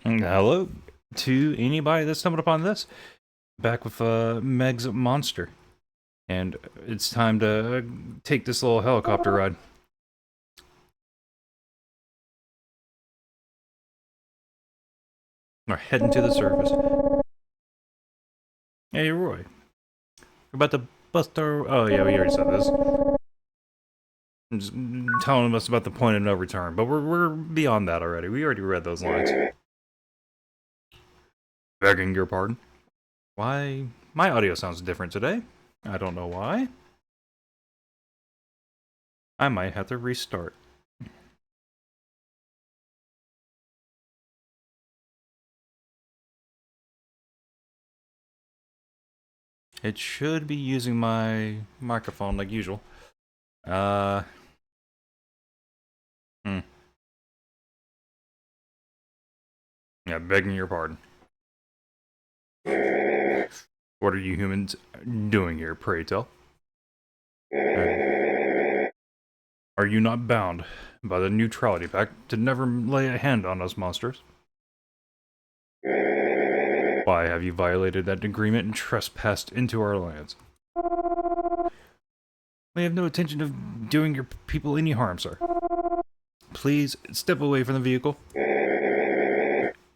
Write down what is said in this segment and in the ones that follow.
Hello to anybody that stumbled upon this. Back with Meg's Monster. And it's time to take this little helicopter ride. We're heading to the surface. Hey, Roy. We're about to bust our... Oh, yeah, we already said this. I'm just telling us about the point of no return. But we're beyond that already. We already read those lines. Begging your pardon. Why? My audio sounds different today. I don't know why. I might have to restart. It should be using my microphone like usual. Uh... Hmm. Yeah, begging your pardon. What are you humans doing here, pray tell? Are you not bound by the Neutrality Pact to never lay a hand on us monsters? Why have you violated that agreement and trespassed into our lands? We have no intention of doing your people any harm, sir. Please step away from the vehicle.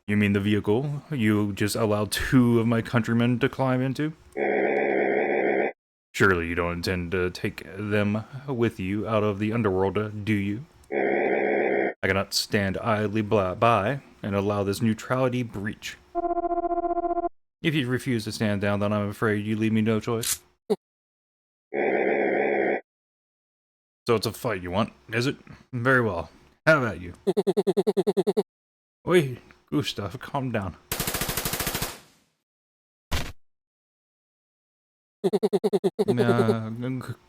You mean the vehicle you just allowed 2 of my countrymen to climb into? Surely you don't intend to take them with you out of the underworld, do you? I cannot stand idly by and allow this neutrality breach. If you refuse to stand down, then I'm afraid you leave me no choice. So it's a fight you want, is it? Very well. How about you? Wait, Gustav, calm down.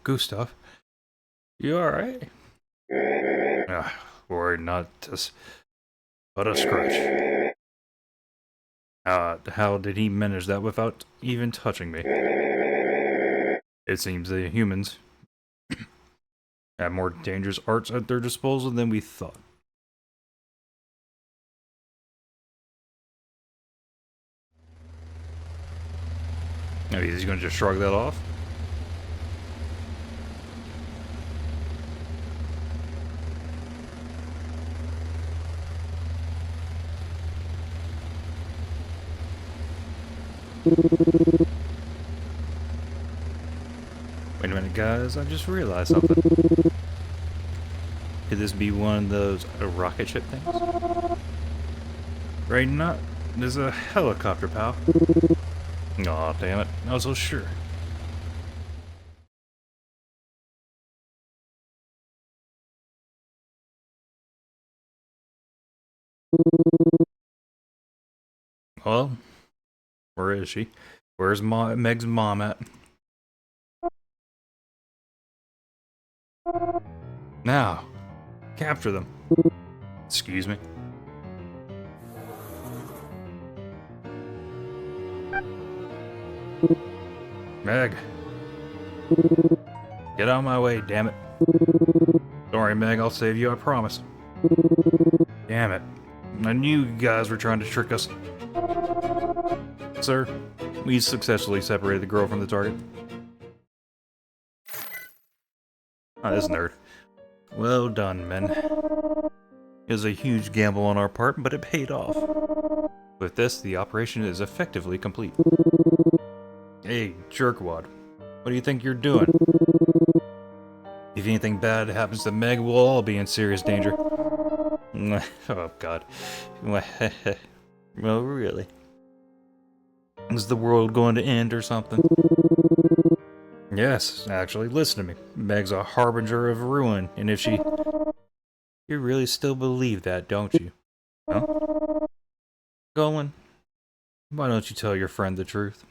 Gustav, you alright? Worry not, just but a scratch. How did he manage that without even touching me? It seems the humans have more dangerous arts at their disposal than we thought. Maybe he's gonna just shrug that off? Wait a minute, guys, I just realized something. Could this be one of those rocket ship things? Right, not. There's a helicopter, pal. Aw, damn it. I was so sure. Well, where is she? Where's Meg's mom at? Now, capture them. Excuse me. Meg. Get out of my way, damn it. Don't worry, Meg, I'll save you, I promise. Damn it. I knew you guys were trying to trick us. Sir, we successfully separated the girl from the target. This nerd. Well done, men. It was a huge gamble on our part, but it paid off. With this, the operation is effectively complete. Hey, jerkwad. What do you think you're doing? If anything bad happens to Meg, we'll all be in serious danger. Oh, God. Well, really? Is the world going to end or something? Yes, actually, listen to me. Meg's a harbinger of ruin, and if she... You really still believe that, don't you? Huh? Golan, why don't you tell your friend the truth?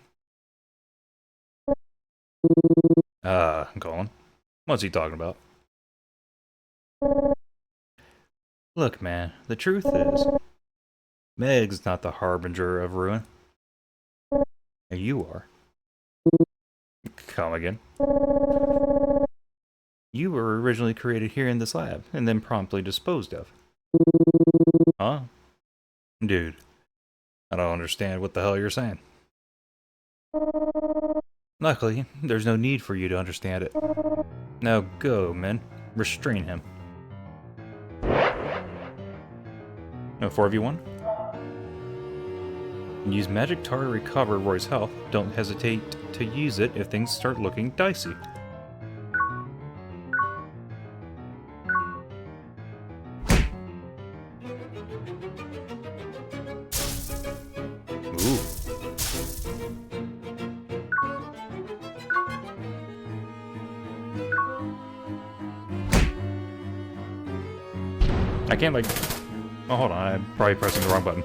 Golan, what's he talking about? Look, man, the truth is, Meg's not the harbinger of ruin. You are. Come again. You were originally created here in this lab, and then promptly disposed of. Huh? Dude, I don't understand what the hell you're saying. Luckily, there's no need for you to understand it. Now go, men. Restrain him. No 4v1? Use magic tar to recover Roy's health. Don't hesitate to use it if things start looking dicey. Ooh. I can't like... Oh, hold on. I'm probably pressing the wrong button.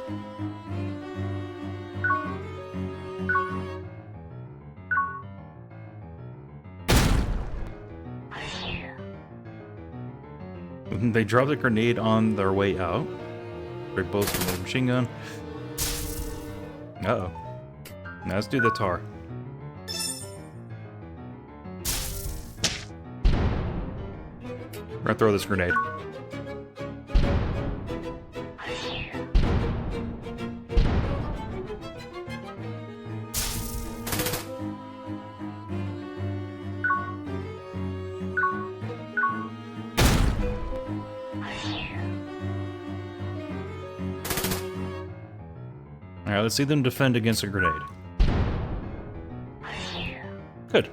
They dropped a grenade on their way out. Break bullets from the machine gun. Uh-oh. Now let's do the tar. We're gonna throw this grenade. Alright, let's see them defend against a grenade. Good.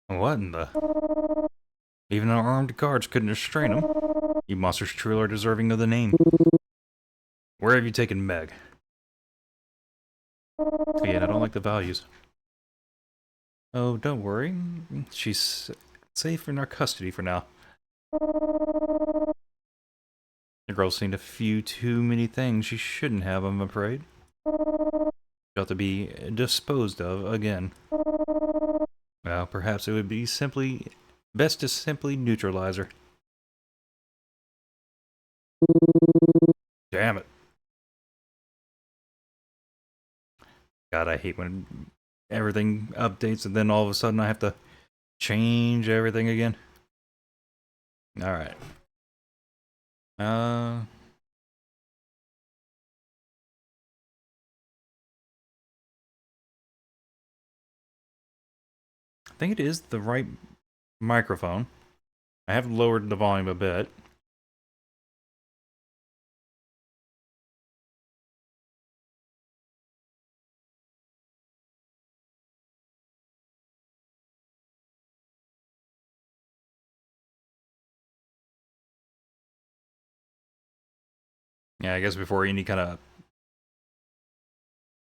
What in the... Even our armed guards couldn't restrain him. You monsters truly are deserving of the name. Where have you taken Meg? Yeah, I don't like the values. Oh, don't worry. She's safe in our custody for now. The girl's seen a few too many things she shouldn't have, I'm afraid. She'll have to be disposed of again. Well, perhaps it would be best to simply neutralize her. Damn it. God, I hate when everything updates and then all of a sudden I have to change everything again. Alright. I think it is the right microphone. I have lowered the volume a bit. Yeah, I guess before any kind of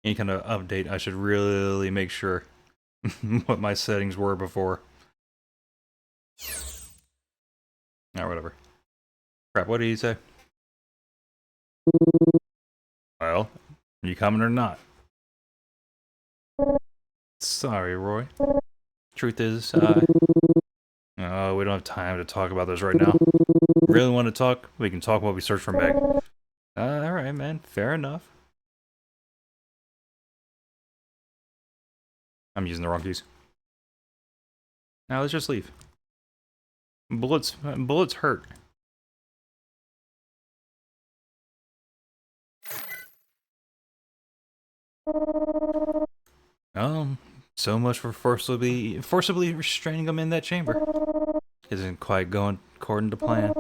update, I should really make sure what my settings were before. Whatever. Crap, what did he say? Well, are you coming or not? Sorry, Roy. Truth is, oh, we don't have time to talk about this right now. Really want to talk? We can talk while we search for Meg. Alright, man. Fair enough. I'm using the wrong keys. Now let's just leave. Bullets hurt. So much for forcibly restraining him in that chamber. Isn't quite going according to plan.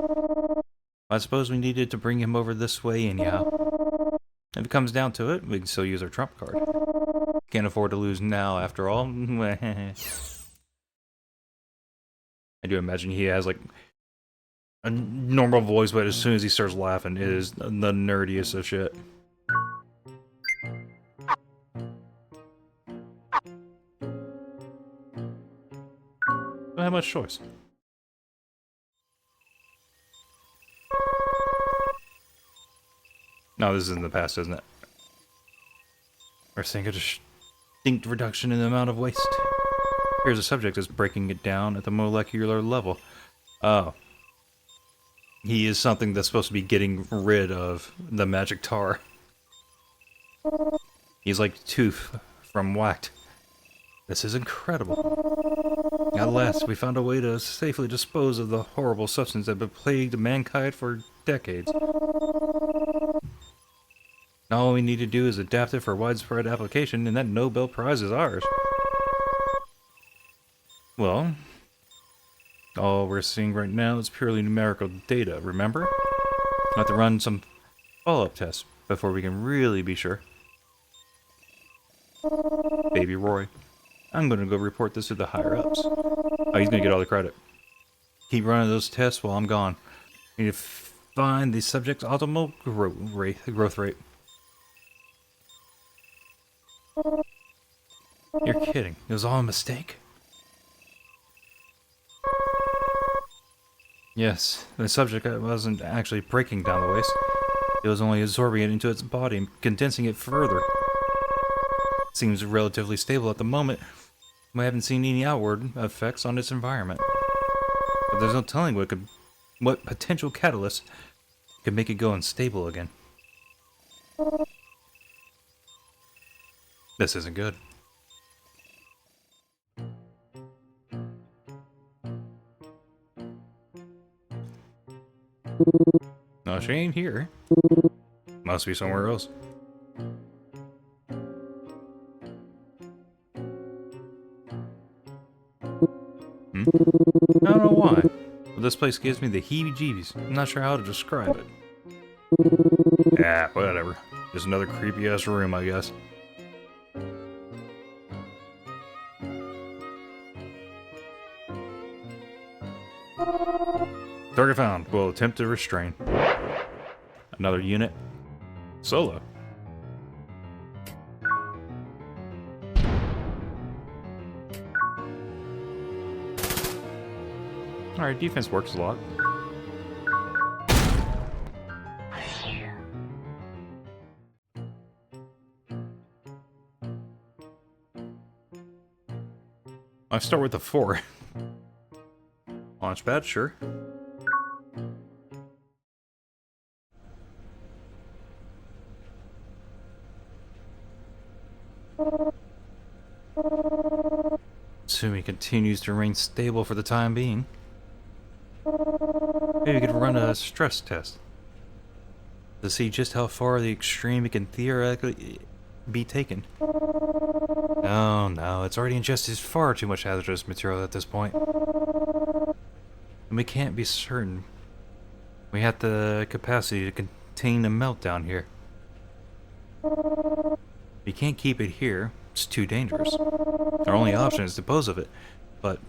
I suppose we needed to bring him over this way anyhow. If it comes down to it, we can still use our trump card. Can't afford to lose now, after all. I do imagine he has, like, a normal voice, but as soon as he starts laughing, it is the nerdiest of shit. Don't have much choice. No, this is in the past, isn't it? We're seeing a distinct reduction in the amount of waste. Here's a subject that's breaking it down at the molecular level. Oh. He is something that's supposed to be getting rid of the magic tar. He's like Tooth from Whacked. This is incredible. At last, we found a way to safely dispose of the horrible substance that had plagued mankind for decades. Now all we need to do is adapt it for widespread application, and that Nobel Prize is ours. Well, all we're seeing right now is purely numerical data, remember? We'll have to run some follow-up tests before we can really be sure. Baby Roy. I'm gonna go report this to the higher-ups. Oh, he's gonna get all the credit. Keep running those tests while I'm gone. We need to find the subject's optimal growth rate. You're kidding. It was all a mistake? Yes, the subject wasn't actually breaking down the waste. It was only absorbing it into its body and condensing it further. It seems relatively stable at the moment. We haven't seen any outward effects on its environment. But there's no telling what potential catalyst could make it go unstable again. This isn't good. No, she ain't here. Must be somewhere else. I don't know why, but this place gives me the heebie-jeebies. I'm not sure how to describe it. Yeah, whatever. Just another creepy-ass room, I guess. Target found. We'll attempt to restrain. Another unit. Solo. Alright, defense works a lot. I start with a 4. Launch pad, sure. Assuming it continues to remain stable for the time being. Maybe we could run a stress test to see just how far the extreme it can theoretically be taken. No, it's already ingested far too much hazardous material at this point. And we can't be certain. We have the capacity to contain a meltdown here. We can't keep it here. It's too dangerous. Our only option is to dispose of it. But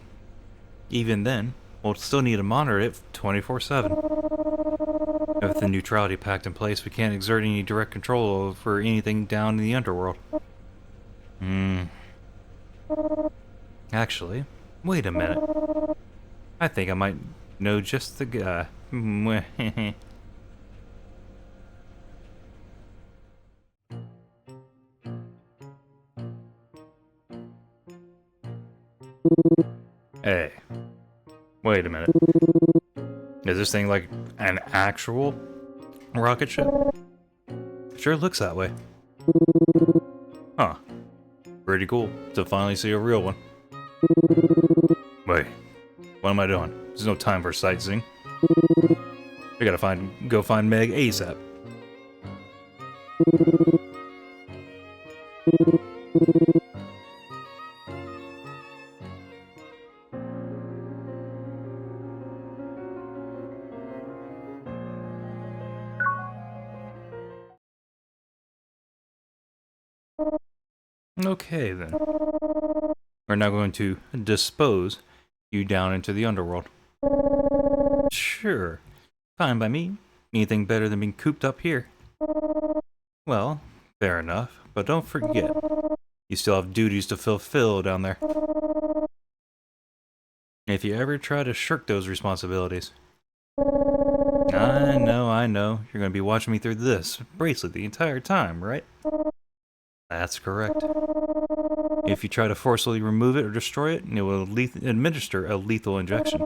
even then, we'll still need to monitor it 24/7. With the neutrality pact in place, we can't exert any direct control over anything down in the underworld. Actually, wait a minute. I think I might know just the guy. Hey, wait a minute. Is this thing like an actual rocket ship? Sure looks that way. Huh. Pretty cool to finally see a real one. Wait, what am I doing? There's no time for sightseeing. We gotta go find Meg ASAP. Okay then. We're now going to dispose you down into the underworld. Sure. Fine by me. Anything better than being cooped up here. Well, fair enough, but don't forget, you still have duties to fulfill down there. If you ever try to shirk those responsibilities. I know. You're going to be watching me through this bracelet the entire time, right? That's correct. If you try to forcibly remove it or destroy it, it will administer a lethal injection.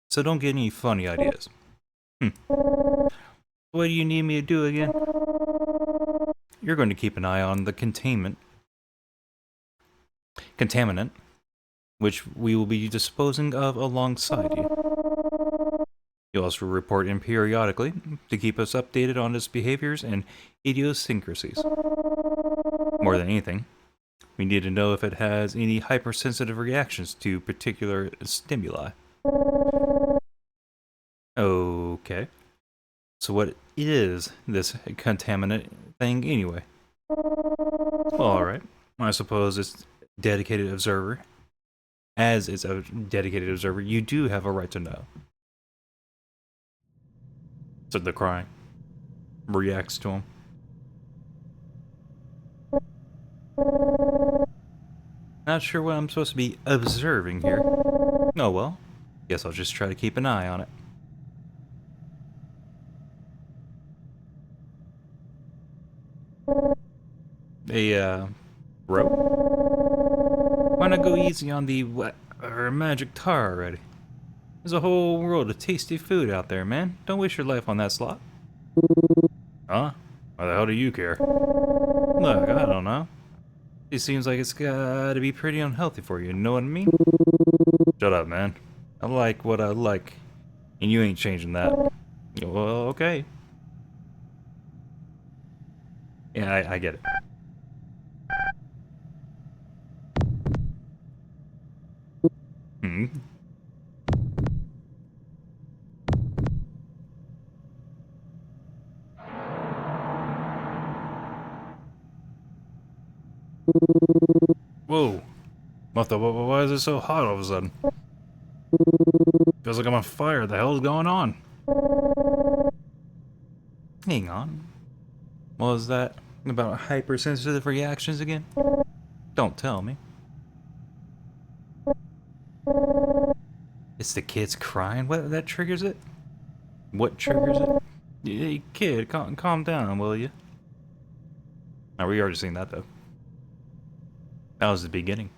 So don't get any funny ideas. What do you need me to do again? You're going to keep an eye on the containment contaminant, which we will be disposing of alongside you. You'll also report in periodically to keep us updated on its behaviors and idiosyncrasies. More than anything, we need to know if it has any hypersensitive reactions to particular stimuli. Okay. So what is this contaminant thing anyway? Alright. I suppose it's dedicated observer. As it's a dedicated observer, you do have a right to know. So the crying reacts to him. Not sure what I'm supposed to be observing here. Oh well. Guess I'll just try to keep an eye on it. A, rope? Why not go easy on the magic tar already? There's a whole world of tasty food out there, man. Don't waste your life on that slot. Huh? Why the hell do you care? Look, I don't know. It seems like it's gotta be pretty unhealthy for you, know what I mean? Shut up, man. I like what I like, and you ain't changing that. Well, okay. Yeah, I get it. Hmm. Whoa. Martha, why is it so hot all of a sudden? Feels like I'm on fire. The hell's going on? Hang on. What was that about hypersensitive reactions again? Don't tell me. It's the kids crying? What, that triggers it? What triggers it? Hey, kid, calm down, will you? Now, we already seen that, though. That was the beginning.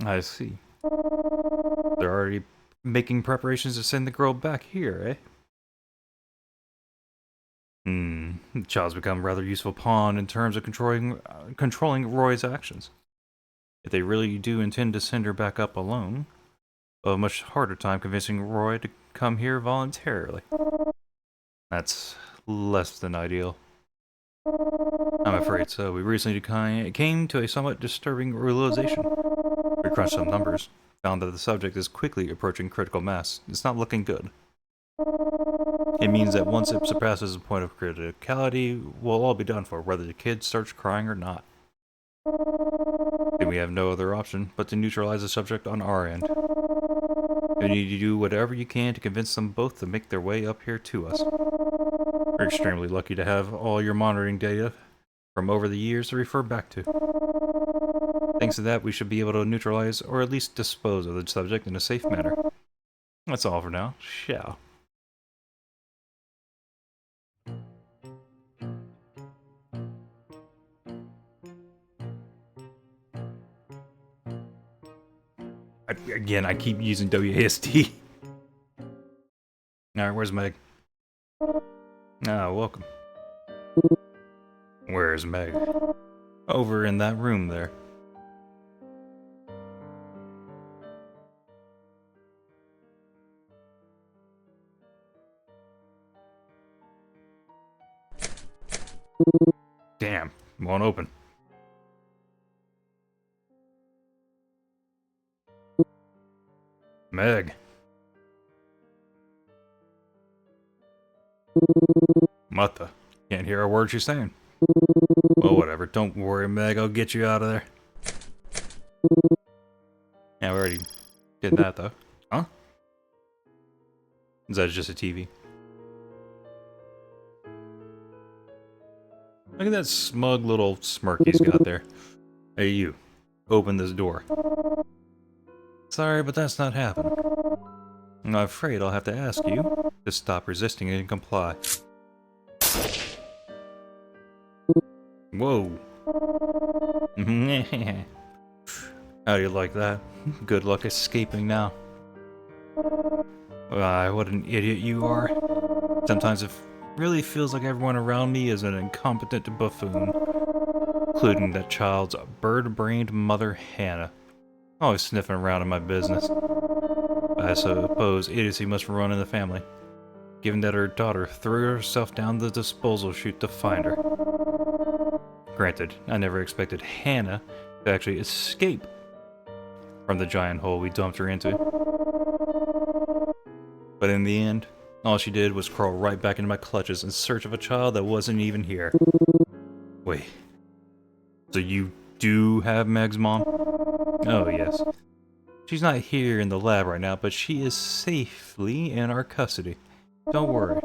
I see. They're already making preparations to send the girl back here, eh? The child's become a rather useful pawn in terms of controlling Roy's actions. If they really do intend to send her back up alone, a much harder time convincing Roy to come here voluntarily. That's less than ideal. I'm afraid so. We recently came to a somewhat disturbing realization. We crunched some numbers, found that the subject is quickly approaching critical mass. It's not looking good. It means that once it surpasses a point of criticality, we'll all be done for, whether the kid starts crying or not. Then we have no other option but to neutralize the subject on our end. You need to do whatever you can to convince them both to make their way up here to us. We're extremely lucky to have all your monitoring data from over the years to refer back to. Thanks to that, we should be able to neutralize or at least dispose of the subject in a safe manner. That's all for now. Ciao. Again, I keep using WASD. Alright, where's Meg? Ah, welcome. Where's Meg? Over in that room there. Damn, won't open. Meg. Mata. Can't hear a word she's saying. Well, whatever. Don't worry, Meg. I'll get you out of there. Yeah, we already did that, though. Huh? Is that just a TV? Look at that smug little smirk he's got there. Hey, you. Open this door. Sorry, but that's not happening. I'm afraid I'll have to ask you to stop resisting and comply. Whoa. How do you like that? Good luck escaping now. What an idiot you are. Sometimes it really feels like everyone around me is an incompetent buffoon. including that child's bird-brained mother, Hannah. Always sniffing around in my business. I suppose idiocy must run in the family, given that her daughter threw herself down the disposal chute to find her. Granted, I never expected Hannah to actually escape from the giant hole we dumped her into. But in the end, all she did was crawl right back into my clutches in search of a child that wasn't even here. Wait, so you do have Meg's mom? Oh yes. She's not here in the lab right now, but she is safely in our custody. Don't worry.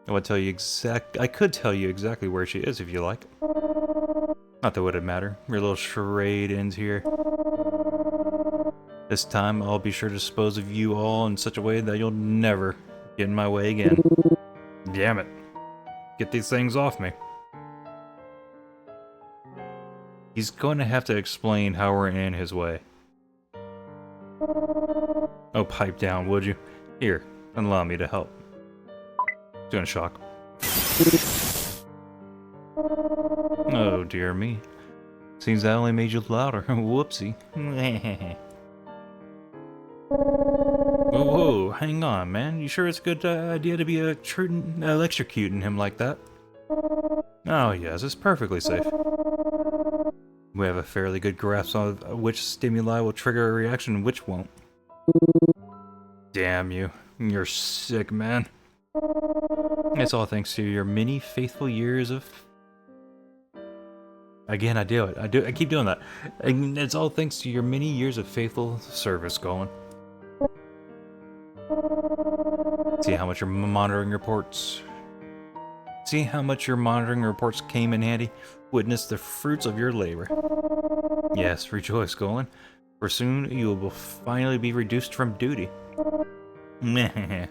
I could tell you exactly where she is if you like. Not that it would matter. Your little charade ends here. This time, I'll be sure to dispose of you all in such a way that you'll never get in my way again. Damn it. Get these things off me. He's going to have to explain how we're in his way. Oh, pipe down, would you? Here, allow me to help. Doing shock. Oh, dear me. Seems that only made you louder. Whoopsie. Whoa, hang on, man. You sure it's a good idea to be electrocuting him like that? Oh, yes, it's perfectly safe. We have a fairly good grasp on which stimuli will trigger a reaction and which won't. Damn you. You're sick, man. It's all thanks to your many faithful years of... Again, I do it. I keep doing that. And it's all thanks to your many years of faithful service, Golan. See how much your monitoring reports... See how much your monitoring reports came in handy? Witness the fruits of your labor. Yes, rejoice, Golan, for soon you will finally be reduced from duty.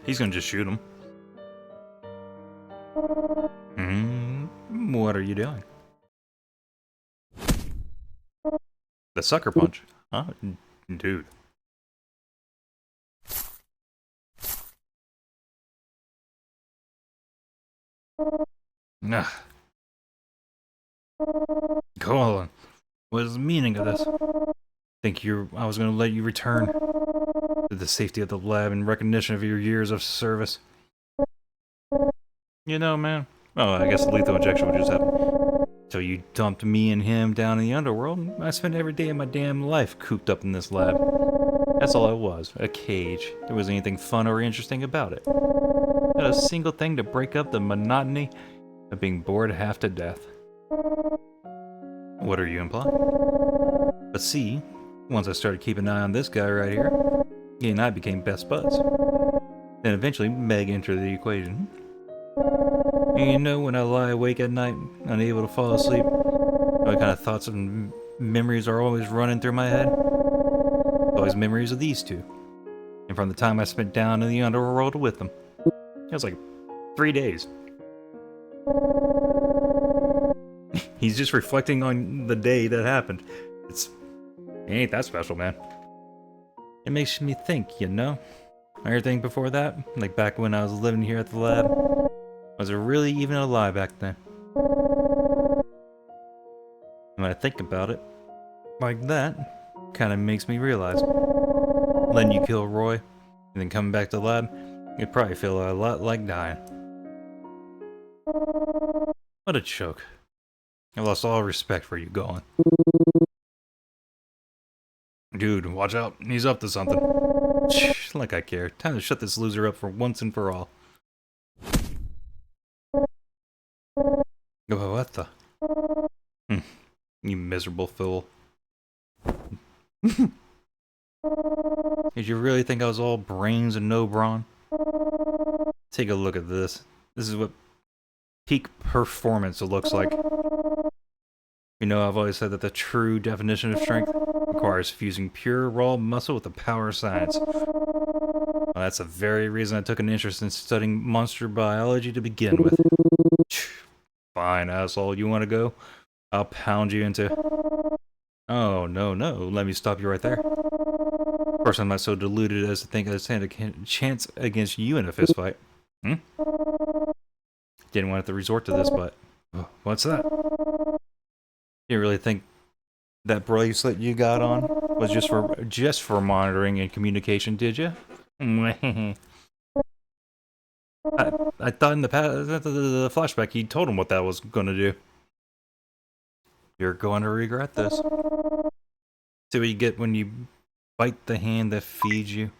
He's gonna just shoot him. What are you doing? The sucker punch? Huh? Dude. Ugh. Golan, what is the meaning of this? I was gonna let you return to the safety of the lab in recognition of your years of service. You know, man. Oh, I guess the lethal injection would just happen. So you dumped me and him down in the underworld. I spent every day of my damn life cooped up in this lab. That's all it was, a cage. There wasn't anything fun or interesting about it. Not a single thing to break up the monotony of being bored half to death. What are you implying? But see, once I started keeping an eye on this guy right here, he and I became best buds. Then eventually Meg entered the equation. And you know, when I lie awake at night, unable to fall asleep, what kind of thoughts and memories are always running through my head? Always memories of these two. And from the time I spent down in the underworld with them. It was like 3 days. He's just reflecting on the day that happened. It ain't that special, man. It makes me think, you know? Everything before that, like back when I was living here at the lab, was it really even a lie back then? When I think about it, like that, kind of makes me realize. Letting you kill Roy, and then coming back to the lab, you'd probably feel a lot like dying. What a joke. I lost all respect for you, Golan. Dude, watch out. He's up to something. Like I care. Time to shut this loser up for once and for all. Oh, what the? You miserable fool. Did you really think I was all brains and no brawn? Take a look at this. This is what peak performance looks like. You know, I've always said that the true definition of strength requires fusing pure, raw muscle with the power of science. Well, that's the very reason I took an interest in studying monster biology to begin with. Fine, asshole. You want to go? I'll pound you into... Oh, no, let me stop you right there. Of course, I'm not so deluded as to think I stand a chance against you in a fistfight. Didn't want to resort to this, but... What's that? You really think that bracelet you got on was just for monitoring and communication, did you? I thought in the past, the flashback, he told him what that was going to do. You're going to regret this. See what you get when you bite the hand that feeds you.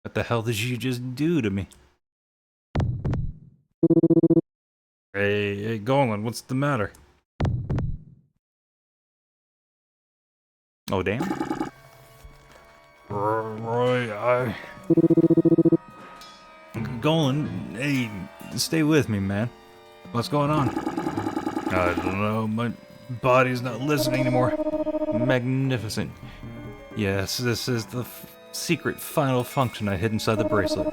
What the hell did you just do to me? Hey, Golan, what's the matter? Oh, damn. Roy, Golan, hey, stay with me, man. What's going on? I don't know, my body's not listening anymore. Magnificent. Yes, this is the secret final function I hid inside the bracelet.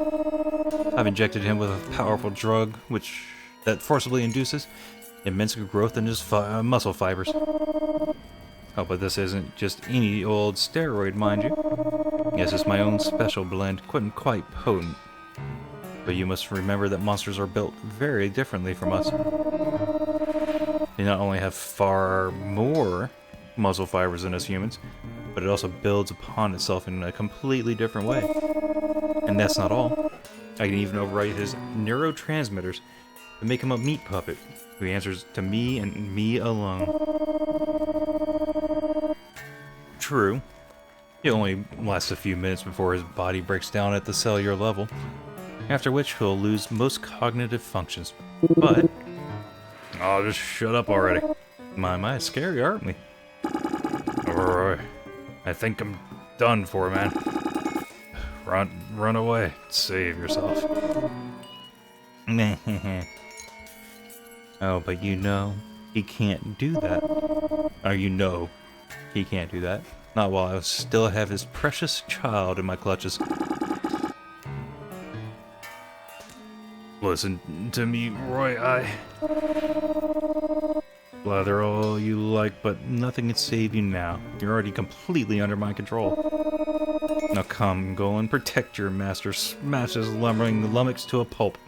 I've injected him with a powerful drug, that forcibly induces immense growth in his muscle fibers. Oh, but this isn't just any old steroid, mind you. Yes, it's my own special blend, quite potent. But you must remember that monsters are built very differently from us. They not only have far more muscle fibers than us humans, but it also builds upon itself in a completely different way. And that's not all. I can even override his neurotransmitters to make him a meat puppet who answers to me and me alone. True, it only lasts a few minutes before his body breaks down at the cellular level, after which he'll lose most cognitive functions. But... oh, just shut up already. My, scary, aren't we? Alright, I think I'm done for, man. Run away. Save yourself. Oh, but you know, he can't do that. Oh, you know, he can't do that. Not while I still have his precious child in my clutches. Listen to me, Roy, blather all you like, but nothing can save you now. You're already completely under my control. Now come, go and protect your master. Smash his lumbering lummox to a pulp.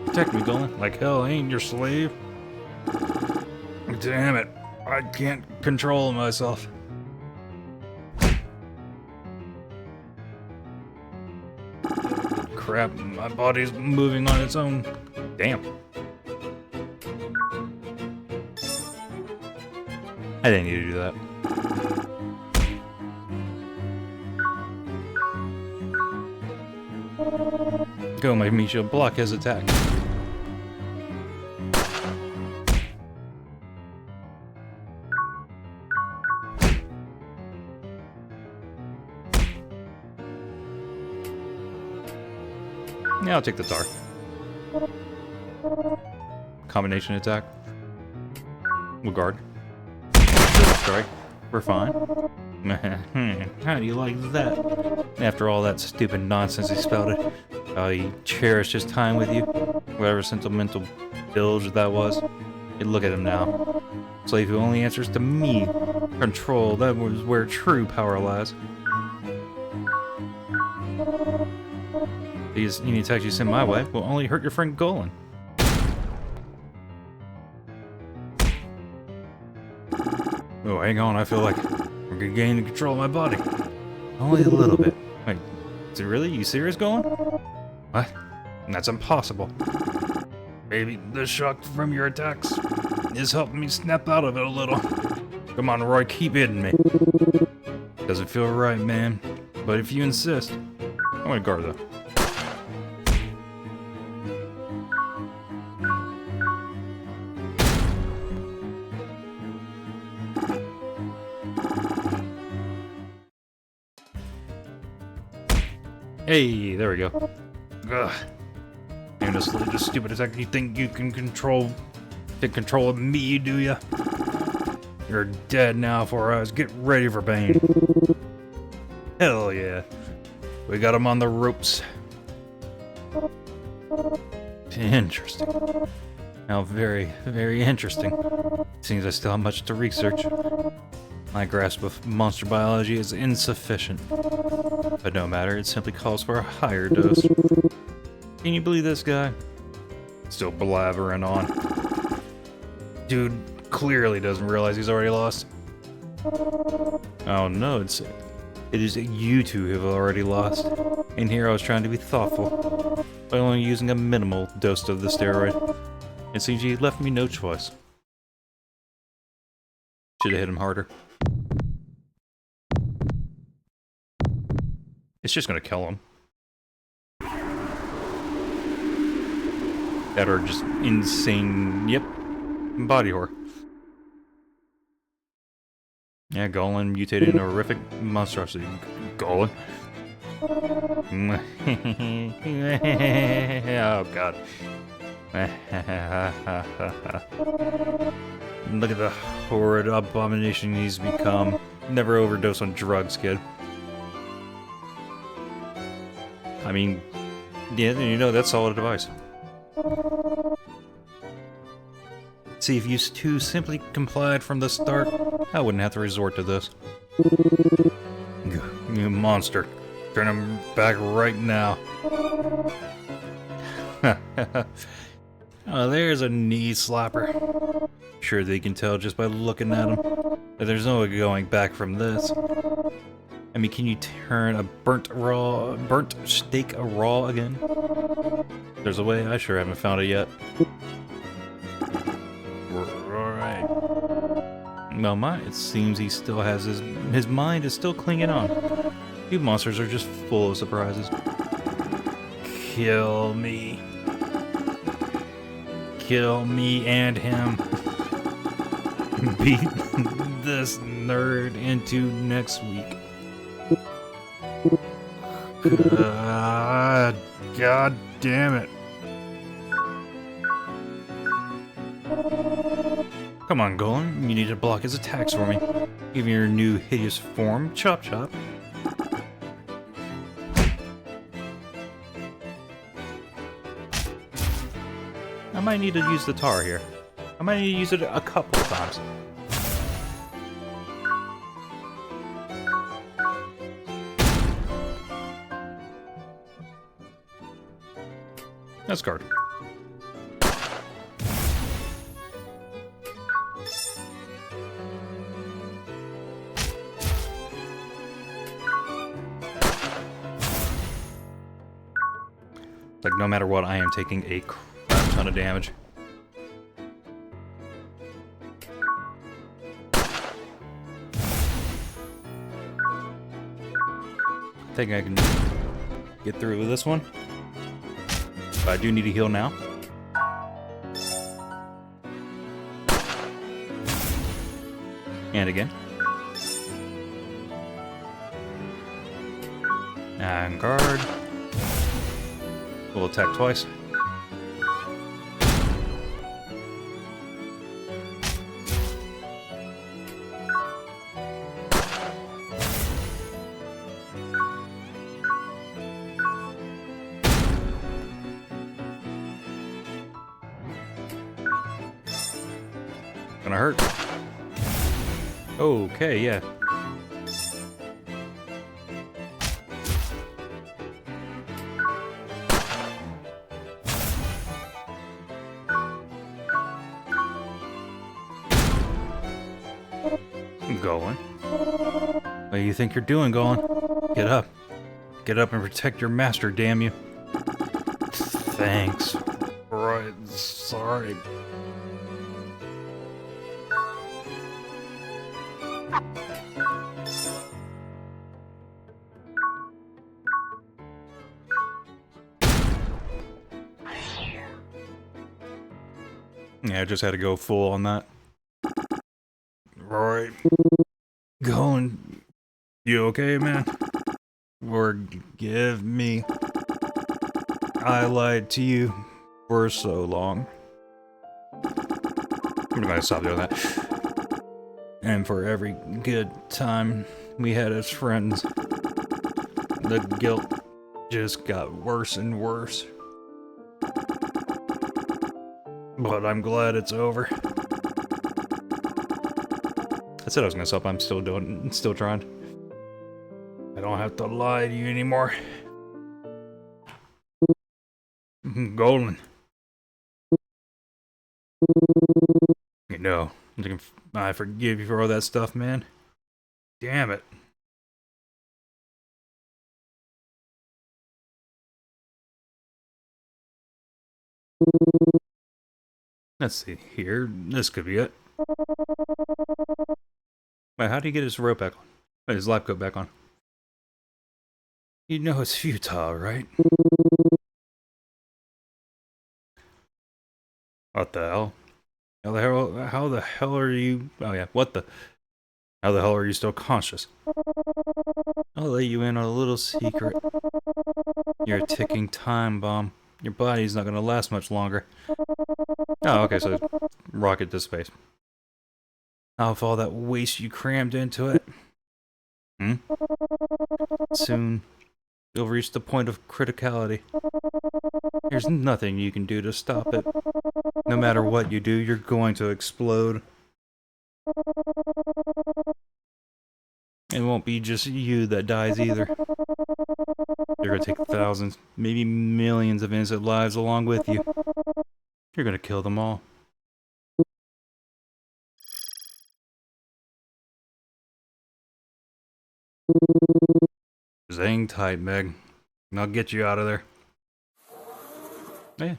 Protect me, Golan. Like hell, I ain't your slave. Damn it. I can't control myself. Crap, my body's moving on its own. Damn. I didn't need to do that. Go, my Misha, block his attack. Yeah, I'll take the tar. Combination attack. We'll guard. Strike. We're fine. How do you like that? After all that stupid nonsense he spouted, how he cherished his time with you, whatever sentimental bilge that was. Hey, look at him now. Slave who only answers to me. Control, that was where true power lies. These any attacks you send my way will only hurt your friend Golan. Oh, hang on, I feel like I'm gaining control of my body. Only a little bit. Wait, is it really? You serious, Golan? What? That's impossible. Maybe the shock from your attacks is helping me snap out of it a little. Come on, Roy, keep hitting me. Doesn't feel right, man. But if you insist, I'm gonna guard though. Hey, there we go. Ugh. You're just the stupid attack. You think you can take control of me, do ya? You're dead now for us. Get ready for pain. Hell yeah. We got him on the ropes. Interesting. How very, very interesting. Seems I still have much to research. My grasp of monster biology is insufficient. But no matter, it simply calls for a higher dose. Can you believe this guy? Still blabbering on. Dude clearly doesn't realize he's already lost. Oh no, it is you two who have already lost. And here I was trying to be thoughtful by only using a minimal dose of the steroid. It seems you left me no choice. Should have hit him harder. It's just gonna kill him. That are just insane, yep, body horror. Yeah, Golan mutated into a horrific monstrosity. Golan? Oh god. Look at the horrid abomination he's become. Never overdose on drugs, kid. I mean, yeah, you know, that's solid advice. See, if you two simply complied from the start, I wouldn't have to resort to this. You monster. Turn him back right now. Oh, there's a knee slapper. Sure they can tell just by looking at him that there's no going back from this. I mean, can you turn a burnt steak raw again? There's a way, I sure haven't found it yet. Right. Well, it seems he still has his mind is still clinging on. You monsters are just full of surprises. Kill me. Kill me and him. Beat this nerd into next week. God damn it. Come on, Golan. You need to block his attacks for me. Give me your new hideous form, Chop Chop. I might need to use the tar here. I might need to use it a couple of times. That's guard. Like, no matter what, I am taking a crap ton of damage. I think I can get through with this one. But I do need to heal now. And again. And guard. We'll attack twice. Gonna hurt. Okay, yeah. Golan. What do you think you're doing, Golan? Get up. Get up and protect your master, damn you. Thanks. Right, sorry. Yeah, I just had to go full on that. Right. Going. You okay, man? Forgive me. I lied to you for so long. I'm gonna stop doing that. And for every good time we had as friends, the guilt just got worse and worse. But I'm glad it's over. I said I was gonna stop. I'm still trying. I don't have to lie to you anymore. Golden. You know, I forgive you for all that stuff, man. Damn it. Let's see here. This could be it. Wait, how do you get his rope back on? Wait, his lab coat back on? You know it's futile, right? What the hell? How the hell are you? Oh yeah, how the hell are you still conscious? I'll let you in on a little secret. You're a ticking time bomb. Your body's not gonna last much longer. Oh, okay, so rocket to space. Off all that waste you crammed into it. Soon, you'll reach the point of criticality. There's nothing you can do to stop it. No matter what you do, you're going to explode. It won't be just you that dies either. You're gonna take thousands, maybe millions of innocent lives along with you. You're gonna kill them all. Just hang tight, Meg. I'll get you out of there. Yeah.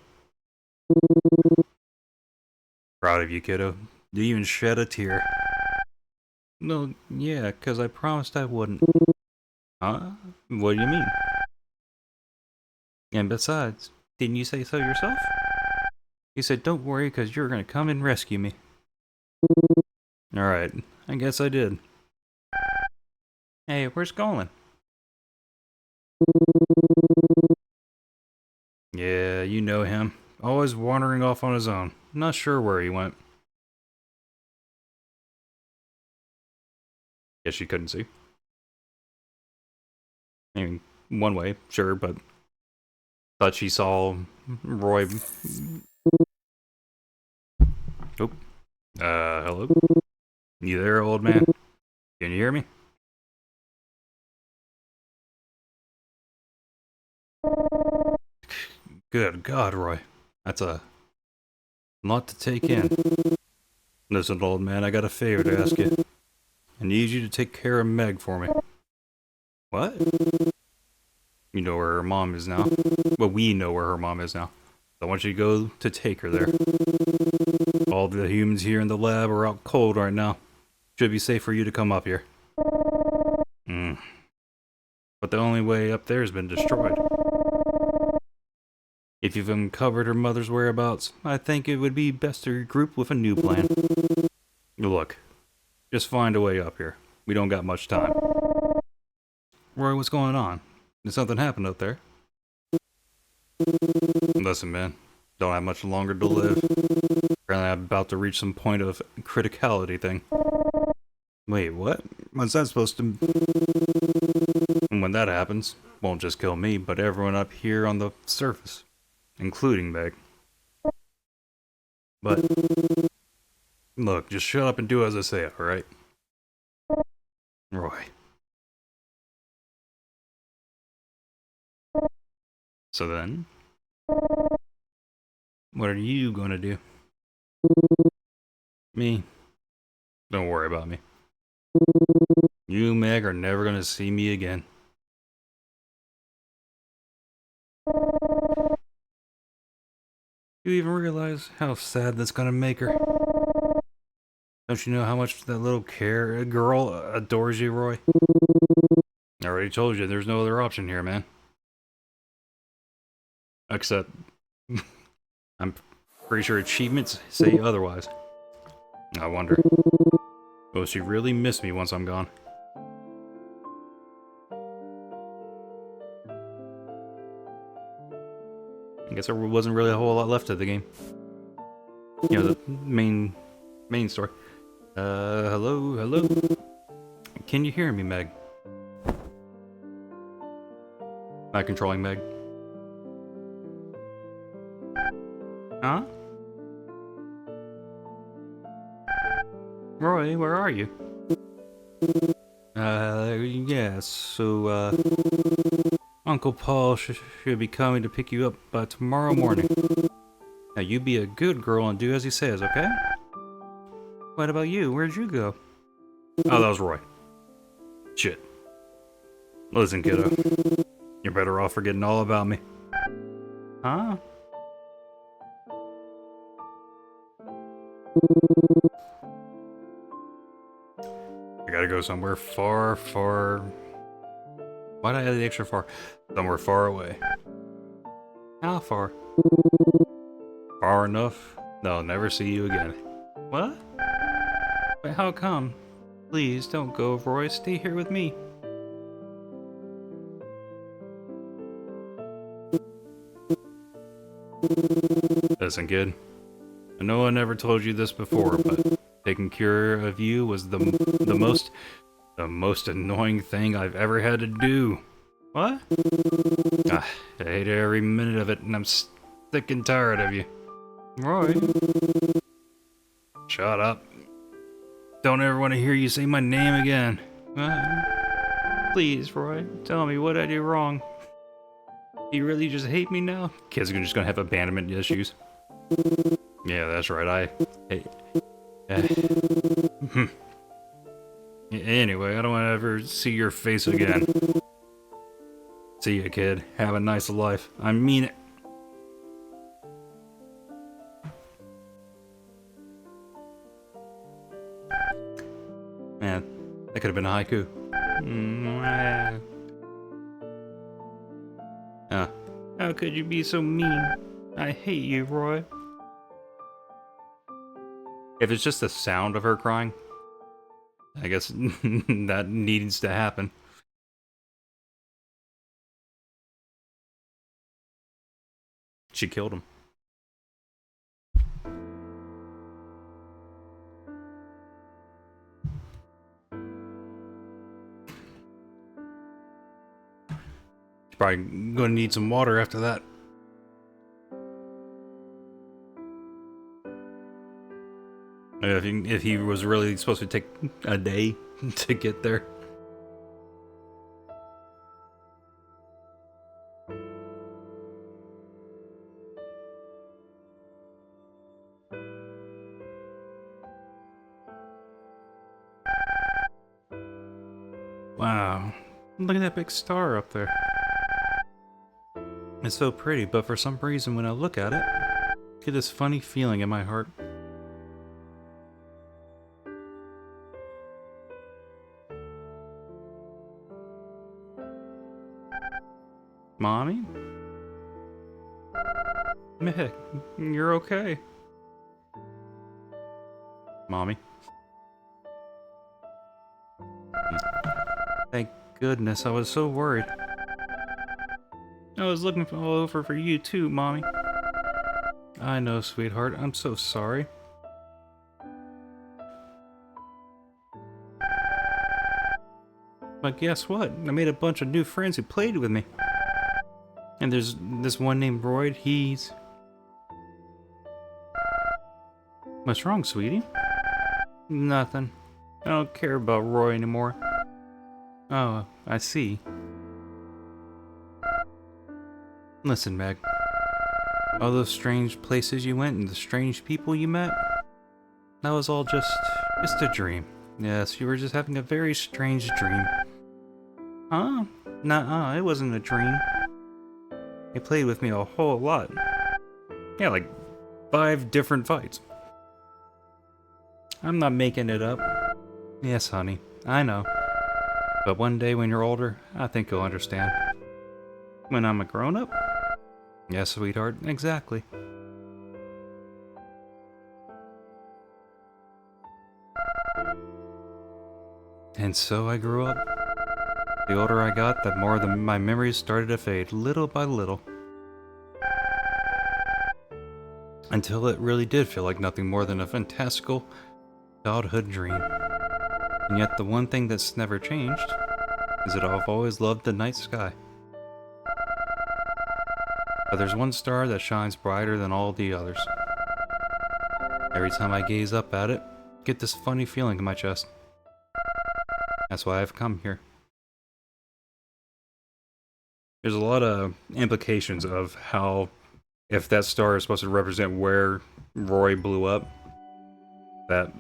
Proud of you, kiddo. You even shed a tear. No, yeah, 'cause I promised I wouldn't. Huh? What do you mean? And besides, didn't you say so yourself? You said don't worry 'cause you're gonna come and rescue me. Alright, I guess I did. Hey, where's Golan? Yeah, you know him. Always wandering off on his own. Not sure where he went. Guess she couldn't see. I mean, one way, sure, but thought she saw Roy. Oh, hello? You there, old man? Can you hear me? Good God, Roy. That's a lot to take in. Listen, old man, I got a favor to ask you. I need you to take care of Meg for me. What? You know where her mom is now. Well, we know where her mom is now. I want you to go to take her there. All the humans here in the lab are out cold right now. Should be safe for you to come up here. But the only way up there has been destroyed. If you've uncovered her mother's whereabouts, I think it would be best to regroup with a new plan. Look, just find a way up here. We don't got much time. Roy, what's going on? Did something happen up there? Listen, man. Don't have much longer to live. Apparently I'm about to reach some point of criticality thing. Wait, what? What's that supposed to... And when that happens, won't just kill me, but everyone up here on the surface. Including Meg. But... Look, just shut up and do as I say, alright? Roy. So then... What are you gonna do? Me? Don't worry about me. You and Meg are never gonna see me again. You even realize how sad that's gonna make her? Don't you know how much that little girl adores you, Roy? I already told you there's no other option here, man. Except... I'm pretty sure achievements say otherwise. I wonder. Will she really miss me once I'm gone? I guess there wasn't really a whole lot left of the game. You know, the main story. Hello? Can you hear me, Meg? Am I controlling Meg? Huh? Roy, where are you? Yeah, so, Uncle Paul should be coming to pick you up tomorrow morning. Now, you be a good girl and do as he says, okay? What about you? Where'd you go? Oh, that was Roy. Shit. Listen, kiddo. You're better off forgetting all about me. Huh? I gotta go somewhere far, far... Why'd I add the extra far? Somewhere far away. How far? Far enough, they'll never see you again. What? But how come? Please don't go, Roy. Stay here with me. Listen, kid. I know I never told you this before, but taking care of you was the most annoying thing I've ever had to do. What? I hate every minute of it, and I'm sick and tired of you. Roy? Shut up. Don't ever want to hear you say my name again. Please, Roy, tell me what I do wrong. Do you really just hate me now? Kids are just gonna have abandonment issues. Yeah, that's right, Anyway, I don't want to ever see your face again. See ya, kid. Have a nice life. I mean it. Man, that could have been a haiku. How could you be so mean? I hate you, Roy. If it's just the sound of her crying, I guess that needs to happen. She killed him. She's probably gonna need some water after that. If he was really supposed to take a day to get there. Wow, look at that big star up there. It's so pretty, but for some reason when I look at it, I get this funny feeling in my heart. Mommy? Mick, you're okay. Mommy? Thank goodness, I was so worried. I was looking all over for you too, Mommy. I know, sweetheart. I'm so sorry. But guess what? I made a bunch of new friends who played with me. And there's this one named Roy. He's... What's wrong, sweetie? Nothing. I don't care about Roy anymore. Oh, I see. Listen, Meg. All those strange places you went and the strange people you met, that was all just a dream. Yes, you were just having a very strange dream. Huh? Nuh-uh, it wasn't a dream. He played with me a whole lot. Yeah, like 5 different fights. I'm not making it up. Yes, honey, I know. But one day when you're older, I think you'll understand. When I'm a grown-up? Yes, sweetheart, exactly. And so I grew up. The older I got, the more my memories started to fade, little by little. Until it really did feel like nothing more than a fantastical childhood dream. And yet the one thing that's never changed is that I've always loved the night sky. But there's one star that shines brighter than all the others. Every time I gaze up at it, get this funny feeling in my chest. That's why I've come here. There's a lot of implications of how, if that star is supposed to represent where Roy blew up, that,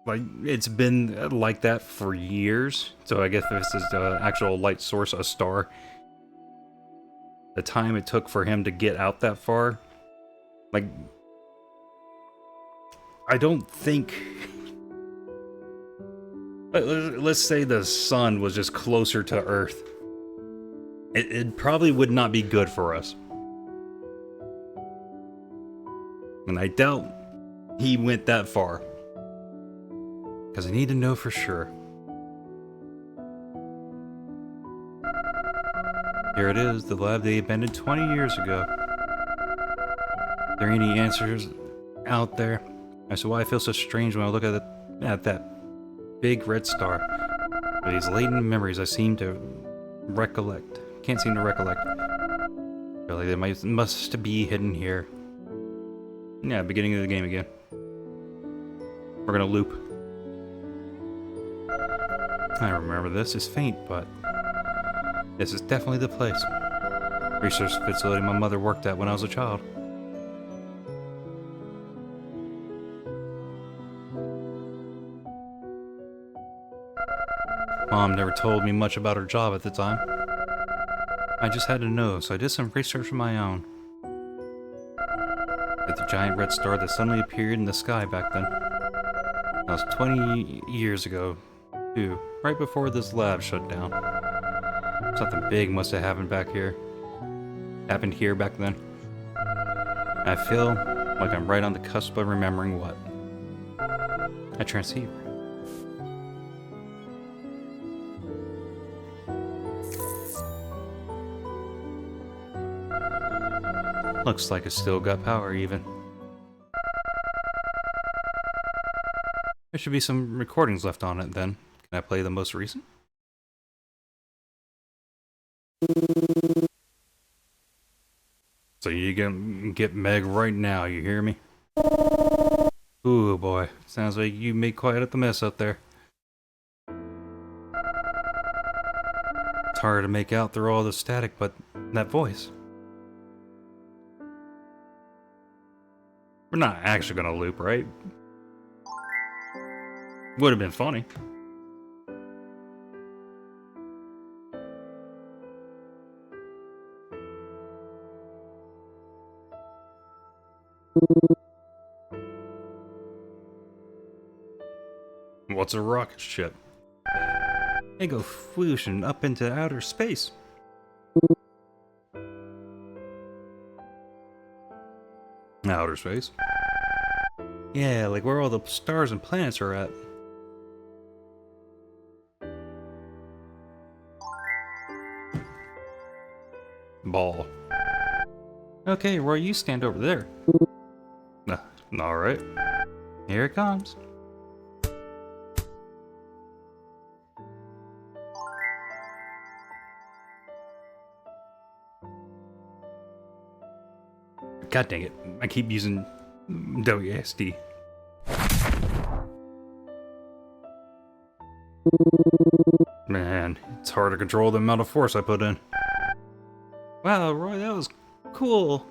like, it's been like that for years. So I guess this is the actual light source, a star. The time it took for him to get out that far, like, I don't think... Let's say the sun was just closer to Earth. It probably would not be good for us. And I doubt he went that far. Because I need to know for sure. Here it is, the lab they abandoned 20 years ago. Are there any answers out there as to why I feel so strange when I look at that big red star? These latent memories I seem to recollect. Can't seem to recollect. Really, they must be hidden here. Yeah, beginning of the game again. We're gonna loop. I remember this is faint, but this is definitely the place. Research facility my mother worked at when I was a child. Mom never told me much about her job at the time. I just had to know, so I did some research of my own. At the giant red star that suddenly appeared in the sky back then. That was 20 years ago, too, right before this lab shut down. Something big must have happened back here. Happened here back then. I feel like I'm right on the cusp of remembering what. A transceiver. Looks like it's still got power, even. There should be some recordings left on it, then. Can I play the most recent? So you can get Meg right now, you hear me? Ooh, boy. Sounds like you made quite a mess up there. It's hard to make out through all the static, but that voice... We're not actually gonna loop, right? Would have been funny. What's a rocket ship? They go whooshing up into outer space. Outer space? Yeah, like where all the stars and planets are at. Ball. Okay, Roy, you stand over there. Alright. Here it comes. God dang it. I keep using WASD. Man, it's hard to control the amount of force I put in. Wow, Roy, that was cool.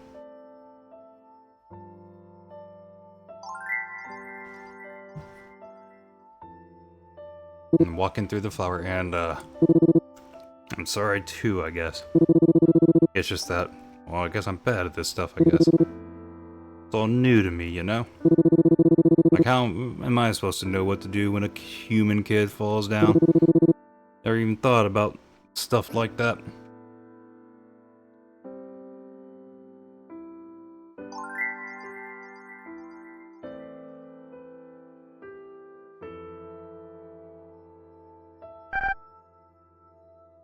I'm walking through the flower and, I'm sorry too, I guess. It's just that, well, I guess I'm bad at this stuff, I guess. It's all new to me, you know? Like, how am I supposed to know what to do when a human kid falls down? Never even thought about stuff like that.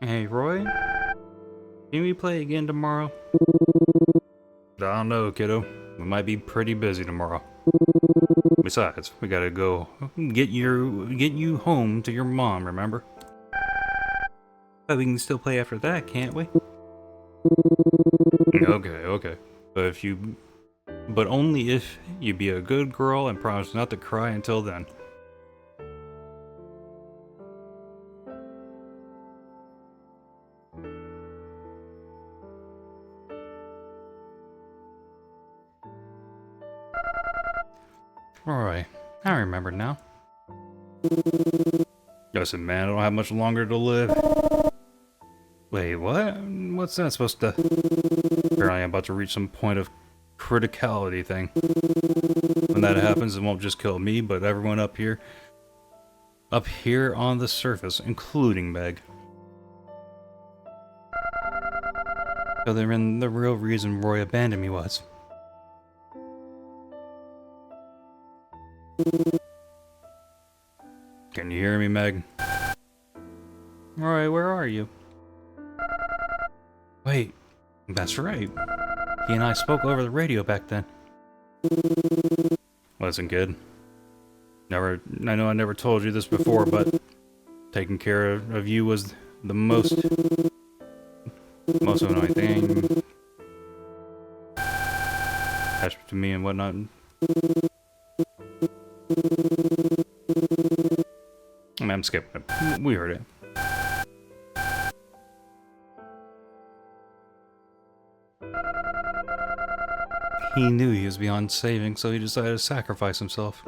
Hey, Roy? Can we play again tomorrow? I don't know, kiddo. We might be pretty busy tomorrow. Besides, we gotta go get you home to your mom, remember? But we can still play after that, can't we? Okay. But if you But only if you be a good girl and promise not to cry until then. Alright, I remember now. Listen, man, I don't have much longer to live. Wait, what? What's that supposed to... Apparently I'm about to reach some point of criticality thing. When that happens, it won't just kill me, but everyone up here. Up here on the surface, including Meg. So they're in the real reason Roy abandoned me was. Can you hear me, Meg? Roy, where are you? Wait, that's right. He and I spoke over the radio back then. Listen, kid. I know I never told you this before, but taking care of you was the most annoying thing. Attached to me and whatnot. I'm skipping it. We heard it. He knew he was beyond saving, so he decided to sacrifice himself.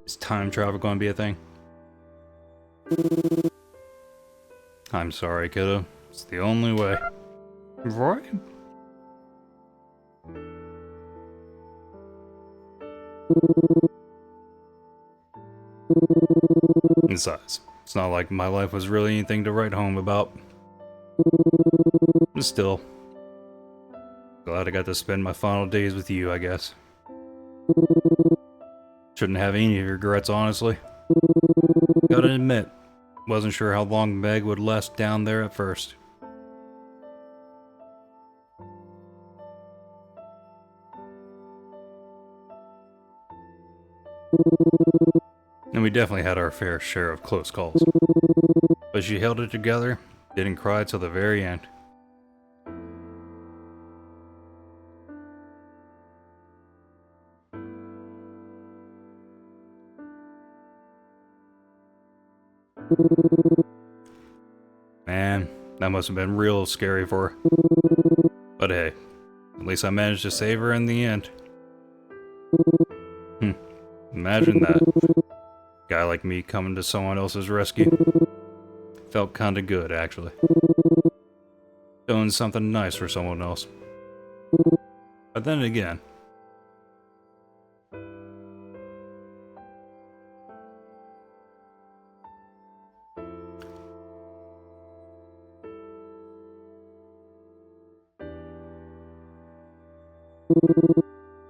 Is time travel going to be a thing? I'm sorry, kiddo. It's the only way. Roy? Besides, it's not like my life was really anything to write home about. But still, glad I got to spend my final days with you, I guess. Shouldn't have any regrets, honestly. Gotta admit, wasn't sure how long Meg would last down there at first. And we definitely had our fair share of close calls. But she held it together, didn't cry till the very end. Man, that must have been real scary for her. But hey, at least I managed to save her in the end. Imagine that. Guy like me coming to someone else's rescue. Felt kinda good, actually. Doing something nice for someone else. But then again,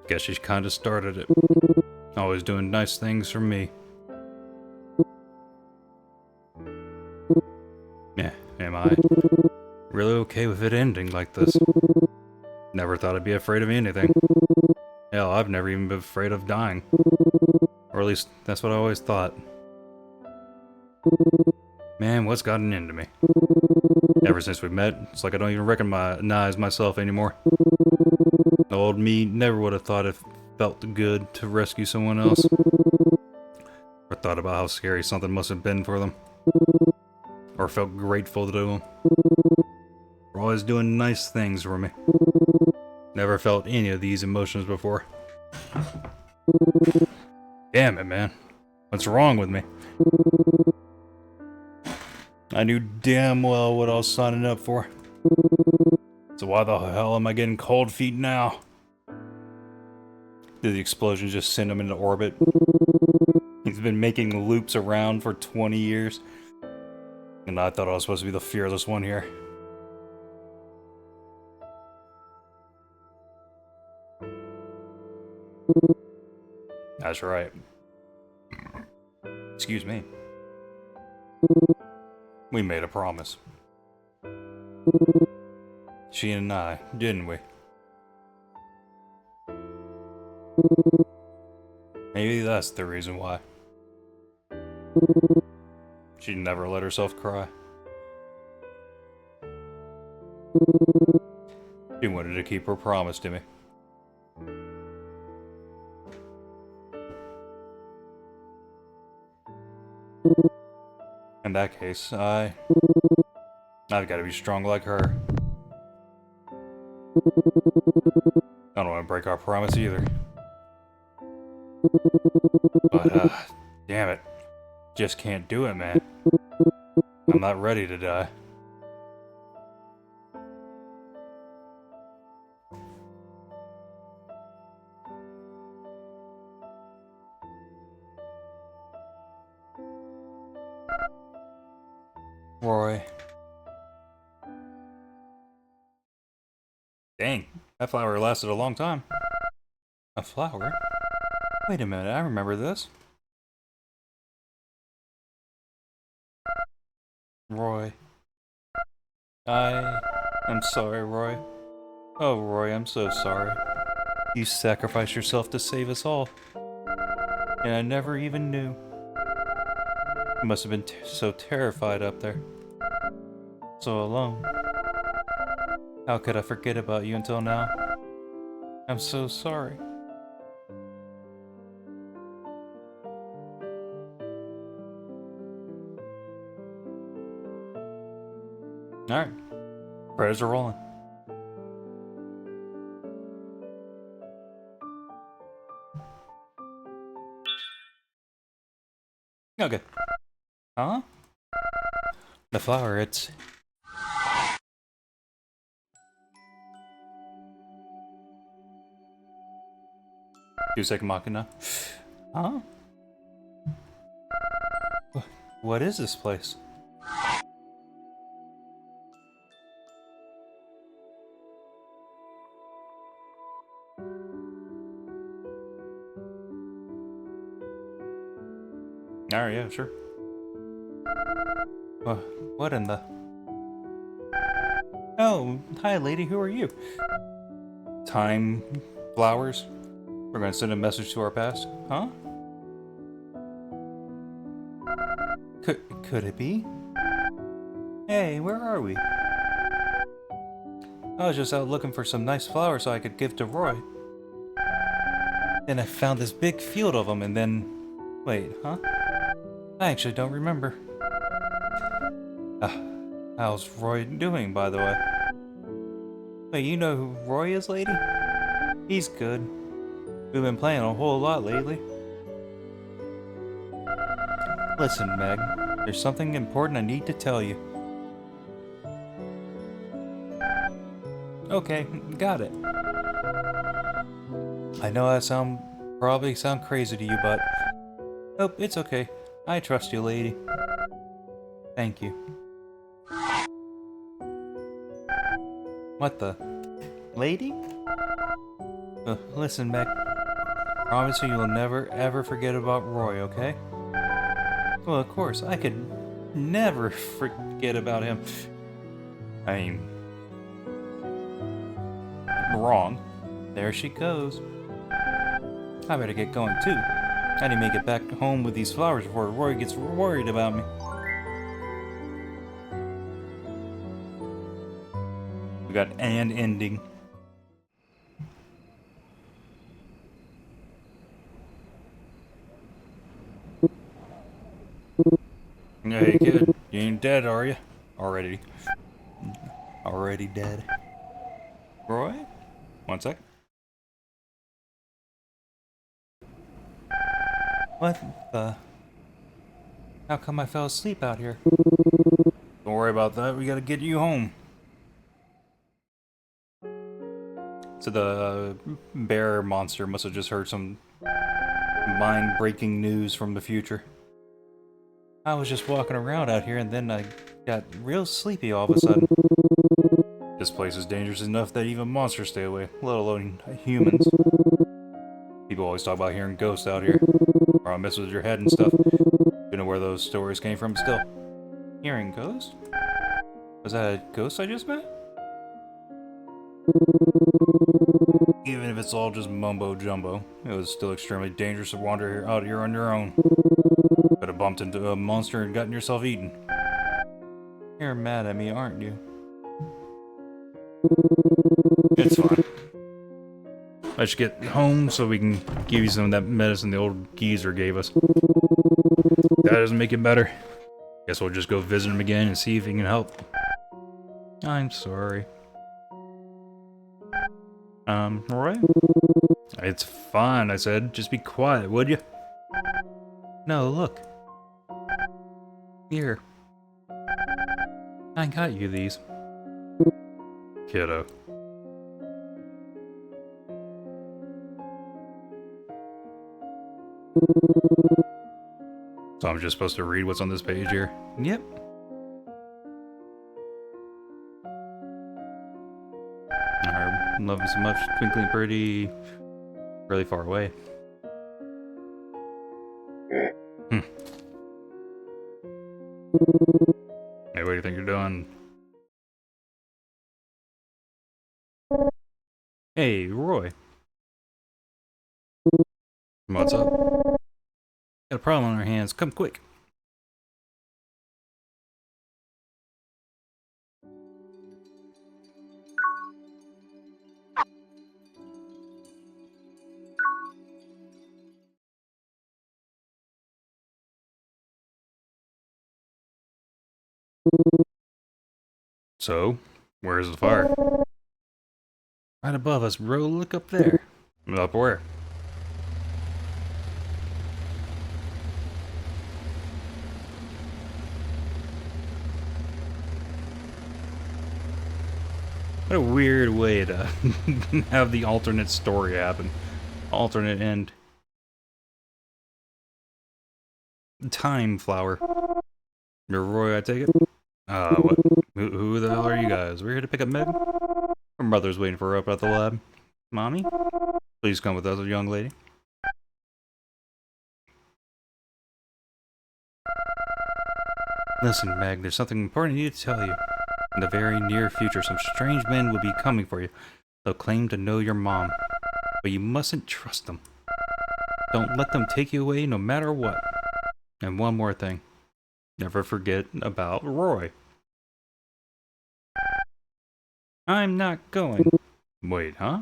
guess she kinda started it. Always doing nice things for me. Yeah, am I really okay with it ending like this? Never thought I'd be afraid of anything. Hell, I've never even been afraid of dying. Or at least, that's what I always thought. Man, what's gotten into me? Ever since we met, it's like I don't even recognize myself anymore. The old me never would have thought it felt good to rescue someone else. Or thought about how scary something must have been for them. Or felt grateful to them. For always doing nice things for me. Never felt any of these emotions before. Damn it, man. What's wrong with me? I knew damn well what I was signing up for. So why the hell am I getting cold feet now? Did the explosion just send him into orbit? He's been making loops around for 20 years. And I thought I was supposed to be the fearless one here. That's right. Excuse me. We made a promise. She and I, didn't we? Maybe that's the reason why. She never let herself cry. She wanted to keep her promise to me. In that case, I've got to be strong like her. I don't want to break our promise either. But, damn it. Just can't do it, man. I'm not ready to die. Roy. Dang, that flower lasted a long time. A flower? Wait a minute, I remember this. Roy. I'm sorry, Roy. Oh, Roy, I'm so sorry. You sacrificed yourself to save us all. And I never even knew. You must have been so terrified up there. So alone. How could I forget about you until now? I'm so sorry. Alright. Credits are rolling. Okay. Huh? The flower, it's... Two-second machina. Huh? What is this place? Alright, yeah, sure. What in the... Oh, hi lady, who are you? Time flowers? We're gonna send a message to our past? Huh? Could it be? Hey, where are we? I was just out looking for some nice flowers so I could give to Roy. Then I found this big field of them and then... Wait, huh? I actually don't remember. How's Roy doing, by the way? Wait, you know who Roy is, lady? He's good. We've been playing a whole lot lately. Listen, Meg. There's something important I need to tell you. Okay, got it. I know I probably sound crazy to you, but... Oh, it's okay. I trust you, lady. Thank you. What the? Lady? Listen, Meg. Promise you you'll never ever forget about Roy, okay? Well, of course, I could never forget about him. I mean... Wrong. There she goes. I better get going too. I need to make it back home with these flowers before Roy gets worried about me. We got an ending. Hey kid, you ain't dead, are you? Already dead. Roy? One sec. What the? How come I fell asleep out here? Don't worry about that, we gotta get you home. So the bear monster must have just heard some mind-breaking news from the future. I was just walking around out here and then I got real sleepy all of a sudden. This place is dangerous enough that even monsters stay away, let alone humans. People always talk about hearing ghosts out here, or I'll mess with your head and stuff. Don't know where those stories came from still. Hearing ghosts? Was that a ghost I just met? Even if it's all just mumbo-jumbo, it was still extremely dangerous to wander out here on your own. Could have bumped into a monster and gotten yourself eaten. You're mad at me, aren't you? It's fine. I should get home so we can give you some of that medicine the old geezer gave us. That doesn't make it better. Guess we'll just go visit him again and see if he can help. I'm sorry. Roy? It's fine, I said. Just be quiet, would you? No, look. Here. I got you these. Kiddo. So I'm just supposed to read what's on this page here? Yep. I love him so much, twinkling pretty, really far away. Hey, what do you think you're doing? Hey, Roy. What's up? Got a problem on our hands. Come quick. So, where's the fire? Right above us, bro. Look up there. Up where? What a weird way to have the alternate story happen. Alternate end. Time flower. You're Roy, I take it? What? Who the hell are you guys? We're here to pick up Meg? Her mother's waiting for her up at the lab. Mommy? Please come with us, young lady. Listen, Meg, there's something important I need to tell you. In the very near future, some strange men will be coming for you. They'll claim to know your mom. But you mustn't trust them. Don't let them take you away no matter what. And one more thing. Never forget about Roy. I'm not going. Wait, huh?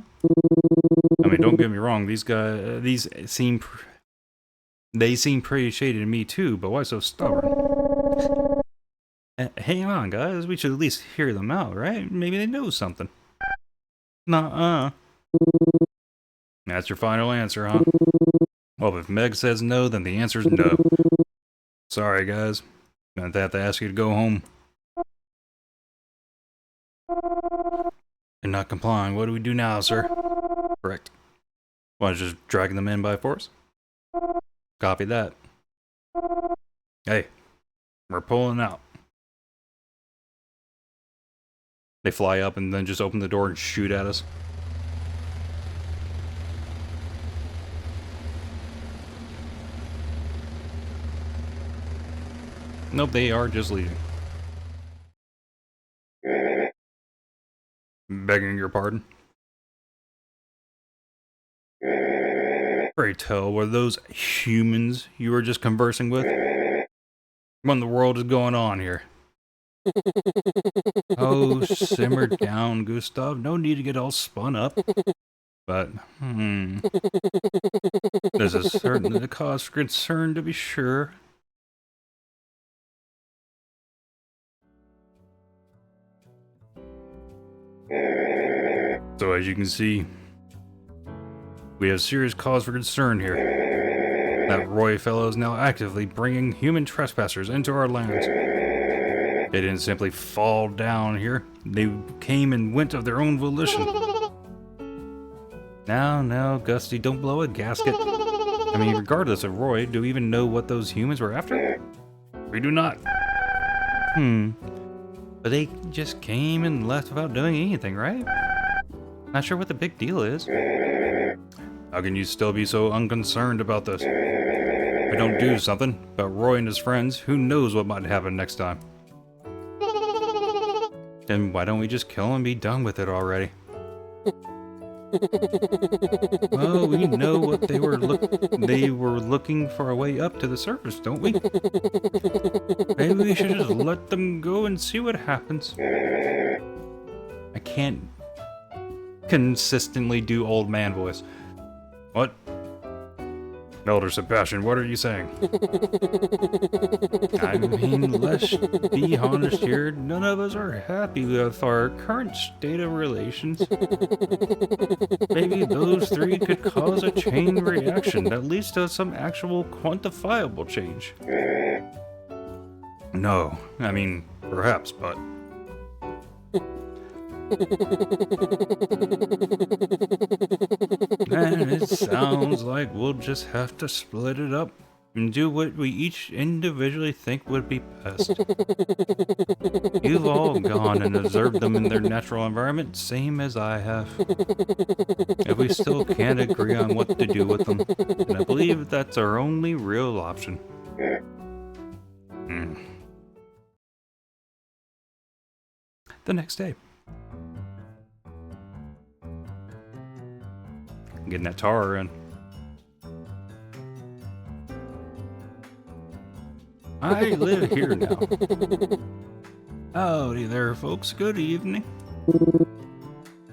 I mean, don't get me wrong. These guys, they seem pretty shady to me too. But why so stubborn? Hang on, guys. We should at least hear them out, right? Maybe they know something. Nuh-uh. That's your final answer, huh? Well, if Meg says no, then the answer's no. Sorry, guys. Gonna have to ask you to go home. You're not complying. What do we do now, sir? Correct. Want to just drag them in by force? Copy that. Hey, we're pulling out. They fly up and then just open the door and shoot at us. Nope, they are just leaving. Begging your pardon. Pray tell, were those humans you were just conversing with? What in the world is going on here? Oh, simmer down, Gustav. No need to get all spun up. But, there's a certain cause for concern to be sure. So as you can see, we have serious cause for concern here. That Roy fellow is now actively bringing human trespassers into our lands. They didn't simply fall down here. They came and went of their own volition. Now, Gusty, don't blow a gasket. I mean, regardless of Roy, do we even know what those humans were after? We do not. But they just came and left without doing anything, right? Not sure what the big deal is. How can you still be so unconcerned about this? If we don't do something about Roy and his friends, who knows what might happen next time? Then why don't we just kill him and be done with it already? Well, we know what they were looking for a way up to the surface, don't we? Maybe we should just let them go and see what happens. I I can't consistently do old man voice. What? Elder Sebastian, what are you saying? I mean, let's be honest here. None of us are happy with our current state of relations. Maybe those three could cause a chain reaction that leads to some actual quantifiable change. No, I mean, perhaps, but... And it sounds like we'll just have to split it up and do what we each individually think would be best. You've all gone and observed them in their natural environment, same as I have. If we still can't agree on what to do with them, and I believe that's our only real option. The next day. Getting that tar in. I live here now. Howdy there, folks. Good evening.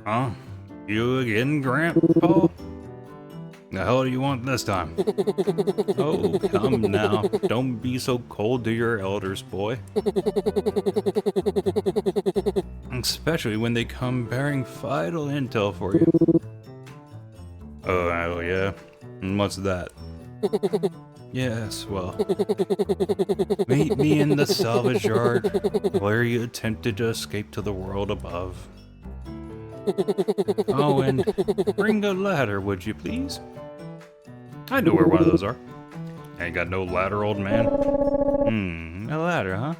Huh? You again, Grandpa? The hell do you want this time? Oh, come now. Don't be so cold to your elders, boy. Especially when they come bearing vital intel for you. Oh, yeah? And what's that? Yes, well... Meet me in the salvage yard, where you attempted to escape to the world above. Oh, and bring a ladder, would you please? I know where one of those are. Ain't got no ladder, old man. A ladder, huh?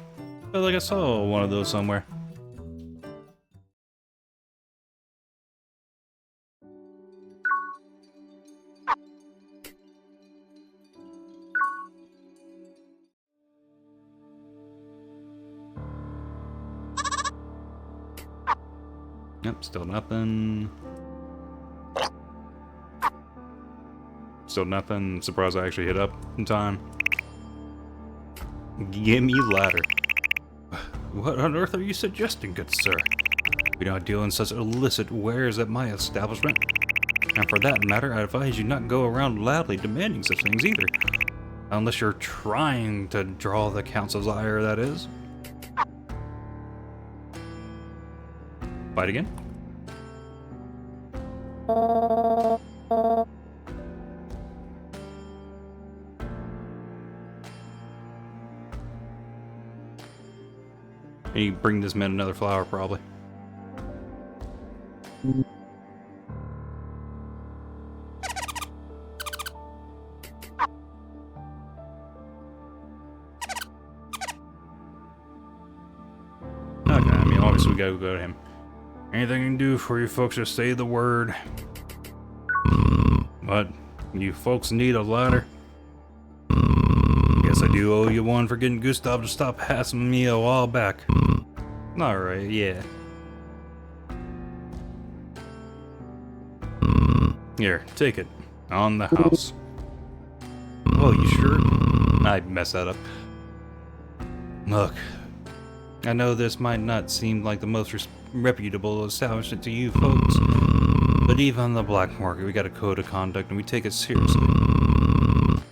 Feel like I saw one of those somewhere. Yep, still nothing. Still nothing. Surprised I actually hit up in time. Give me ladder. What on earth are you suggesting, good sir? We don't deal in such illicit wares at my establishment. And for that matter, I advise you not go around loudly demanding such things either. Unless you're trying to draw the council's ire, that is. Fight again? And you bring this man another flower, probably. Okay, I mean, obviously we gotta go to him. Anything I can do for you folks, just say the word. What? You folks need a ladder? Guess I do owe you one for getting Gustav to stop hassling me a while back. Alright, yeah. Here, take it. On the house. Oh, you sure? I messed that up. Look, I know this might not seem like the most reputable establishment to you folks, but even on the black market, we got a code of conduct and we take it seriously.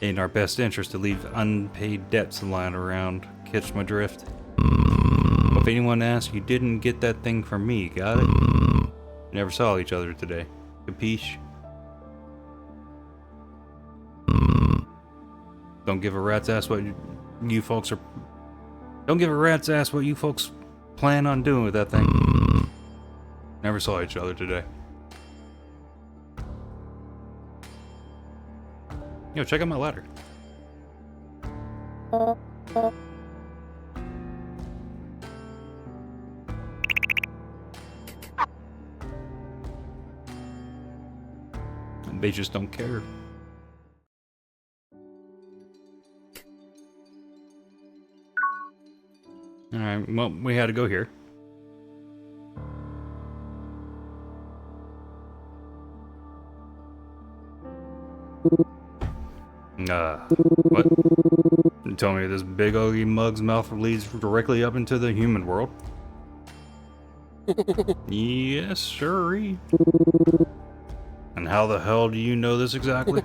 In our best interest to leave unpaid debts lying around. Catch my drift? If anyone asks, you didn't get that thing from me, got it? Never saw each other today. Capiche? Don't give a rat's ass what you folks are... Don't give a rat's ass what you folks plan on doing with that thing. Never saw each other today. Yo, check out my ladder. They just don't care. Alright, well, we had to go here. What? You tell me this big ugly mug's mouth leads directly up into the human world? Yes, sirree. And how the hell do you know this exactly?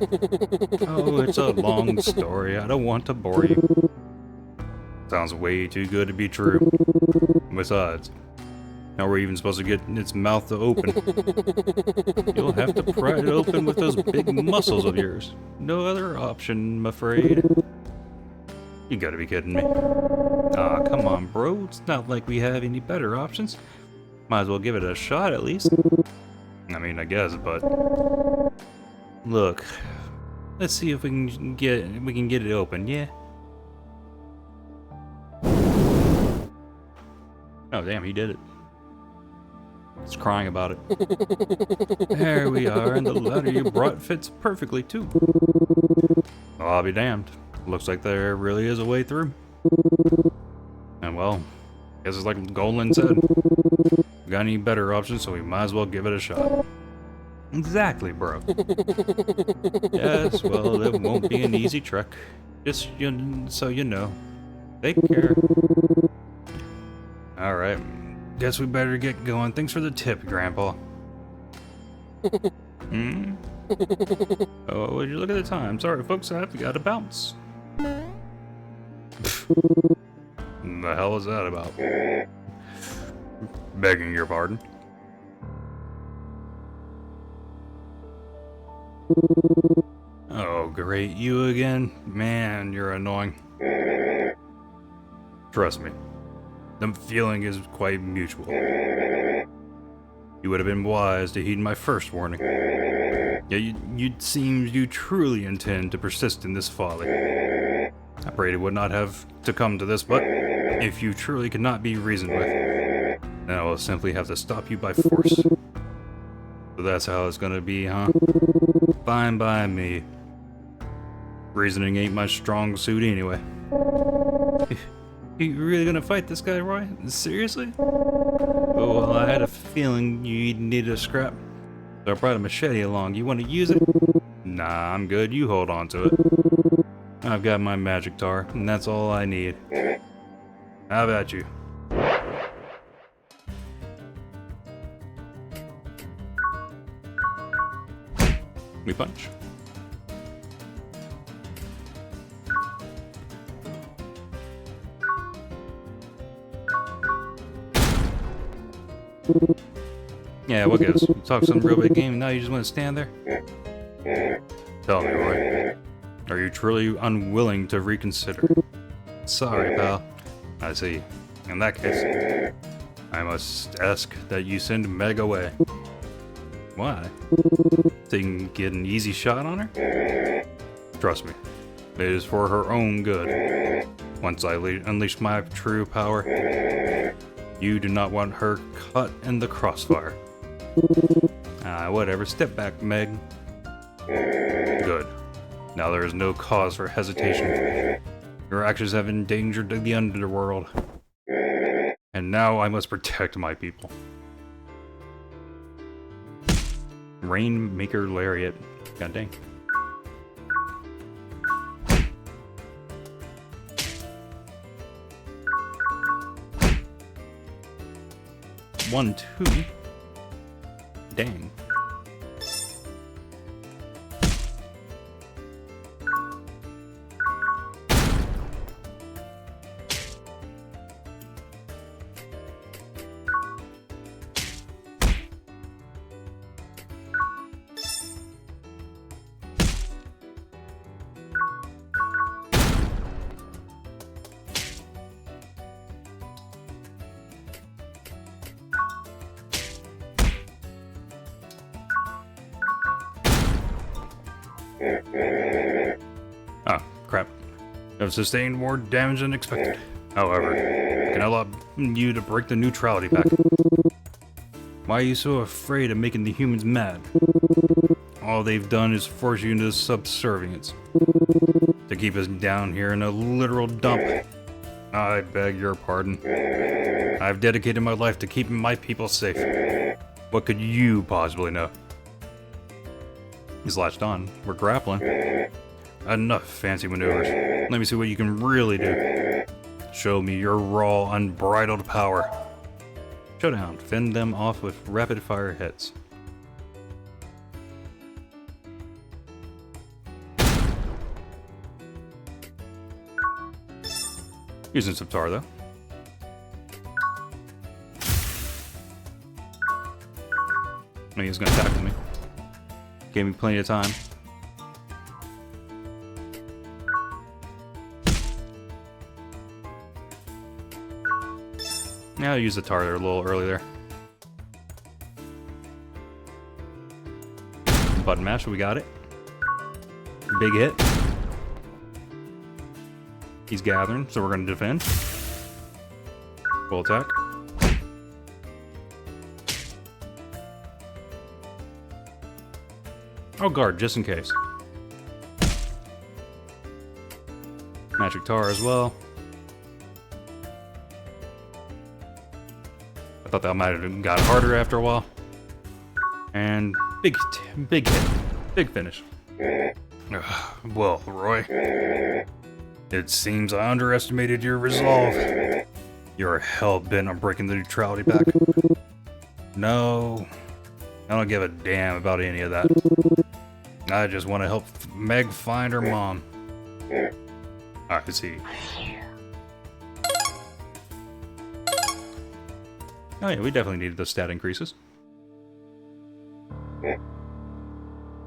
Oh, it's a long story. I don't want to bore you. Sounds way too good to be true. Besides, how are we even supposed to get its mouth to open? You'll have to pry it open with those big muscles of yours. No other option, I'm afraid. You gotta be kidding me. Aw, come on, bro. It's not like we have any better options. Might as well give it a shot at least. I mean, I guess, but... Look, let's see if we can get it open, yeah? Oh, damn, he did it. He's crying about it. There we are, and the ladder you brought fits perfectly, too. I'll be damned. Looks like there really is a way through. And well, guess it's like Golan said. We got any better options, so we might as well give it a shot. Exactly, bro. Yes, well, it won't be an easy trek. Just so you know. Take care. Alright. Guess we better get going. Thanks for the tip, Grandpa. Oh, would you look at the time? Sorry, folks, I've got to bounce. The hell is that about? Begging your pardon. Oh, great. You again? Man, you're annoying. Trust me. The feeling is quite mutual. You would have been wise to heed my first warning. Yet it seems you truly intend to persist in this folly. I prayed it would not have to come to this, but if you truly cannot be reasoned with, then I will simply have to stop you by force. So that's how it's gonna be, huh? Fine by me. Reasoning ain't my strong suit anyway. You really gonna fight this guy, Roy? Seriously? Oh, well, I had a feeling you needed a scrap, so I brought a machete along. You want to use it? Nah, I'm good. You hold on to it. I've got my magic tar, and that's all I need. How about you? We punch. Yeah, what gives? You talk some real big game and now you just want to stand there? Tell me, Roy. Are you truly unwilling to reconsider? Sorry, pal. I see. In that case, I must ask that you send Meg away. Why? So you can get an easy shot on her? Trust me, it is for her own good. Once I unleash my true power, you do not want her caught in the crossfire. Whatever. Step back, Meg. Good. Now there is no cause for hesitation. Your actions have endangered the underworld. And now I must protect my people. Rainmaker Lariat. God dang. One, two. Dang. Ah, crap. I've sustained more damage than expected. However, I can allow you to break the neutrality pact. Why are you so afraid of making the humans mad? All they've done is force you into subservience. To keep us down here in a literal dump. I beg your pardon. I've dedicated my life to keeping my people safe. What could you possibly know? He's latched on. We're grappling. Enough fancy maneuvers. Let me see what you can really do. Show me your raw, unbridled power. Showdown. Fend them off with rapid-fire hits. Using some tar, though. I mean, he's gonna tackle me. Gave me plenty of time. Yeah, I used the tar there a little early there. Button mash, we got it. Big hit. He's gathering, so we're gonna defend. Full attack. I'll guard just in case. Magic tar as well. I thought that might have got harder after a while. And big hit. Big finish. Well, Roy. It seems I underestimated your resolve. You're hell-bent on breaking the neutrality pack. No, I don't give a damn about any of that. I just want to help Meg find her mom. Alright, see. Oh yeah, we definitely needed those stat increases.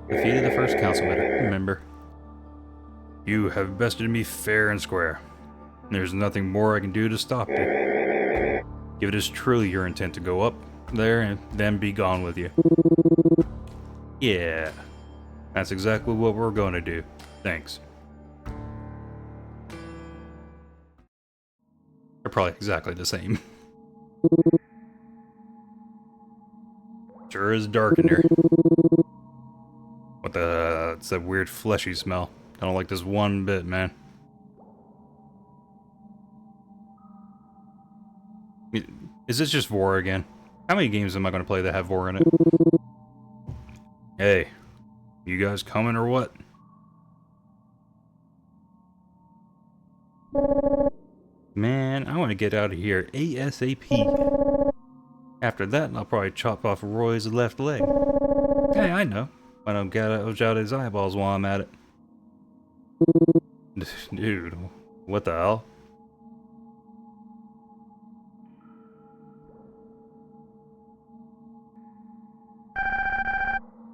Defeated the first council member. You have bested me fair and square. There's nothing more I can do to stop you. If it is truly your intent to go up there and then be gone with you. Yeah, that's exactly what we're going to do. Thanks. They're probably exactly the same. Sure is dark in here. What the... it's that weird fleshy smell. I don't like this one bit, man. Is this just Vor again? How many games am I going to play that have Vor in it? Hey, you guys coming or what? Man, I want to get out of here ASAP. After that, I'll probably chop off Roy's left leg. Hey, I know. I don't gouge out his eyeballs while I'm at it. Dude, what the hell?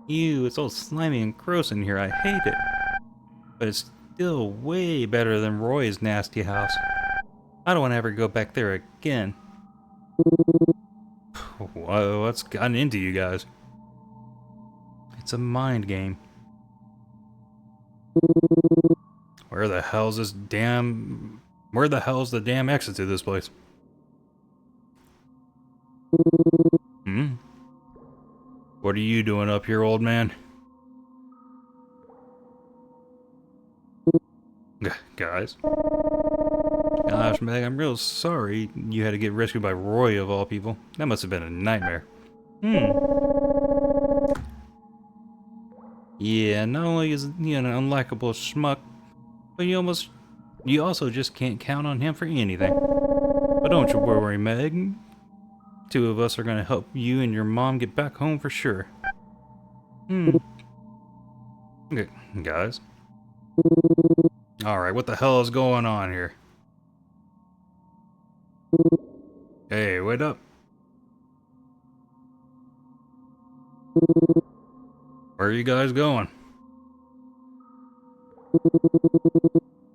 Ew, it's all slimy and gross in here. I hate it. But it's still way better than Roy's nasty house. I don't want to ever go back there again. What's gotten into you guys? It's a mind game. Where the hell's the damn exit to this place? Hmm? What are you doing up here, old man? Guys? Gosh, Meg, I'm real sorry you had to get rescued by Roy of all people. That must have been a nightmare. Yeah, not only is he an unlikable schmuck, but you also just can't count on him for anything. But don't you worry, Meg. Two of us are gonna help you and your mom get back home for sure. Okay, guys. Alright, what the hell is going on here? Hey, wait up. Where are you guys going?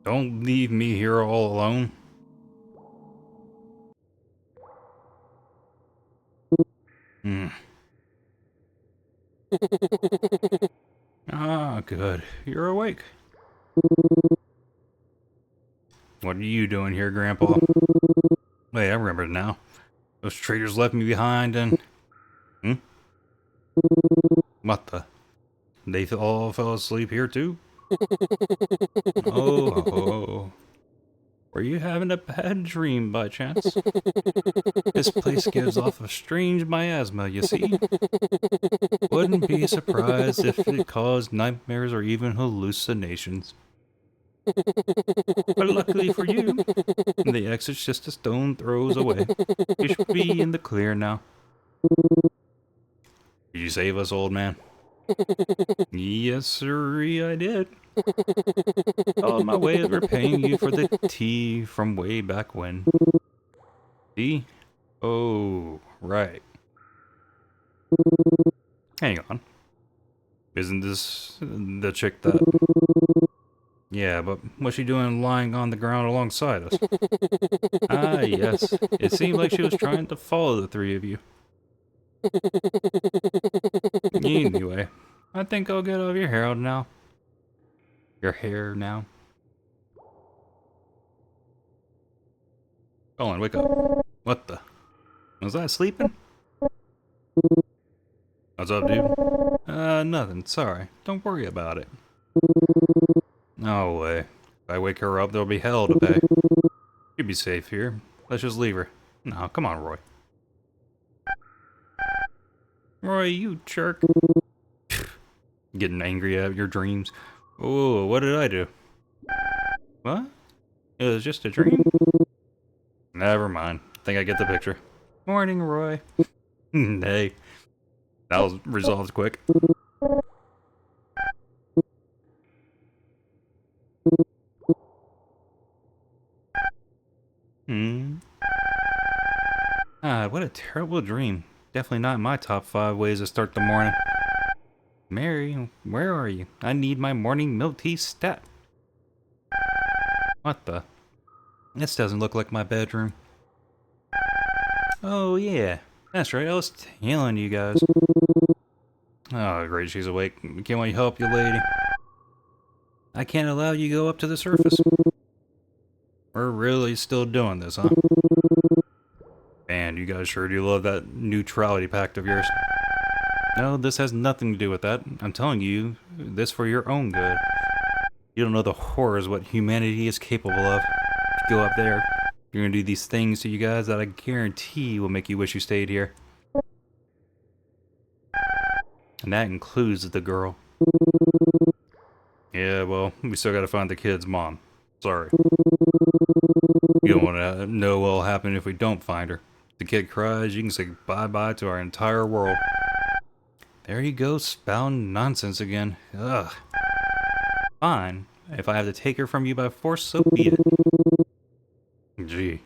Don't leave me here all alone. Ah, good. You're awake. What are you doing here, Grandpa? Wait, I remember now. Those traitors left me behind and... What the? They all fell asleep here too? Oh. Were you having a bad dream by chance? This place gives off a strange miasma, you see? Wouldn't be surprised if it caused nightmares or even hallucinations. But luckily for you, the exit's just a stone throws away. You should be in the clear now. Did you save us, old man? Yes, sirree, I did. On my way of repaying you for the tea from way back when. Tea? Oh, right. Hang on. Isn't this the chick that... Yeah, but what's she doing lying on the ground alongside us? Ah, yes. It seemed like she was trying to follow the three of you. Anyway, I think I'll get off your hair now. Your hair now. Colin, wake up. What the? Was I sleeping? What's up, dude? Nothing. Sorry. Don't worry about it. No way. If I wake her up, there'll be hell to pay. You'd be safe here. Let's just leave her. No, come on, Roy. Roy, you jerk. Getting angry at your dreams. Oh, what did I do? What? It was just a dream? Never mind. Think I get the picture. Morning, Roy. Hey. That was resolved quick. What a terrible dream. Definitely not my top 5 ways to start the morning. Mary, where are you? I need my morning milk tea stat. What the? This doesn't look like my bedroom. Oh yeah, that's right, I was telling you guys. Oh great, she's awake. Can we help you, lady? I can't allow you to go up to the surface. We're really still doing this, huh? Man, you guys sure do love that neutrality pact of yours. No, this has nothing to do with that. I'm telling you, this for your own good. You don't know the horrors what humanity is capable of. If you go up there, you're gonna do these things to you guys that I guarantee will make you wish you stayed here. And that includes the girl. Yeah, well, we still gotta find the kid's mom. Sorry. You don't wanna know what'll happen if we don't find her. If the kid cries, you can say bye-bye to our entire world. There you go, spouting nonsense again. Ugh. Fine. If I have to take her from you by force, so be it. Gee.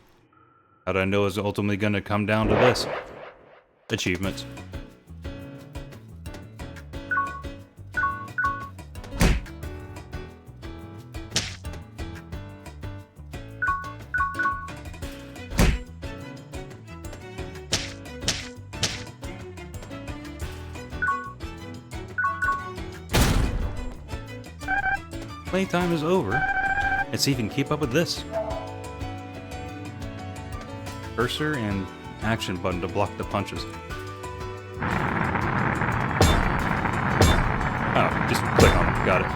How'd I know it's ultimately gonna come down to this? Achievements. Playtime is over. Let's see if you can keep up with this. Cursor and action button to block the punches. Oh, just click on it. Got it.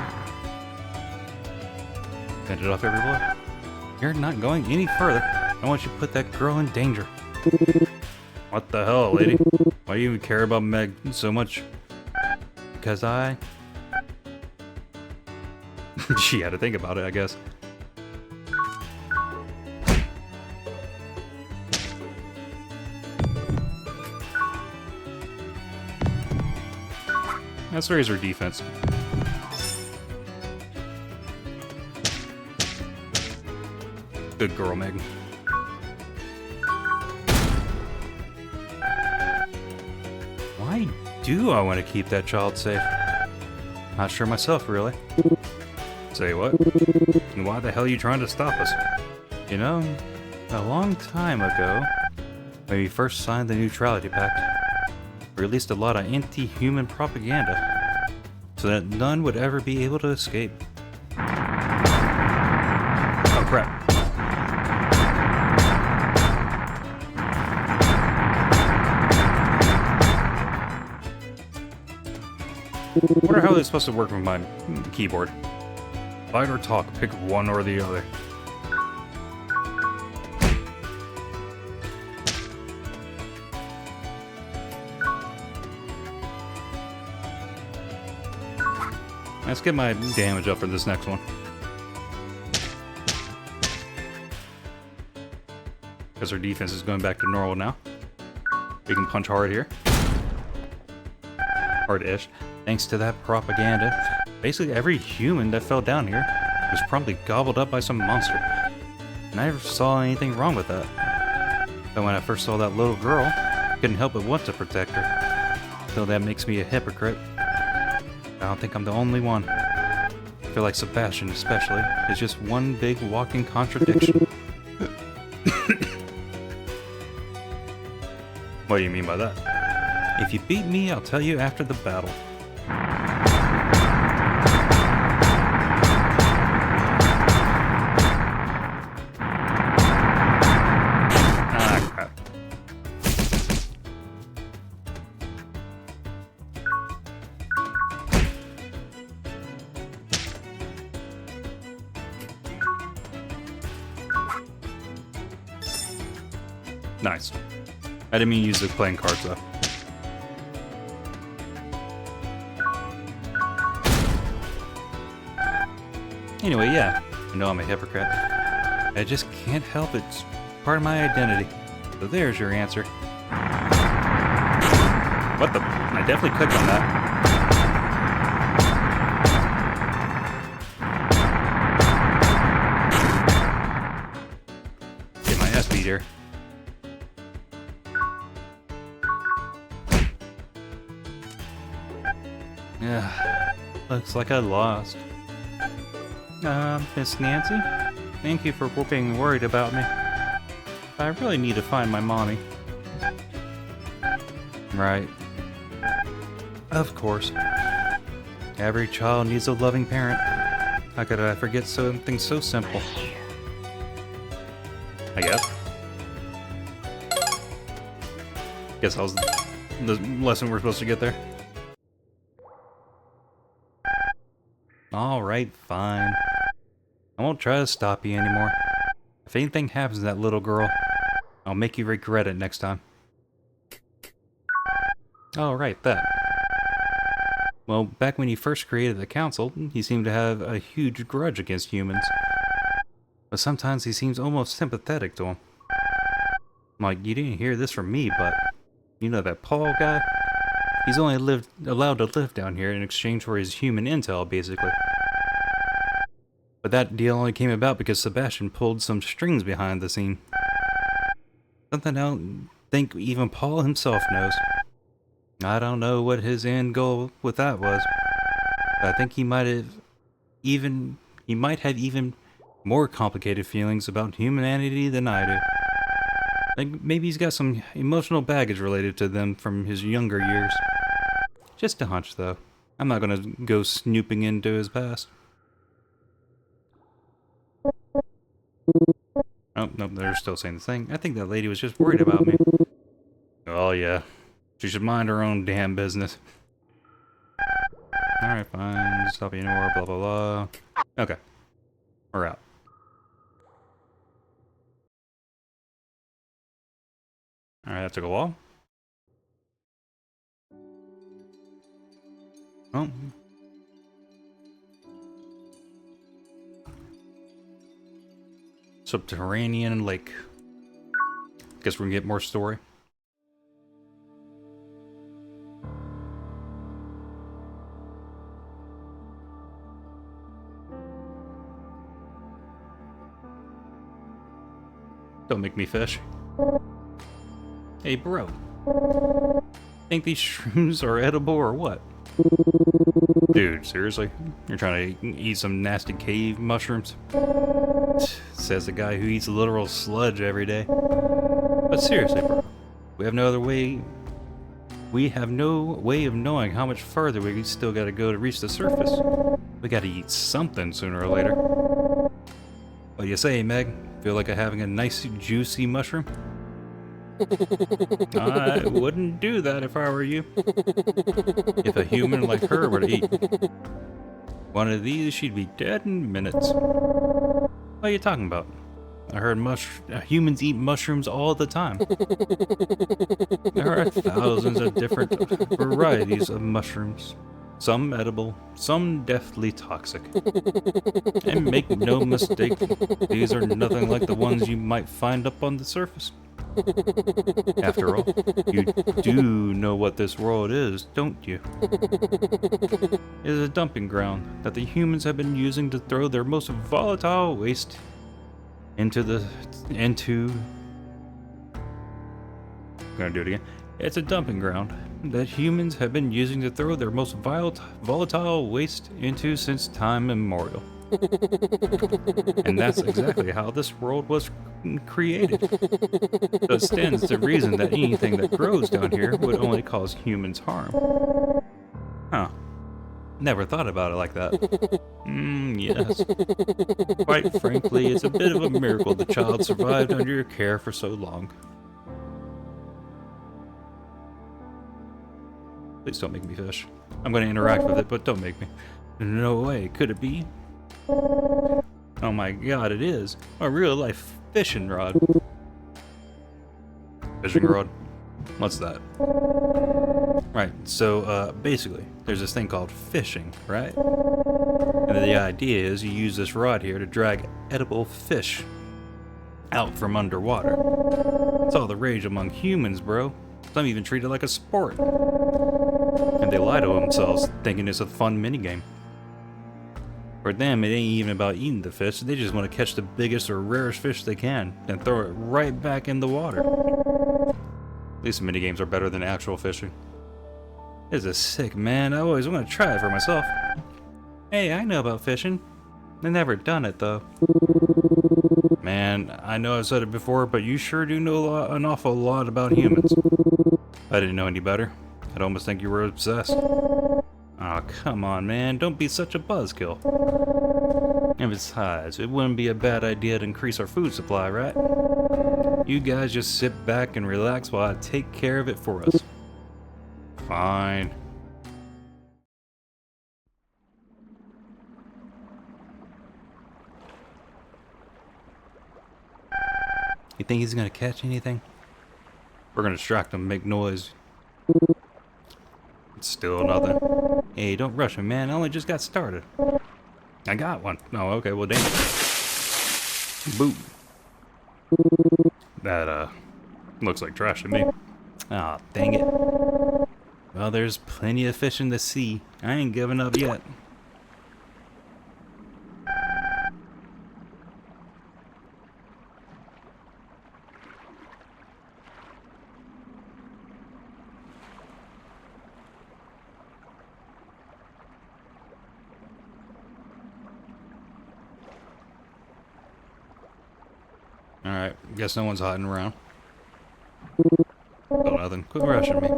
Fended off every blow. You're not going any further. I want you to put that girl in danger. What the hell, lady? Why do you even care about Meg so much? Because I... She had to think about it, I guess. Let's raise her defense. Good girl, Meg. Why do I want to keep that child safe? Not sure myself, really. Say what? And why the hell are you trying to stop us? You know, a long time ago, when we first signed the Neutrality Pact, we released a lot of anti-human propaganda, so that none would ever be able to escape. Oh crap. Wonder how they're supposed to work with my keyboard. Fight or talk, pick one or the other. Let's get my damage up for this next one. Because our defense is going back to normal now. We can punch hard here. Hard-ish. Thanks to that propaganda, basically every human that fell down here was promptly gobbled up by some monster. And I never saw anything wrong with that. But when I first saw that little girl, I couldn't help but want to protect her. So that makes me a hypocrite. I don't think I'm the only one. I feel like Sebastian, especially, is just one big walking contradiction. What do you mean by that? If you beat me, I'll tell you after the battle. Ah, crap. Nice. I didn't mean to use the playing cards though. Anyway, yeah, I know I'm a hypocrite. I just can't help it. It's part of my identity. So there's your answer. What the? I definitely clicked on that. Get my ass beat here. Yeah, looks like I lost. Miss Nancy? Thank you for being worried about me. I really need to find my mommy. Right. Of course. Every child needs a loving parent. How could I forget something so simple? I guess. Guess that was the lesson we're supposed to get there. Alright, fine. I won't try to stop you anymore. If anything happens to that little girl, I'll make you regret it next time. Oh, right, that. Well, back when he first created the council, he seemed to have a huge grudge against humans. But sometimes he seems almost sympathetic to them. Like, you didn't hear this from me, but you know that Paul guy? He's only allowed to live down here in exchange for his human intel, basically. But that deal only came about because Sebastian pulled some strings behind the scene. Something I don't think even Paul himself knows. I don't know what his end goal with that was. But I think he might have even more complicated feelings about humanity than I do. Like maybe he's got some emotional baggage related to them from his younger years. Just a hunch, though. I'm not gonna go snooping into his past. Oh, nope, they're still saying the thing. I think that lady was just worried about me. Oh, yeah. She should mind her own damn business. Alright, fine. Stop you anymore, blah, blah, blah. Okay. We're out. Alright, that took a while. Oh. Subterranean lake. Guess we're gonna get more story. Don't make me fish. Hey, bro. Think these shrooms are edible or what? Dude, seriously? You're trying to eat some nasty cave mushrooms? Says the guy who eats literal sludge every day. But seriously, bro. We have no way of knowing how much further we still gotta go to reach the surface. We gotta eat something sooner or later. What do you say, Meg? Feel like having a nice, juicy mushroom? I wouldn't do that if I were you. If a human like her were to eat one of these, she'd be dead in minutes. What are you talking about? I heard humans eat mushrooms all the time. There are thousands of different varieties of mushrooms. Some edible, some deathly toxic. And make no mistake, these are nothing like the ones you might find up on the surface. After all, you do know what this world is, don't you? It is a dumping ground that the humans have been using to throw their most volatile waste I'm gonna do it again. It's a dumping ground that humans have been using to throw their most volatile waste into since time immemorial. And that's exactly how this world was created. So it stands to reason that anything that grows down here would only cause humans harm. Huh. Never thought about it like that. Yes. Quite frankly, it's a bit of a miracle the child survived under your care for so long. Please don't make me fish. I'm going to interact with it, but don't make me. No way. Could it be? Oh my god, it is. A real-life fishing rod. Fishing rod? What's that? Right, so, basically, there's this thing called fishing, right? And the idea is you use this rod here to drag edible fish out from underwater. It's all the rage among humans, bro. Some even treat it like a sport. And they lie to themselves, thinking it's a fun minigame. For them, it ain't even about eating the fish, they just want to catch the biggest or rarest fish they can, and throw it right back in the water. At least minigames are better than actual fishing. This is sick, man. I always want to try it for myself. Hey, I know about fishing. I've never done it, though. Man, I know I've said it before, but you sure do know an awful lot about humans. If I didn't know any better, I'd almost think you were obsessed. Aw, come on, man. Don't be such a buzzkill. And besides, it wouldn't be a bad idea to increase our food supply, right? You guys just sit back and relax while I take care of it for us. Fine. You think he's gonna catch anything? We're gonna distract him, make noise. It's still nothing. Hey, don't rush him, man. I only just got started. I got one. Oh, okay, well, damn. Boom. That, looks like trash to me. Aw, dang it. Well, there's plenty of fish in the sea. I ain't giving up yet. Alright, guess no one's hiding around. Oh, nothing. Quit rushing me.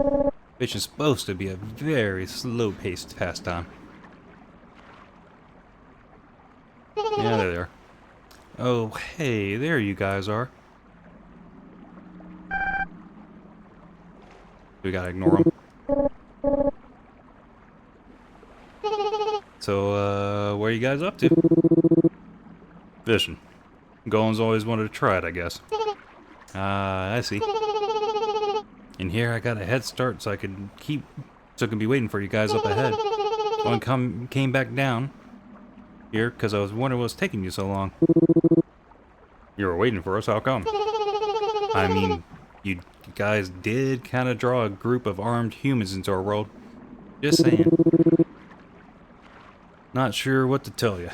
Fishing's supposed to be a very slow-paced pastime. Yeah, there they are. Oh, hey, there you guys are. We gotta ignore them. So, where are you guys up to? Fishing. Golan's always wanted to try it, I guess. I see. And here I got a head start so I can be waiting for you guys up ahead. One came back down here because I was wondering what was taking you so long. You were waiting for us, how come? I mean, you guys did kind of draw a group of armed humans into our world. Just saying. Not sure what to tell you.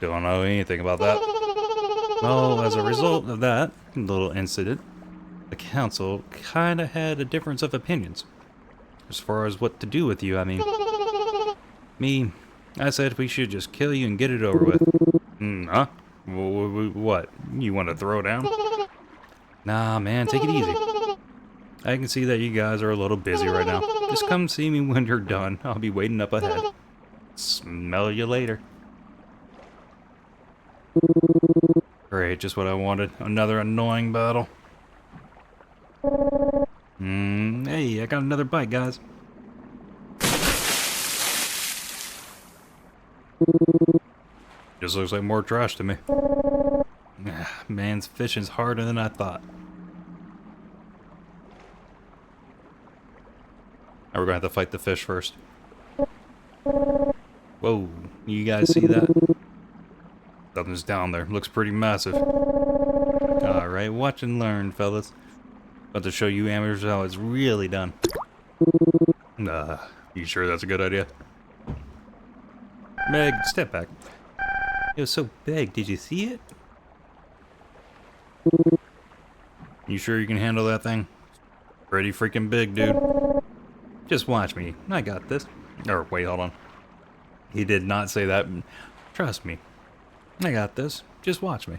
Don't know anything about that. Well, as a result of that little incident, the council kinda had a difference of opinions. As far as what to do with you, I mean. Me, I said we should just kill you and get it over with. Huh? What? You want to throw down? Nah, man, take it easy. I can see that you guys are a little busy right now. Just come see me when you're done. I'll be waiting up ahead. Smell you later. Great, just what I wanted. Another annoying battle. Hey, I got another bite, guys. Just looks like more trash to me. Man's fishing's harder than I thought. Now we're gonna have to fight the fish first. Whoa, you guys see that? Something's down there. Looks pretty massive. Alright, watch and learn, fellas. About to show you amateurs how it's really done. You sure that's a good idea? Meg, step back. It was so big, did you see it? You sure you can handle that thing? Pretty freaking big, dude. Just watch me. I got this. Or, wait, hold on. He did not say that. Trust me. I got this. Just watch me.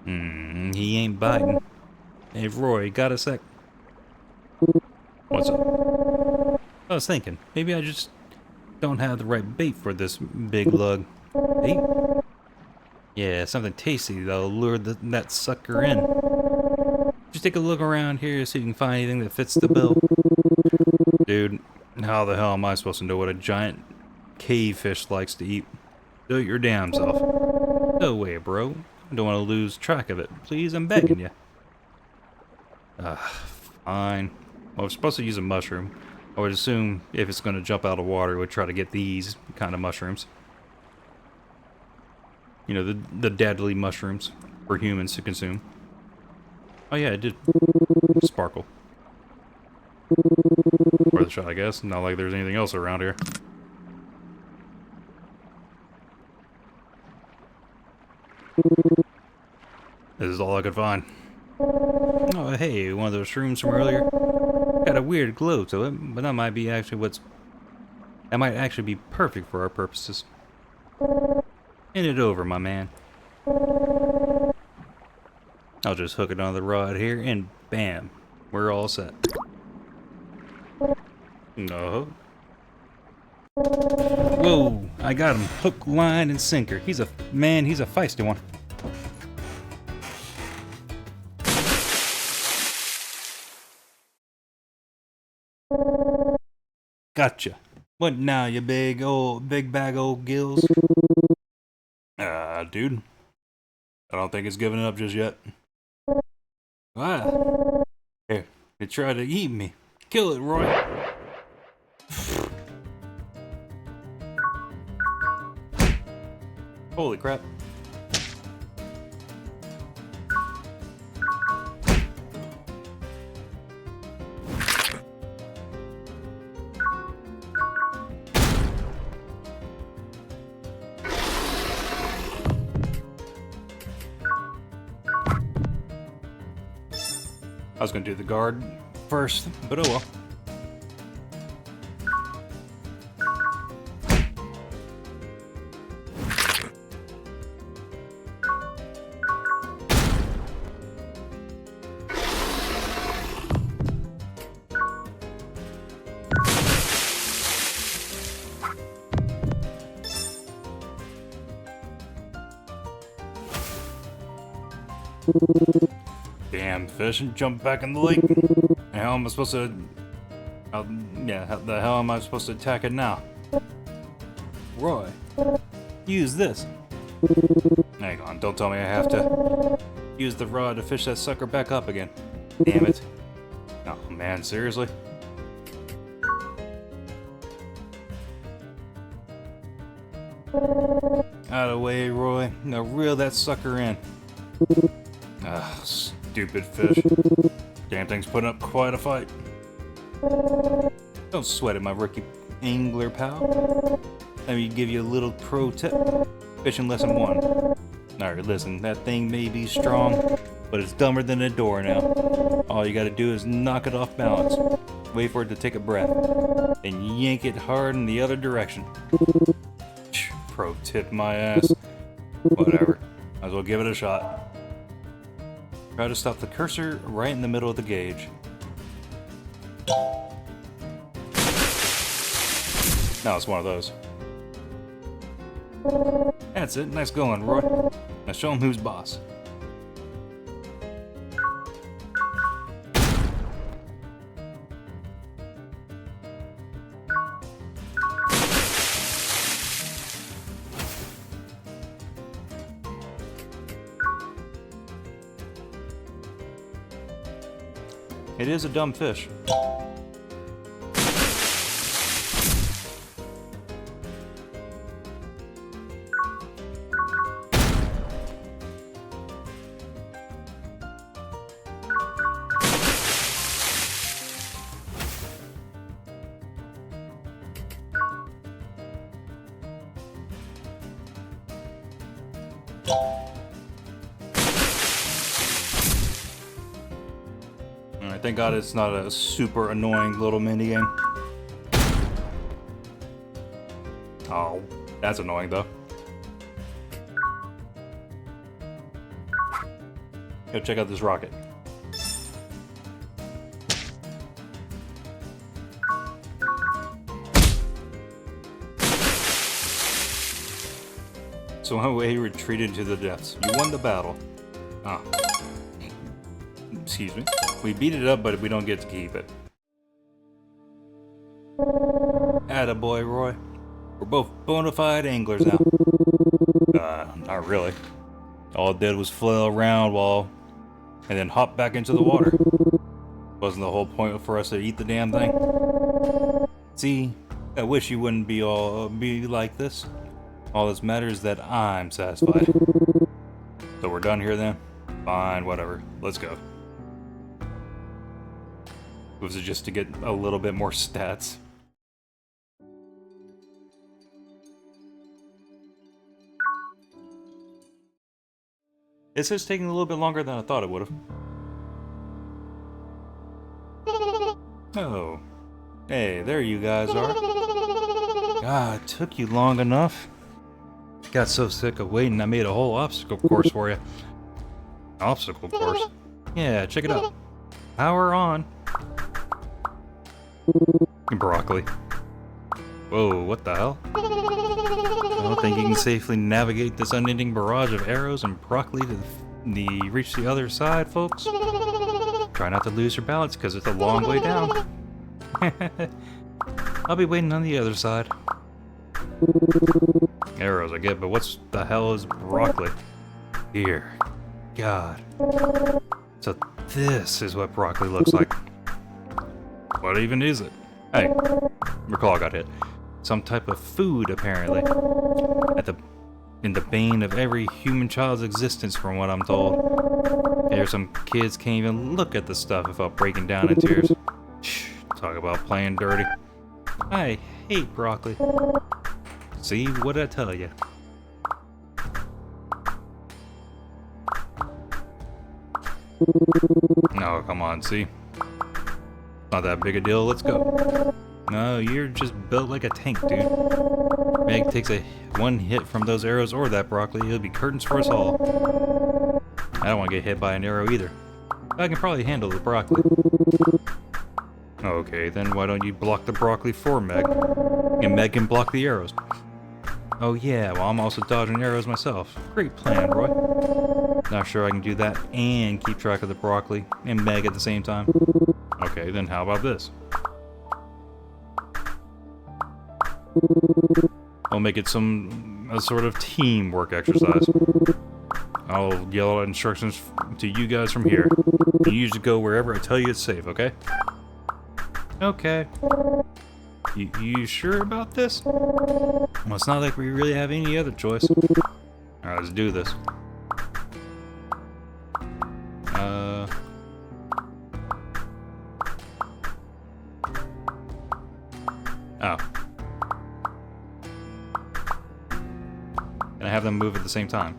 He ain't biting. Hey, Roy, got a sec? What's up? I was thinking, maybe I just don't have the right bait for this big lug. Bait? Yeah, something tasty that'll lure that sucker in. Just take a look around here so you can find anything that fits the bill. Dude, how the hell am I supposed to know what a giant cave fish likes to eat? Do it your damn self. No way, bro. I don't want to lose track of it. Please, I'm begging you. Fine. Well, we're supposed to use a mushroom. I would assume if it's going to jump out of water, it would try to get these kind of mushrooms. You know, the deadly mushrooms for humans to consume. Oh yeah, it did sparkle. Worth a shot, I guess. Not like there's anything else around here. This is all I could find. Oh hey, one of those shrooms from earlier. Got a weird glow to it, but that might be actually that might actually be perfect for our purposes. Hand it over, my man. I'll just hook it on the rod here, and bam, we're all set. No. Whoa, I got him. Hook, line, and sinker. He's a feisty one. Gotcha. What now, you big bag old gills? Dude. I don't think it's giving up just yet. Here, it tried to eat me. Kill it, Roy. Holy crap. I was gonna do the guard first, but oh well. Damn fish and jump back in the lake. How am I supposed to... how the hell am I supposed to attack it now? Roy, use this. Hang on, don't tell me I have to use the rod to fish that sucker back up again. Damn it. Oh man, seriously? Out of the way, Roy. Now reel that sucker in. Stupid fish. Damn thing's putting up quite a fight. Don't sweat it, my rookie angler pal. Let me give you a little pro tip. Fishing lesson 1. Alright, listen, that thing may be strong, but it's dumber than a door now. All you gotta do is knock it off balance. Wait for it to take a breath. And yank it hard in the other direction. Pro tip my ass. Whatever. Might as well give it a shot. Try to stop the cursor right in the middle of the gauge. Now it's one of those. That's it. Nice going, Roy. Now show him who's boss. It is a dumb fish. Alright, thank God it's not a super annoying little minigame. Oh, that's annoying though. Go check out this rocket. So he retreated to the depths. You won the battle. Ah. Excuse me. We beat it up, but we don't get to keep it. Attaboy, Roy. We're both bona fide anglers now. Not really. All it did was flail around and then hop back into the water. Wasn't the whole point for us to eat the damn thing? See, I wish you wouldn't be like this. All that matters is that I'm satisfied. So we're done here then? Fine, whatever. Let's go. Was it just to get a little bit more stats? This is taking a little bit longer than I thought it would have. Oh. Hey, there you guys are. God, it took you long enough. Got so sick of waiting, I made a whole obstacle course for you. Obstacle course? Yeah, check it out. Power on. Broccoli. Whoa, what the hell? I don't think you can safely navigate this unending barrage of arrows and broccoli to reach the other side, folks. Try not to lose your balance, because it's a long way down. I'll be waiting on the other side. Arrows I get, but what's the hell is broccoli? Here. God. So this is what broccoli looks like. What even is it? Hey, recall got hit. Some type of food, apparently. In the bane of every human child's existence, from what I'm told. There's some kids can't even look at the stuff without breaking down in tears. Shh, talk about playing dirty. I hate broccoli. See, what did I tell you? No, come on, see? Not that big a deal, let's go. No, you're just built like a tank, dude. Meg takes one hit from those arrows or that broccoli, it'll be curtains for us all. I don't want to get hit by an arrow either. I can probably handle the broccoli. Okay, then why don't you block the broccoli for Meg? And Meg can block the arrows. Oh yeah, well I'm also dodging arrows myself. Great plan, Roy. Not sure I can do that and keep track of the broccoli and Meg at the same time. Okay, then how about this? I'll make it a sort of teamwork exercise. I'll yell out instructions to you guys from here. You just go wherever I tell you it's safe, okay? Okay. You sure about this? Well, it's not like we really have any other choice. Alright, let's do this. Oh. And I have them move at the same time.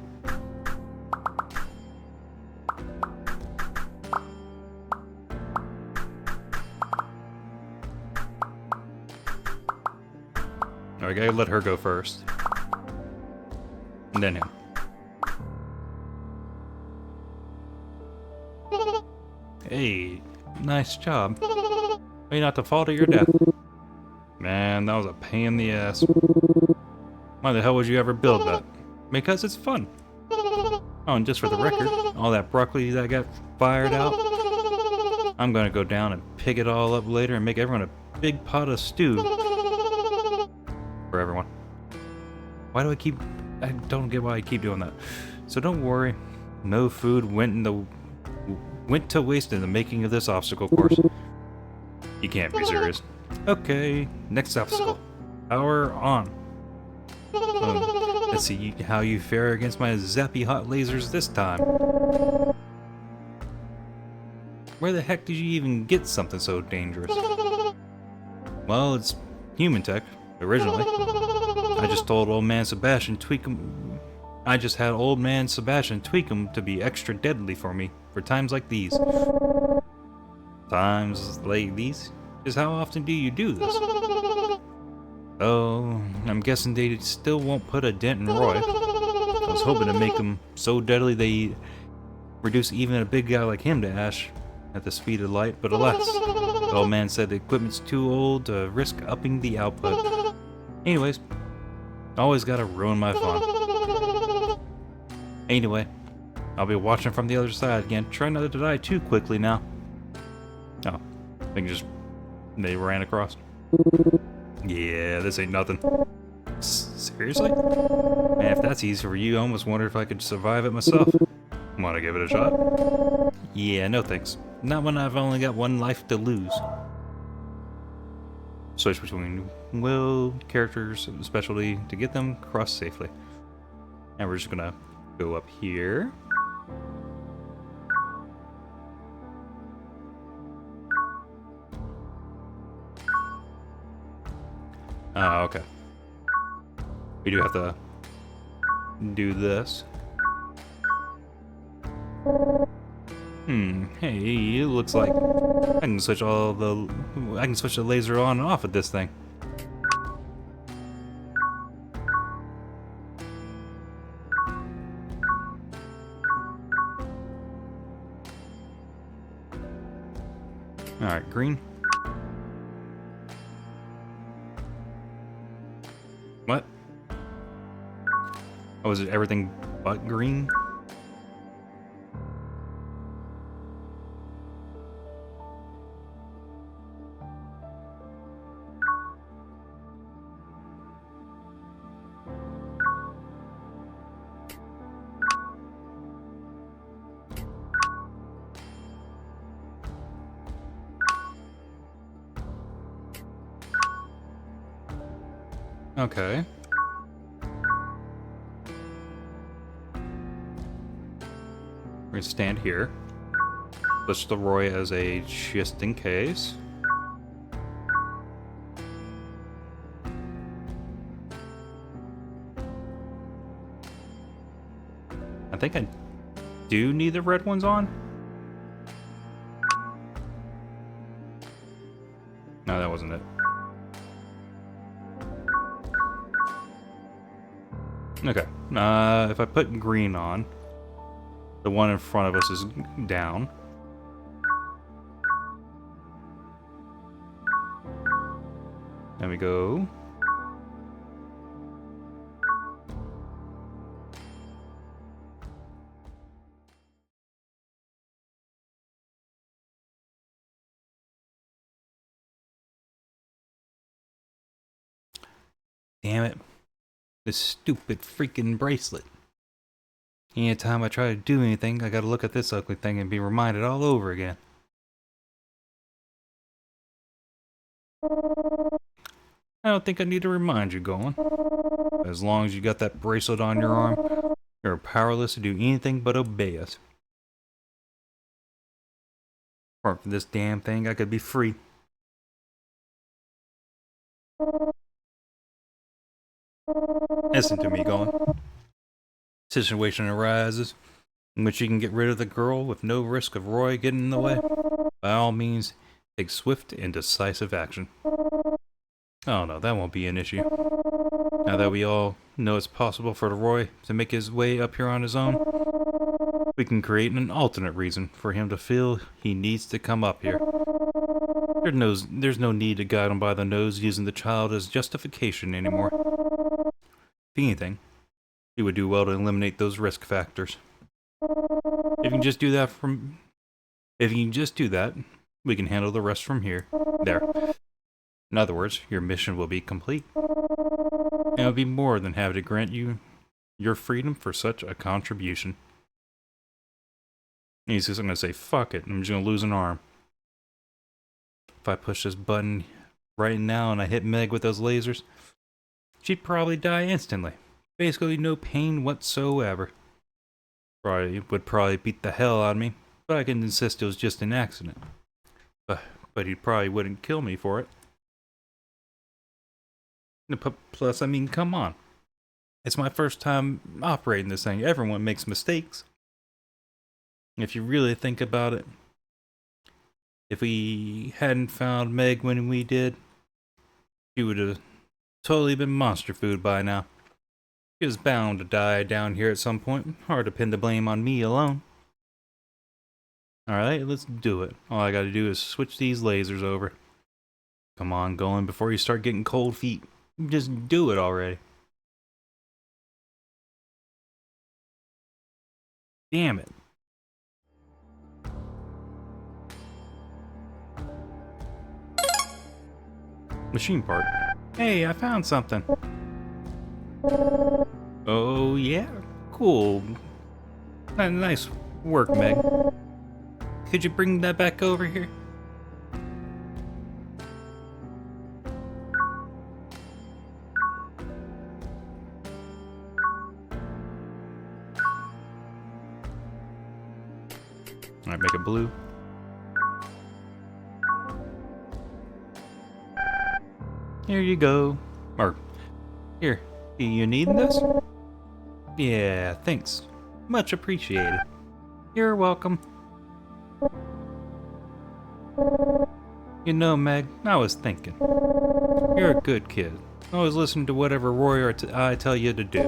I gotta let her go first. And then him. Hey, nice job. Maybe not the fault of your death. Man, that was a pain in the ass. Why the hell would you ever build that? Because it's fun. Oh, and just for the record, all that broccoli that got fired out, I'm gonna go down and pick it all up later and make everyone a big pot of stew. For everyone. Why do I don't get why I keep doing that. So don't worry, no food went to waste in the making of this obstacle course. You can't be serious. Okay, next obstacle. Power on. Let's see how you fare against my zappy hot lasers this time. Where the heck did you even get something so dangerous? Well, it's human tech, originally. I just had old man Sebastian tweak them to be extra deadly for me for times like these. Times like these? Just how often do you do this? Oh, I'm guessing they still won't put a dent in Roy. I was hoping to make him so deadly they reduce even a big guy like him to ash at the speed of light, but alas, the old man said the equipment's too old to risk upping the output. Anyways, always gotta ruin my fun. Anyway, I'll be watching from the other side again. Try not to die too quickly now. Oh, they ran across. Yeah, this ain't nothing. Seriously? Man, if that's easy for you, I almost wonder if I could survive it myself. Wanna give it a shot? Yeah, no thanks. Not when I've only got one life to lose. Switch between will, characters, specialty to get them cross safely. And we're just gonna go up here. Oh, okay. We do have to do this. Hey, it looks like I can switch the laser on and off with this thing. Alright, green. What? Oh, is it everything but green? Okay. We're gonna stand here. Switch the Roy as a just in case. I think I do need the red ones on. No, that wasn't it. Okay. If I put green on, the one in front of us is down. There we go. Damn it. This stupid freaking bracelet. Anytime I try to do anything, I gotta look at this ugly thing and be reminded all over again. I don't think I need to remind you, Golan. As long as you got that bracelet on your arm, you're powerless to do anything but obey us. Apart from this damn thing, I could be free. Listen to me, Golan. Situation arises in which you can get rid of the girl with no risk of Roy getting in the way. By all means, take swift and decisive action. Oh no, that won't be an issue. Now that we all know it's possible for Roy to make his way up here on his own, we can create an alternate reason for him to feel he needs to come up here. There's no need to guide him by the nose using the child as justification anymore. If anything, he would do well to eliminate those risk factors. If you can just do that, we can handle the rest from here. There. In other words, your mission will be complete. And I'll be more than happy to grant you your freedom for such a contribution. He's just gonna say, fuck it, I'm just gonna lose an arm. If I push this button right now and I hit Meg with those lasers, she'd probably die instantly. Basically no pain whatsoever. Would probably beat the hell out of me, but I can insist it was just an accident. But he probably wouldn't kill me for it. Plus, I mean, come on. It's my first time operating this thing. Everyone makes mistakes. If you really think about it, If we hadn't found Meg when we did, she would have totally been monster food by now. She was bound to die down here at some point. Hard to pin the blame on me alone. Alright, let's do it. All I gotta do is switch these lasers over. Come on, Golan, before you start getting cold feet. Just do it already. Damn it. Machine part. Hey, I found something. Oh, yeah? Cool. Nice work, Meg. Could you bring that back over here? Alright, make it blue. Here you go. Or, here, do you need this? Yeah, thanks. Much appreciated. You're welcome. You know, Meg, I was thinking. You're a good kid. Always listen to whatever Roy or I tell you to do.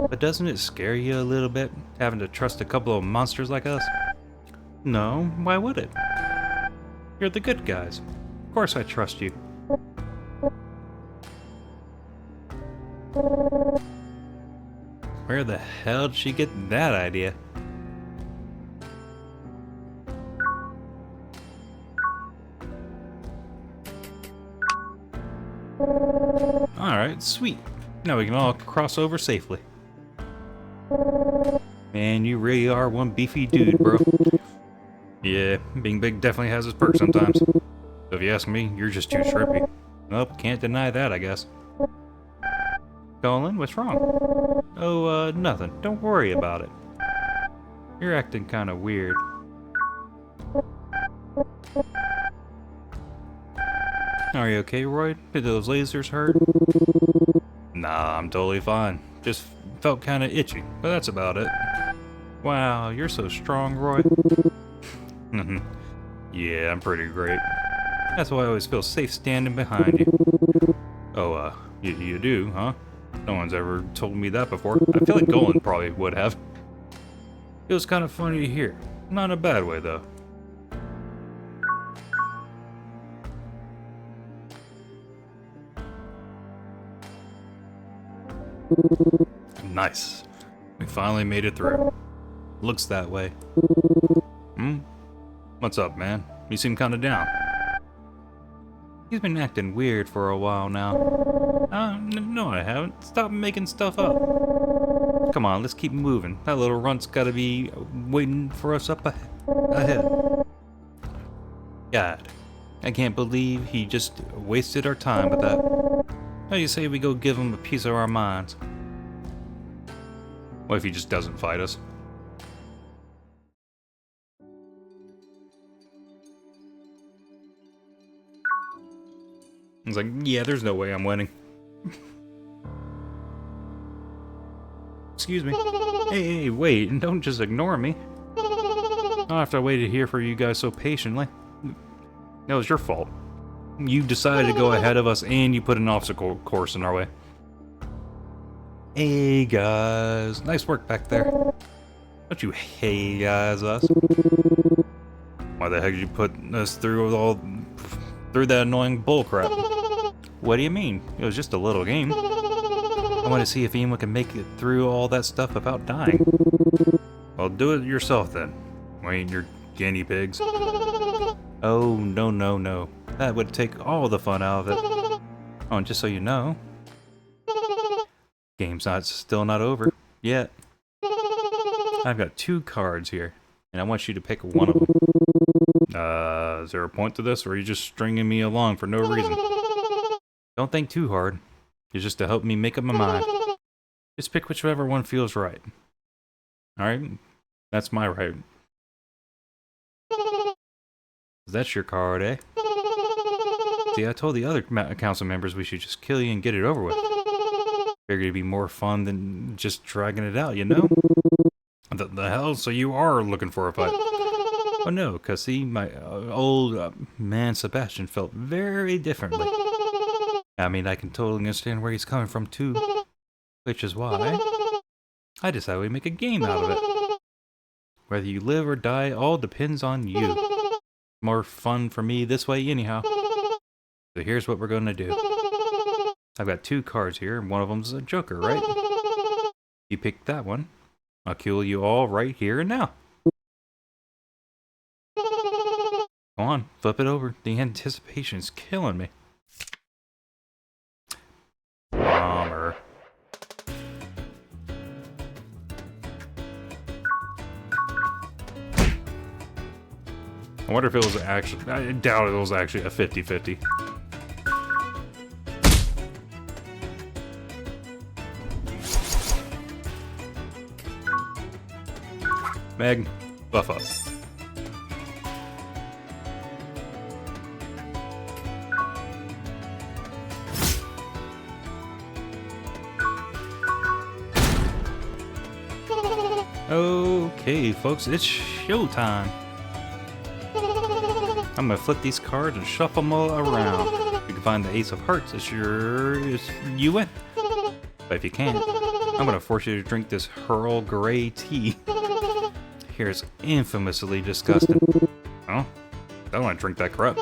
But doesn't it scare you a little bit, having to trust a couple of monsters like us? No, why would it? You're the good guys. Of course I trust you. Where the hell did she get that idea? Alright, sweet. Now we can all cross over safely. Man, you really are one beefy dude, bro. Yeah, being big definitely has its perks sometimes. So if you ask me, you're just too shrimpy. Nope, can't deny that, I guess. Golan, what's wrong? Oh, nothing. Don't worry about it. You're acting kinda weird. Are you okay, Roy? Did those lasers hurt? Nah, I'm totally fine. Just felt kinda itchy, but that's about it. Wow, you're so strong, Roy. Yeah, I'm pretty great. That's why I always feel safe standing behind you. Oh, you do, huh? No one's ever told me that before. I feel like Golan probably would have. It was kind of funny to hear. Not in a bad way, though. Nice. We finally made it through. Looks that way. What's up, man? You seem kinda down. He's been acting weird for a while now. No I haven't. Stop making stuff up. Come on, let's keep moving. That little runt's gotta be waiting for us up ahead. God, I can't believe he just wasted our time with that. How do you say we go give him a piece of our minds? What if he just doesn't fight us? He's like, yeah, there's no way I'm winning. Excuse me. Hey, wait, don't just ignore me. After I waited here for you guys so patiently. That was your fault. You decided to go ahead of us and you put an obstacle course in our way. Hey guys, nice work back there. Don't you hey guys us? Why the heck did you put us through that annoying bullcrap? What do you mean? It was just a little game. I want to see if anyone can make it through all that stuff without dying. Well, do it yourself then. We ain't your guinea pigs. Oh, no. That would take all the fun out of it. Oh, and just so you know, game's still not over yet. I've got 2 cards here, and I want you to pick one of them. Is there a point to this, or are you just stringing me along for no reason? Don't think too hard. It's just to help me make up my mind. Just pick whichever one feels right. Alright? That's my right. That's your card, eh? See, I told the other council members we should just kill you and get it over with. Figured it'd be more fun than just dragging it out, you know? The hell? So you are looking for a fight? Well, Oh no, because see, my old man Sebastian felt very differently. I mean, I can totally understand where he's coming from too, which is why I decided we'd make a game out of it. Whether you live or die, all depends on you. More fun for me this way anyhow. So here's what we're gonna do. I've got 2 cards here, and one of them's a joker, right? You pick that one. I'll kill you all right here and now. Go on, flip it over. The anticipation's killing me. Bomber. I wonder if it was actually... I doubt it was actually a 50-50. Meg, buff up. Okay, folks, it's showtime. I'm gonna flip these cards and shuffle them all around. If you can find the Ace of Hearts, you win. But if you can't, I'm gonna force you to drink this Earl Grey tea. Here's infamously disgusting. Oh, I don't want to drink that crap.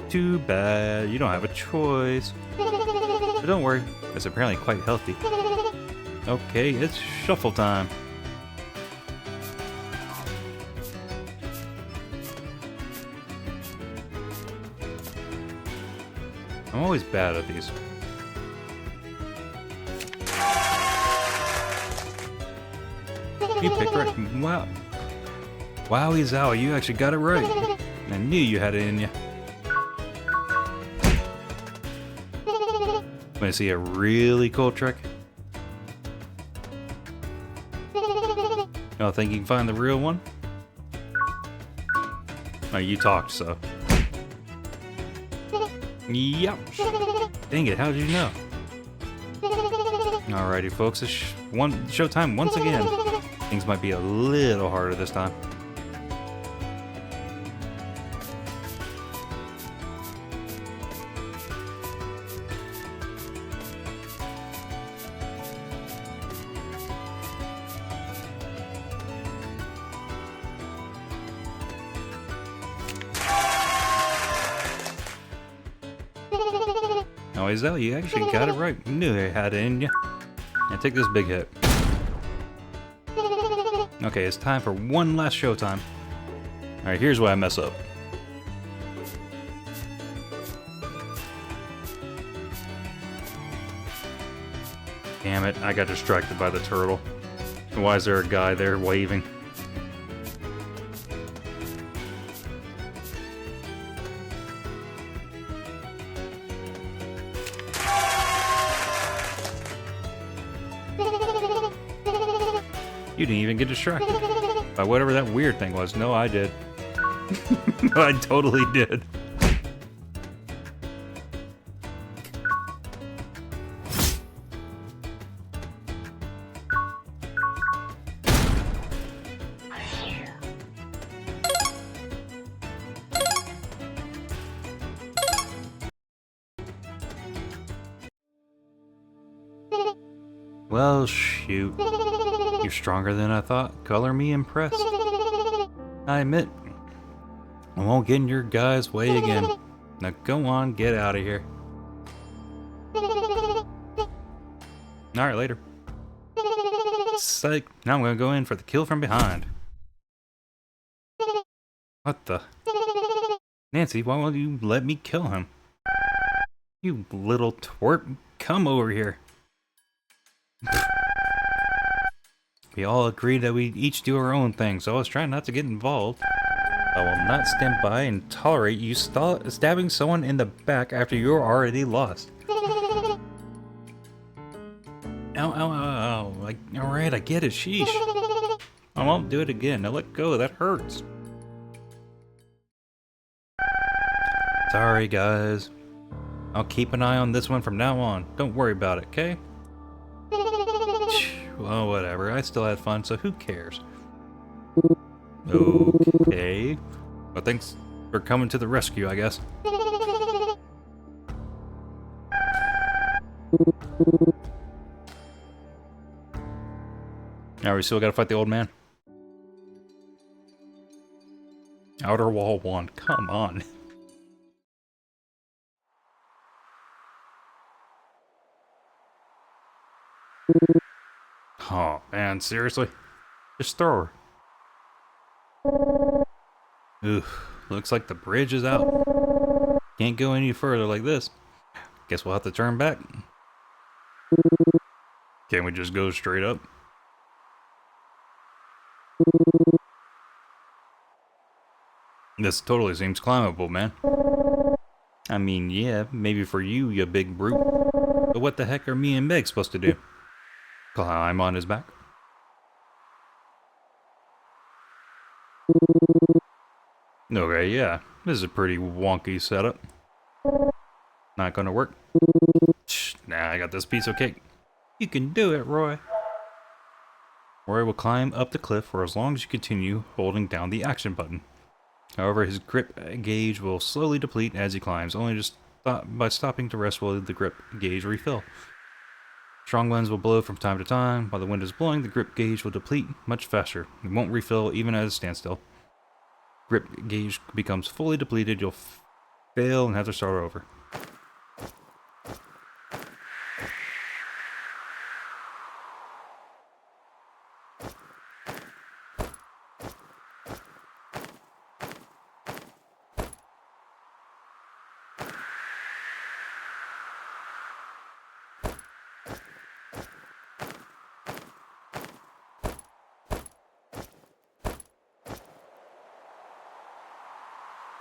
Too bad, you don't have a choice. But don't worry, it's apparently quite healthy. Okay, it's shuffle time. I'm always bad at these. You picked right. Wow. Wowie zowie, you actually got it right. I knew you had it in you. Want to see a really cool trick? Oh, think you can find the real one? Oh, you talked, so. Yep. Dang it, how did you know? Alrighty, folks, it's showtime once again. Things might be a little harder this time. Oh, Isel, you actually got it right. You knew I had it in you. And take this big hit. Okay, it's time for one last showtime. Alright, here's why I mess up. Damn it, I got distracted by the turtle. Why is there a guy there waving? You didn't even get distracted by whatever that weird thing was. No, I did. I totally did. Well, shoot. You're stronger than I thought. Color me impressed. I admit, I won't get in your guy's way again. Now go on, get out of here. Alright, later. Psych. Now I'm gonna go in for the kill from behind. What the? Nancy, why won't you let me kill him? You little twerp, come over here. We all agreed that we each do our own thing, so I was trying not to get involved. I will not stand by and tolerate you stabbing someone in the back after you're already lost. Ow, ow, ow, ow. Alright, I get it, sheesh. I won't do it again. Now let go, that hurts. Sorry, guys. I'll keep an eye on this one from now on. Don't worry about it, okay? Well, whatever. I still had fun, so who cares? Okay. But thanks for coming to the rescue, I guess. Now we still gotta fight the old man. Outer Wall 1, come on. Oh man, seriously? Just throw her. Oof, looks like the bridge is out. Can't go any further like this. Guess we'll have to turn back. Can't we just go straight up? This totally seems climbable, man. I mean, yeah, maybe for you, you big brute. But what the heck are me and Meg supposed to do? Climb on his back? Okay, yeah, this is a pretty wonky setup. Not gonna work. Nah, I got this piece of cake. You can do it, Roy. Roy will climb up the cliff for as long as you continue holding down the action button. However, his grip gauge will slowly deplete as he climbs. Only just by stopping to rest will the grip gauge refill. Strong winds will blow from time to time. While the wind is blowing, the grip gauge will deplete much faster. It won't refill even at a standstill. Grip gauge becomes fully depleted, you'll fail and have to start over.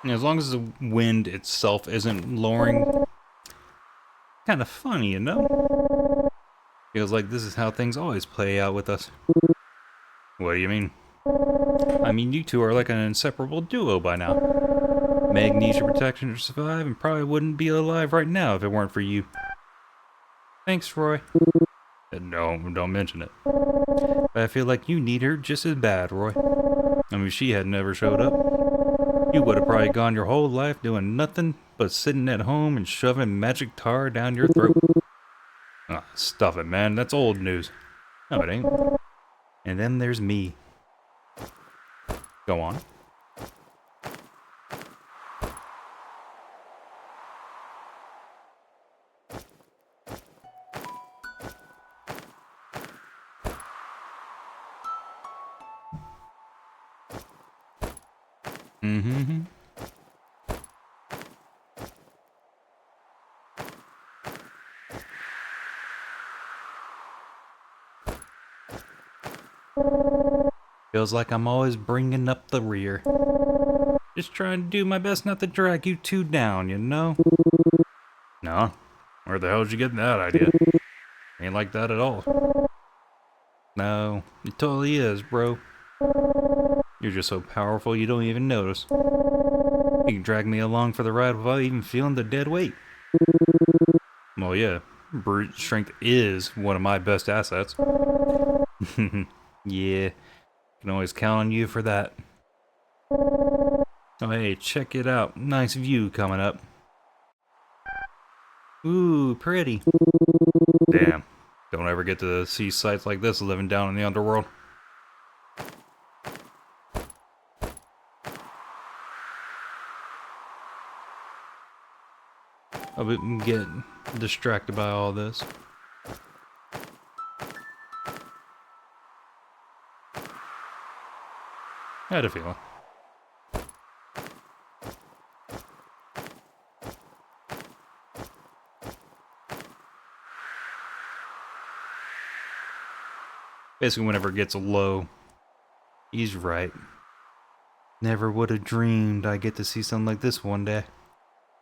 As long as the wind itself isn't lowering, kind of funny, you know? Feels like this is how things always play out with us. What do you mean? I mean, you two are like an inseparable duo by now. Meg needs your protection to survive and probably wouldn't be alive right now if it weren't for you. Thanks, Roy. No, don't mention it. But I feel like you need her just as bad, Roy. I mean, if she had never showed up, you would have probably gone your whole life doing nothing but sitting at home and shoving magic tar down your throat. Oh, stuff it, man. That's old news. No, it ain't. And then there's me. Go on. Mm-hmm. Feels like I'm always bringing up the rear. Just trying to do my best not to drag you two down, you know? No? Where the hell did you get that idea? Ain't like that at all. No, it totally is, bro. You're just so powerful you don't even notice. You can drag me along for the ride without even feeling the dead weight. Well, yeah, brute strength is one of my best assets. Yeah, can always count on you for that. Oh hey, check it out. Nice view coming up. Ooh, pretty. Damn, don't ever get to see sights like this living down in the underworld. I wouldn't get distracted by all this. I had a feeling. Basically, whenever it gets low, he's right. Never would have dreamed I'd get to see something like this one day.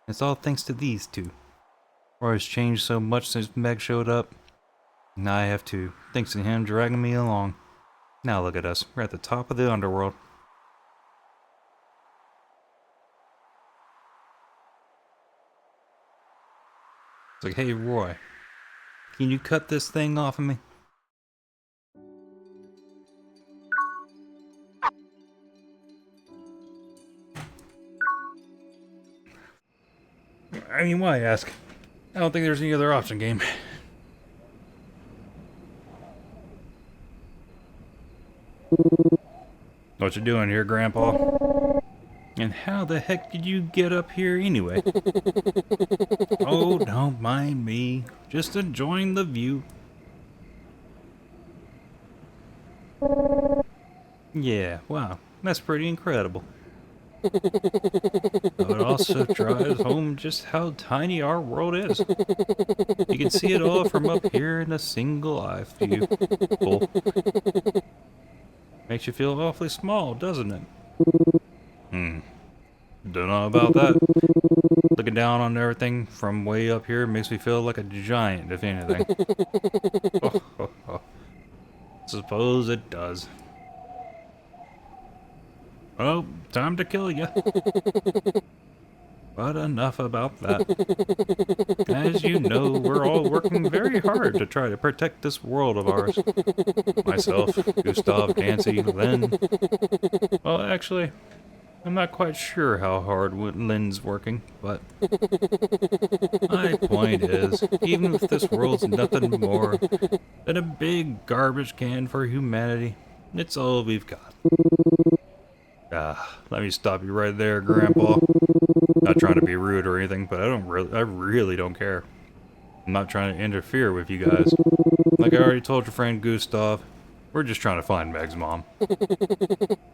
It's all thanks to these two. Roy's changed so much since Meg showed up. Now I have too, thanks to him dragging me along. Now look at us, we're at the top of the underworld. It's like, hey Roy, can you cut this thing off of me? I mean, why ask? I don't think there's any other option, game. What you doing here, Grandpa? And how the heck did you get up here anyway? Oh, don't mind me. Just enjoying the view. Yeah, wow. That's pretty incredible. But it also drives home just how tiny our world is. You can see it all from up here in a single eye view. Cool. Makes you feel awfully small, doesn't it? Don't know about that. Looking down on everything from way up here makes me feel like a giant, if anything. Suppose it does. Oh, time to kill you. But enough about that. As you know, we're all working very hard to try to protect this world of ours. Myself, Gustav, Dancy, Lynn. Well, actually, I'm not quite sure how hard Lynn's working, but my point is, even if this world's nothing more than a big garbage can for humanity, it's all we've got. Let me stop you right there, Grandpa. Not trying to be rude or anything, but I really don't care. I'm not trying to interfere with you guys. Like I already told your friend Gustav, we're just trying to find Meg's mom.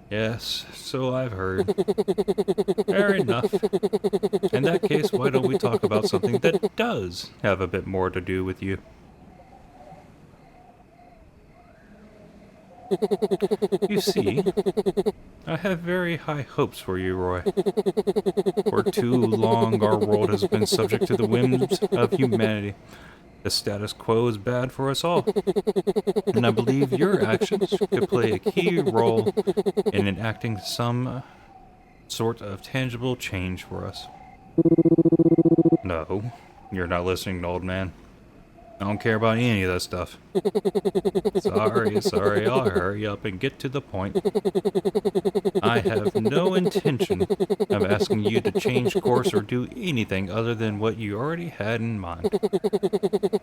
Yes, so I've heard. Fair enough. In that case, why don't we talk about something that does have a bit more to do with you? You see, I have very high hopes for you, Roy. For too long, our world has been subject to the whims of humanity. The status quo is bad for us all, and I believe your actions could play a key role in enacting some sort of tangible change for us. No, you're not listening, old man. I don't care about any of that stuff. Sorry, I'll hurry up and get to the point. I have no intention of asking you to change course or do anything other than what you already had in mind.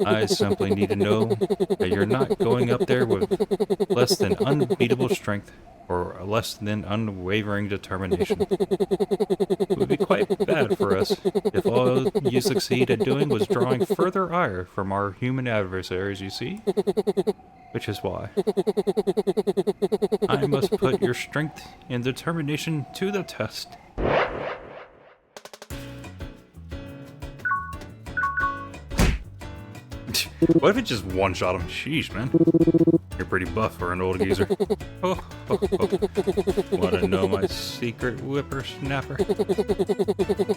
I simply need to know that you're not going up there with less than unbeatable strength or less than unwavering determination. It would be quite bad for us if all you succeed at doing was drawing further ire from our human adversaries, you see? Which is why I must put your strength and determination to the test. What if it just one-shot him? Sheesh, man. You're pretty buff for an old geezer. Wanna know my secret whippersnapper?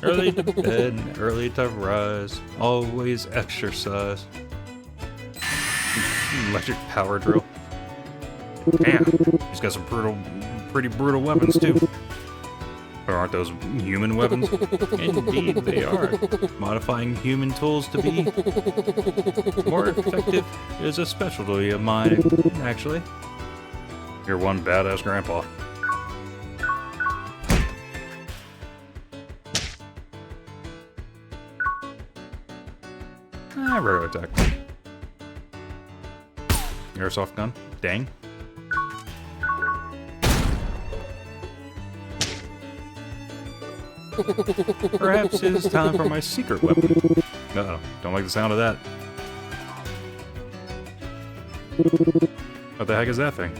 Early to bed, early to rise, always exercise. Electric power drill. Damn, he's got some pretty brutal weapons too. Or aren't those human weapons? Indeed they are. Modifying human tools to be more effective is a specialty of mine, actually. You're one badass grandpa. Rare attack. Airsoft gun. Dang. Perhaps it is time for my secret weapon. Uh-oh, don't like the sound of that. What the heck is that thing?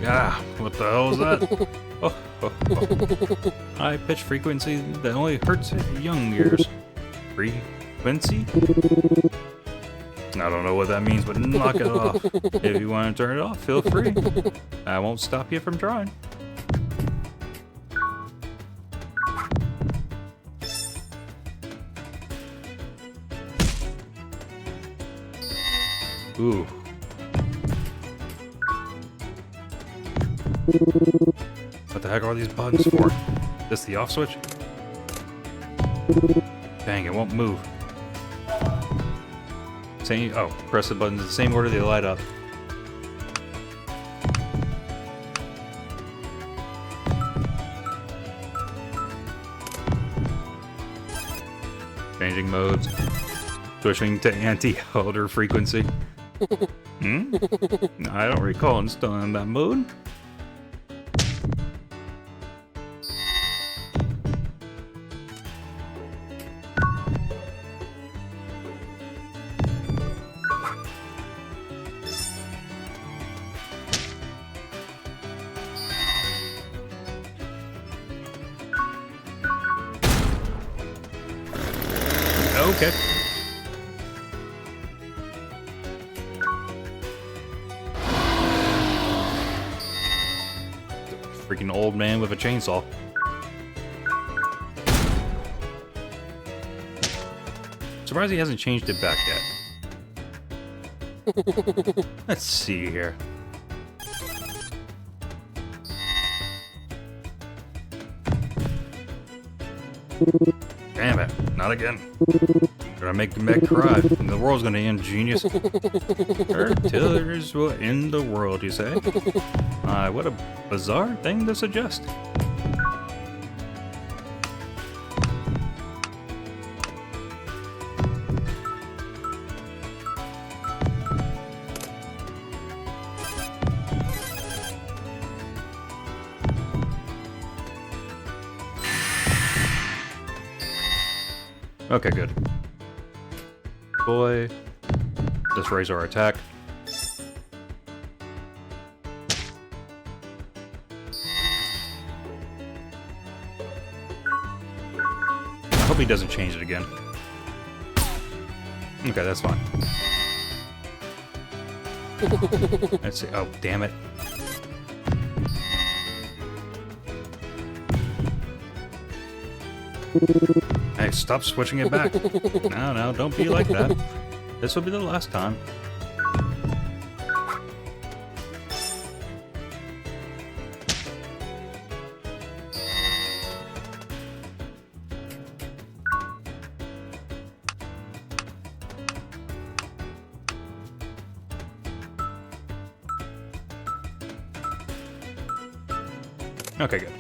Ah, what the hell is that? Oh. High pitch frequency that only hurts young ears. Frequency? I don't know what that means, but knock it off. If you want to turn it off, feel free. I won't stop you from trying. Ooh. What the heck are these buttons for? This the off switch? Dang, it won't move. Oh, press the buttons in the same order they light up. Changing modes. Switching to anti-elder frequency. I don't recall installing that mode. Okay. Freaking old man with a chainsaw. Surprised he hasn't changed it back yet. Let's see here. Damn it, not again. Gonna make Meg cry, and the world's gonna end, genius. Her tillers will end the world, you say? What a bizarre thing to suggest. Okay, good. Boy, let's raise our attack. I hope he doesn't change it again. Okay, that's fine. Let's see. Oh, damn it. Hey, stop switching it back. No, don't be like that. This will be the last time. Okay, good.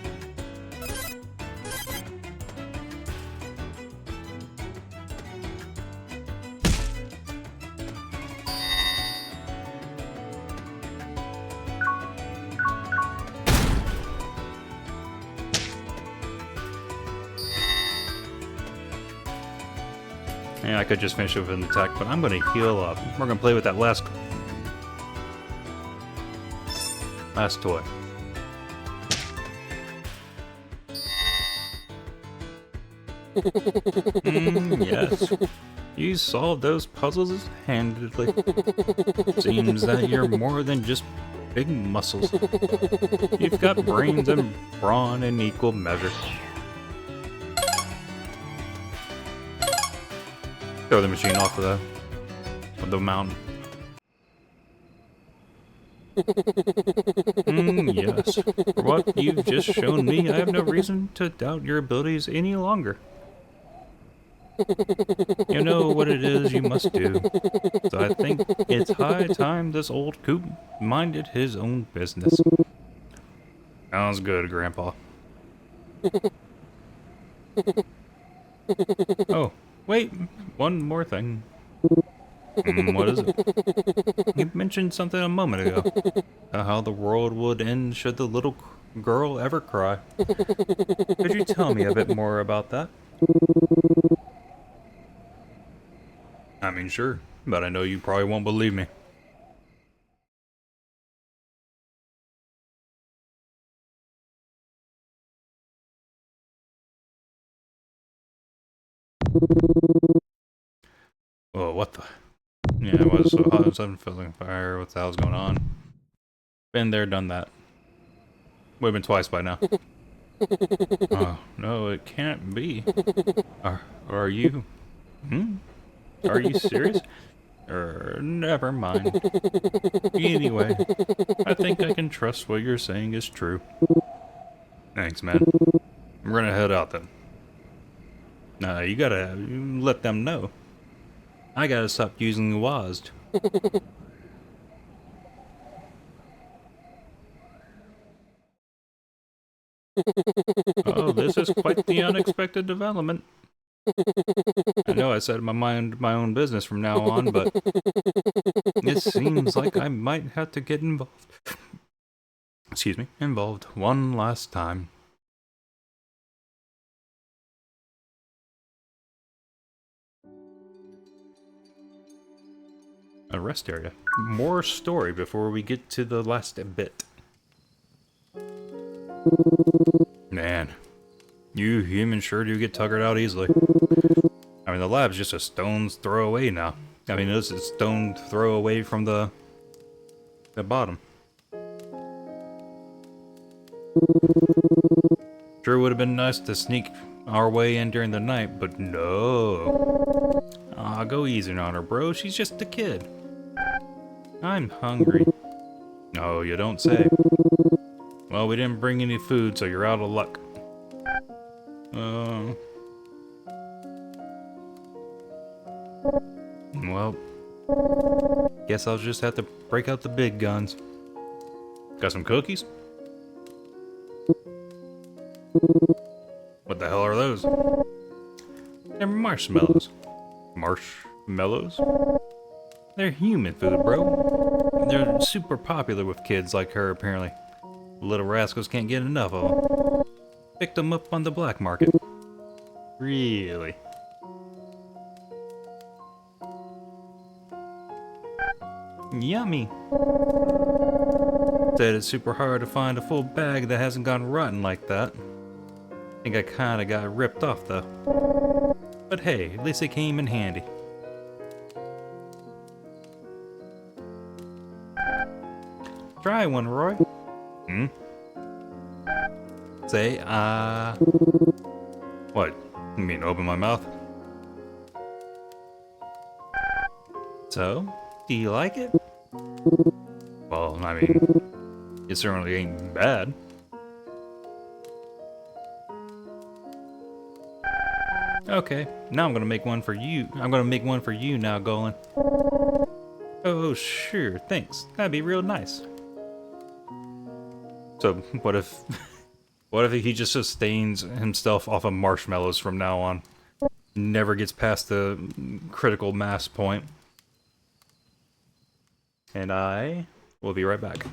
Yeah, I could just finish it with an attack, but I'm going to heal up. We're going to play with that last toy. Yes. You solved those puzzles handedly. Seems that you're more than just big muscles. You've got brains and brawn in equal measure. Throw the machine off of the mountain. Yes. For what you've just shown me, I have no reason to doubt your abilities any longer. You know what it is you must do. So I think it's high time this old coot minded his own business. Sounds good, Grandpa. Oh. Wait, one more thing. What is it? You mentioned something a moment ago. How the world would end should the little girl ever cry. Could you tell me a bit more about that? I mean, sure, but I know you probably won't believe me. Oh, what the? Yeah, it was so hot, sudden filling fire. What the hell's going on? Been there, done that. We've been twice by now. Oh, no, it can't be. Are you? Are you serious? Never mind. Anyway, I think I can trust what you're saying is true. Thanks, man. I'm gonna head out then. You gotta let them know. I gotta stop using WASD. Oh, this is quite the unexpected development. I know I said my own business from now on, but it seems like I might have to get involved. Excuse me, involved one last time. A rest area. More story before we get to the last bit. Man, you humans sure do get tuckered out easily. I mean, the lab's just a stone's throw away now. I mean, it's a stone's throw away from the bottom. Sure would have been nice to sneak our way in during the night, but no. Aw, go easy on her, bro. She's just a kid. I'm hungry. Oh, you don't say. Well, we didn't bring any food, so you're out of luck. Well, guess I'll just have to break out the big guns. Got some cookies? What the hell are those? They're marshmallows. Marshmallows? They're human food, bro. They're super popular with kids like her, apparently. Little rascals can't get enough of them. Picked them up on the black market. Really? Yummy. Said it's super hard to find a full bag that hasn't gone rotten like that. Think I kinda got ripped off though. But hey, at least it came in handy. Try one, Roy. Hmm? Say, what? You mean open my mouth? So, do you like it? Well, I mean, it certainly ain't bad. Okay, now I'm gonna make one for you. I'm gonna make one for you now, Golan. Oh, sure, thanks. That'd be real nice. So, what if... what if he just sustains himself off of marshmallows from now on? Never gets past the critical mass point. And I will be right back.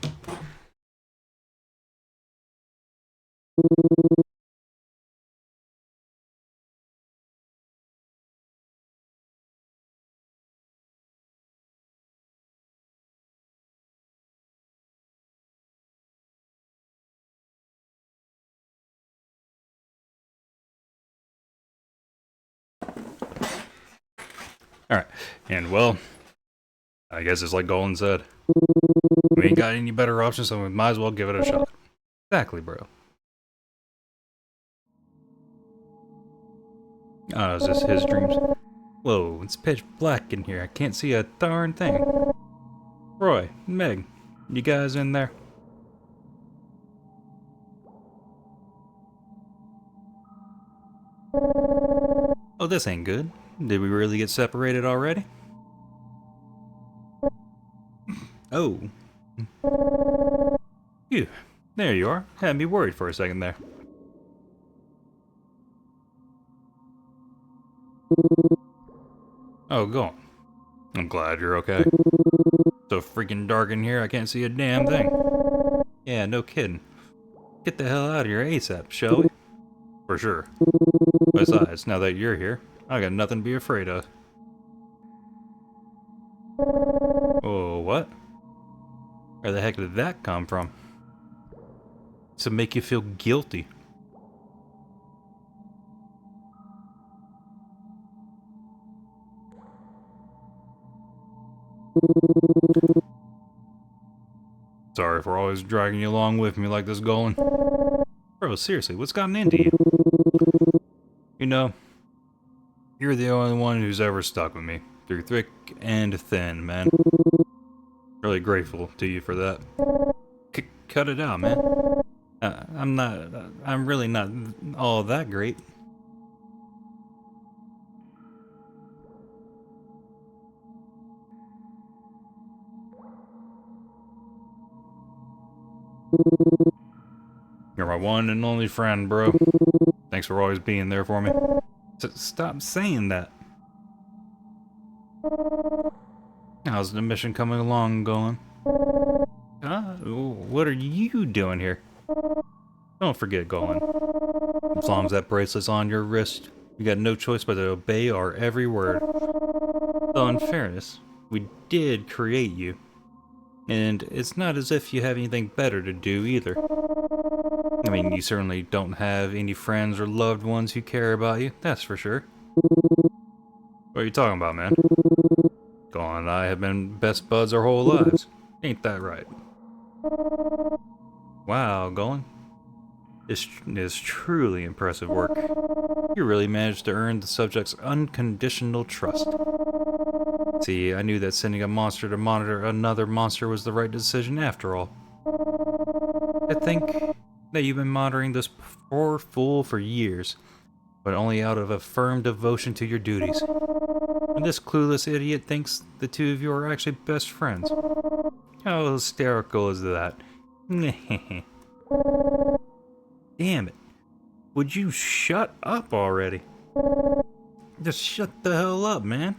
Alright, and well, I guess it's like Golan said. We ain't got any better options, so we might as well give it a shot. Exactly, bro. Oh, is this his dreams? Whoa, it's pitch black in here. I can't see a darn thing. Roy, Meg, you guys in there? Oh, this ain't good. Did we really get separated already? Oh. Phew. There you are. Had me worried for a second there. Oh, go on. I'm glad you're okay. So freaking dark in here, I can't see a damn thing. Yeah, no kidding. Get the hell out of here ASAP, shall we? For sure. Besides, now that you're here, I got nothing to be afraid of. Oh, what? Where the heck did that come from? To make you feel guilty. Sorry for always dragging you along with me like this, Golan. Bro, seriously, what's gotten into you? You know, you're the only one who's ever stuck with me, through thick and thin, man. Really grateful to you for that. Cut it out, man. I'm really not all that great. You're my one and only friend, bro. Thanks for always being there for me. Stop saying that. How's the mission coming along going? What are you doing here? Don't forget, Golan. As long as that bracelet's on your wrist, you got no choice but to obey our every word. Though in fairness, we did create you. And it's not as if you have anything better to do either. I mean, you certainly don't have any friends or loved ones who care about you, that's for sure. What are you talking about, man? Golan and I have been best buds our whole lives. Ain't that right? Wow, Golan. This is truly impressive work. You really managed to earn the subject's unconditional trust. See, I knew that sending a monster to monitor another monster was the right decision after all. I think that you've been monitoring this poor fool for years, but only out of a firm devotion to your duties. And this clueless idiot thinks the two of you are actually best friends. How hysterical is that? Damn it. Would you shut up already? Just shut the hell up, man.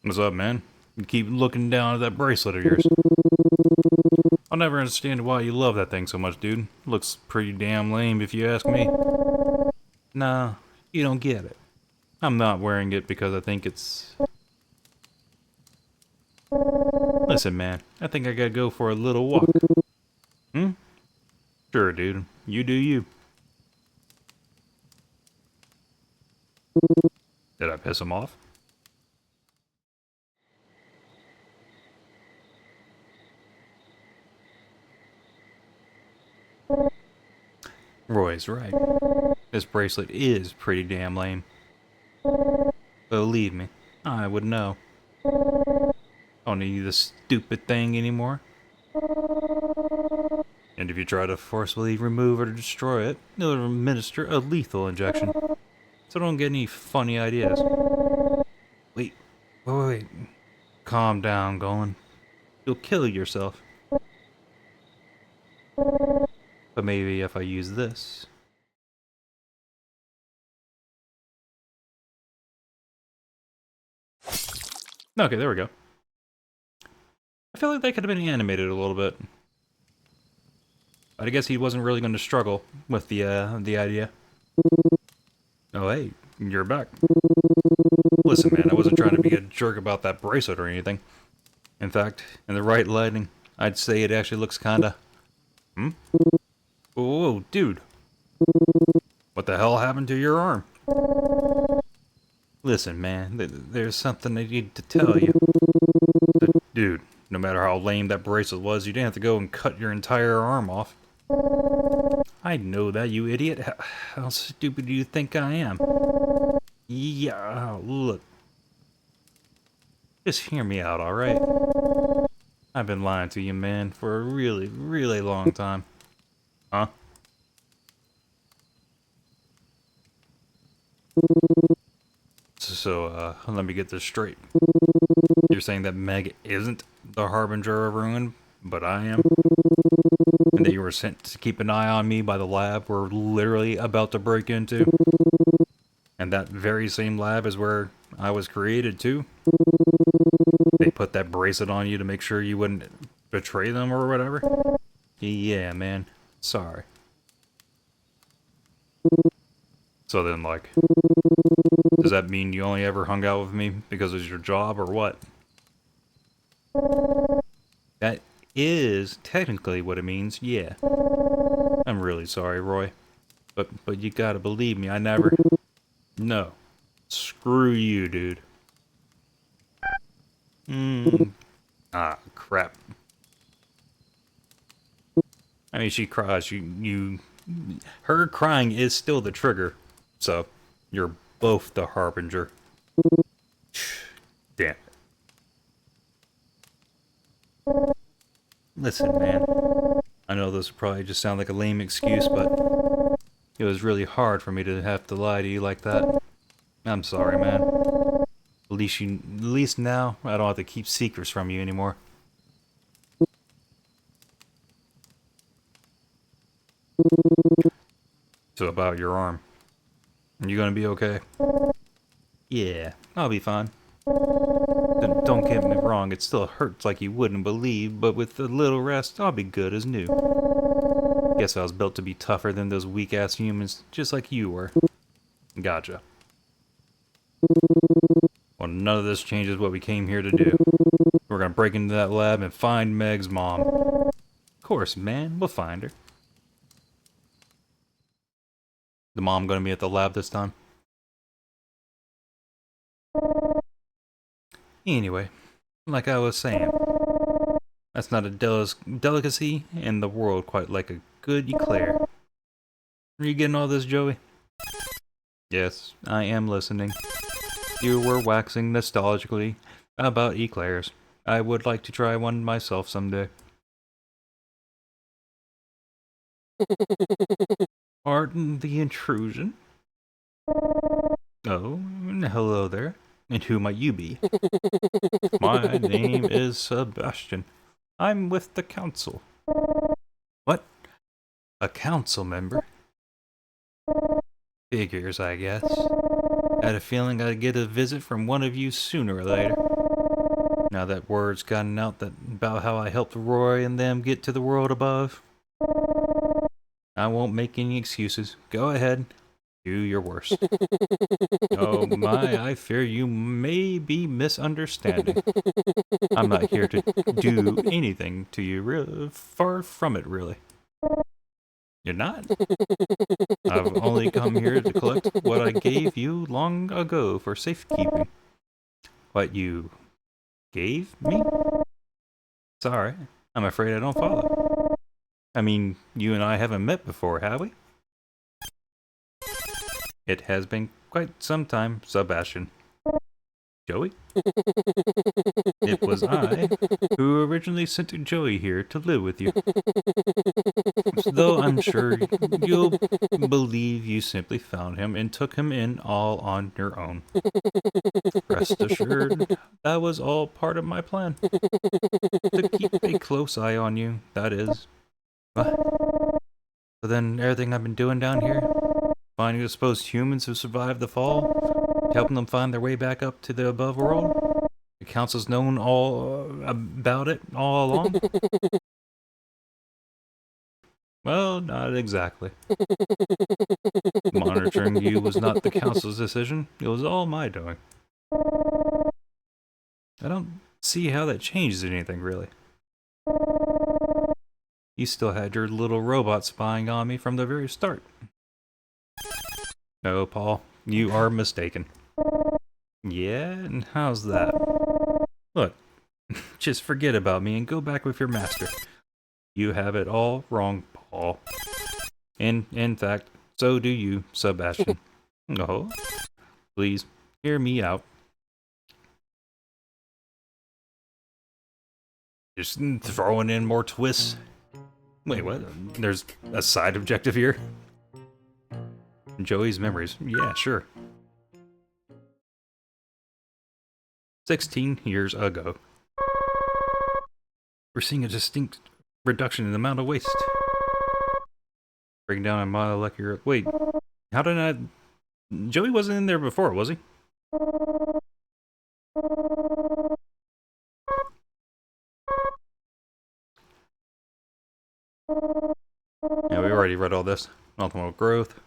What's up, man? You keep looking down at that bracelet of yours. I'll never understand why you love that thing so much, dude. Looks pretty damn lame if you ask me. Nah, you don't get it. I'm not wearing it because I think it's... Listen, man, I think I gotta go for a little walk. Hmm? Sure, dude. You do you. Did I piss him off? Roy's right. This bracelet is pretty damn lame. Believe me, I would know. I don't need this stupid thing anymore. And if you try to forcibly remove or destroy it, it'll administer a lethal injection. So don't get any funny ideas. Wait. Calm down, Golan. You'll kill yourself. But maybe if I use this... Okay, there we go. I feel like that could have been animated a little bit. But I guess he wasn't really going to struggle with the idea. Oh, hey, you're back. Listen, man, I wasn't trying to be a jerk about that bracelet or anything. In fact, in the right lighting, I'd say it actually looks kinda... Hmm? Whoa, dude. What the hell happened to your arm? Listen, man, there's something I need to tell you. Dude, no matter how lame that bracelet was, you didn't have to go and cut your entire arm off. I know that, you idiot. How stupid do you think I am? Yeah, look. Just hear me out, alright? I've been lying to you, man, for a really, really long time. Huh? So, let me get this straight. You're saying that Meg isn't the harbinger of ruin, but I am? And that you were sent to keep an eye on me by the lab we're literally about to break into? And that very same lab is where I was created too? They put that bracelet on you to make sure you wouldn't betray them or whatever? Yeah, man. Sorry. So then, like, does that mean you only ever hung out with me because it was your job or what? That is technically what it means, yeah. I'm really sorry, Roy. But you gotta believe me, I never... No. Screw you, dude. Ah, crap. I mean, she cries, her crying is still the trigger. So, you're both the harbinger. Damn it. Listen, man. I know this will probably just sound like a lame excuse, but it was really hard for me to have to lie to you like that. I'm sorry, man. At least now, I don't have to keep secrets from you anymore. So about your arm. You gonna be okay? Yeah, I'll be fine. Don't get me wrong, it still hurts like you wouldn't believe, but with a little rest, I'll be good as new. Guess I was built to be tougher than those weak-ass humans, just like you were. Gotcha. Well, none of this changes what we came here to do. We're gonna break into that lab and find Meg's mom. Of course, man, we'll find her. The mom gonna be at the lab this time? Anyway, like I was saying, that's not a delicacy in the world quite like a good eclair. Are you getting all this, Joey? Yes, I am listening. You were waxing nostalgically about eclairs. I would like to try one myself someday. Pardon the intrusion. Oh, hello there. And who might you be? My name is Sebastian. I'm with the council. What? A council member? Figures, I guess. Had a feeling I'd get a visit from one of you sooner or later. Now that word's gotten out about how I helped Roy and them get to the world above. I won't make any excuses. Go ahead. Do your worst. Oh my, I fear you may be misunderstanding. I'm not here to do anything to you, far from it, really. You're not? I've only come here to collect what I gave you long ago for safekeeping. What you gave me? Sorry, I'm afraid I don't follow. I mean, you and I haven't met before, have we? It has been quite some time, Sebastian. Joey? It was I who originally sent Joey here to live with you. Though I'm sure you'll believe you simply found him and took him in all on your own. Rest assured, that was all part of my plan. To keep a close eye on you, that is. So then everything I've been doing down here, finding the supposed humans who survived the fall, helping them find their way back up to the above world, the council's known all about it all along? Well, not exactly. Monitoring you was not the council's decision, it was all my doing. I don't see how that changes anything, really. You still had your little robot spying on me from the very start. No, Paul, you are mistaken. Yeah, and how's that? Look, just forget about me and go back with your master. You have it all wrong, Paul. In fact, so do you, Sebastian. Oh, please, hear me out. Just throwing in more twists. Wait, what? There's a side objective here? Joey's memories. Yeah, sure. 16 years ago. We're seeing a distinct reduction in the amount of waste. Breaking down a molecular... Wait, how did I... Joey wasn't in there before, was he? Yeah, we already read all this. Optimal growth.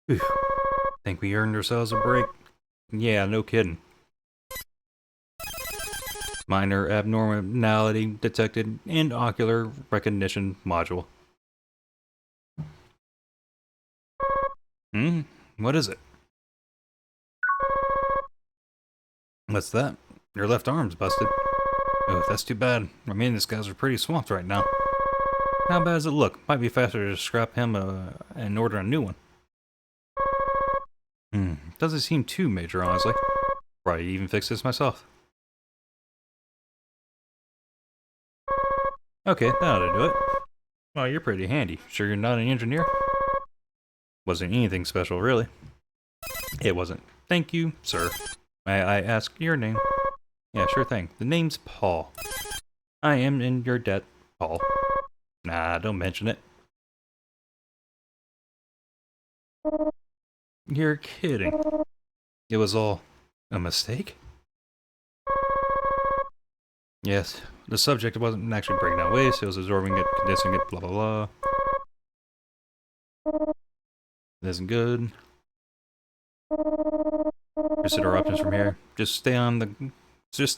Whew. Think we earned ourselves a break? Yeah, no kidding. Minor abnormality detected in ocular recognition module. What is it? What's that? Your left arm's busted. Oh, that's too bad. I mean, these guys are pretty swamped right now. How bad does it look? Might be faster to scrap him and order a new one. Doesn't seem too major, honestly. Probably even fix this myself. Okay, that ought to do it. Well, you're pretty handy. Sure you're not an engineer? Wasn't anything special, really. It wasn't. Thank you, sir. May I ask your name? Yeah, sure thing. The name's Paul. I am in your debt, Paul. Nah, don't mention it. You're kidding. It was all a mistake? Yes, the subject wasn't actually breaking down waste, it was absorbing it, condensing it, blah blah blah. It isn't good. Consider options from here. Just stay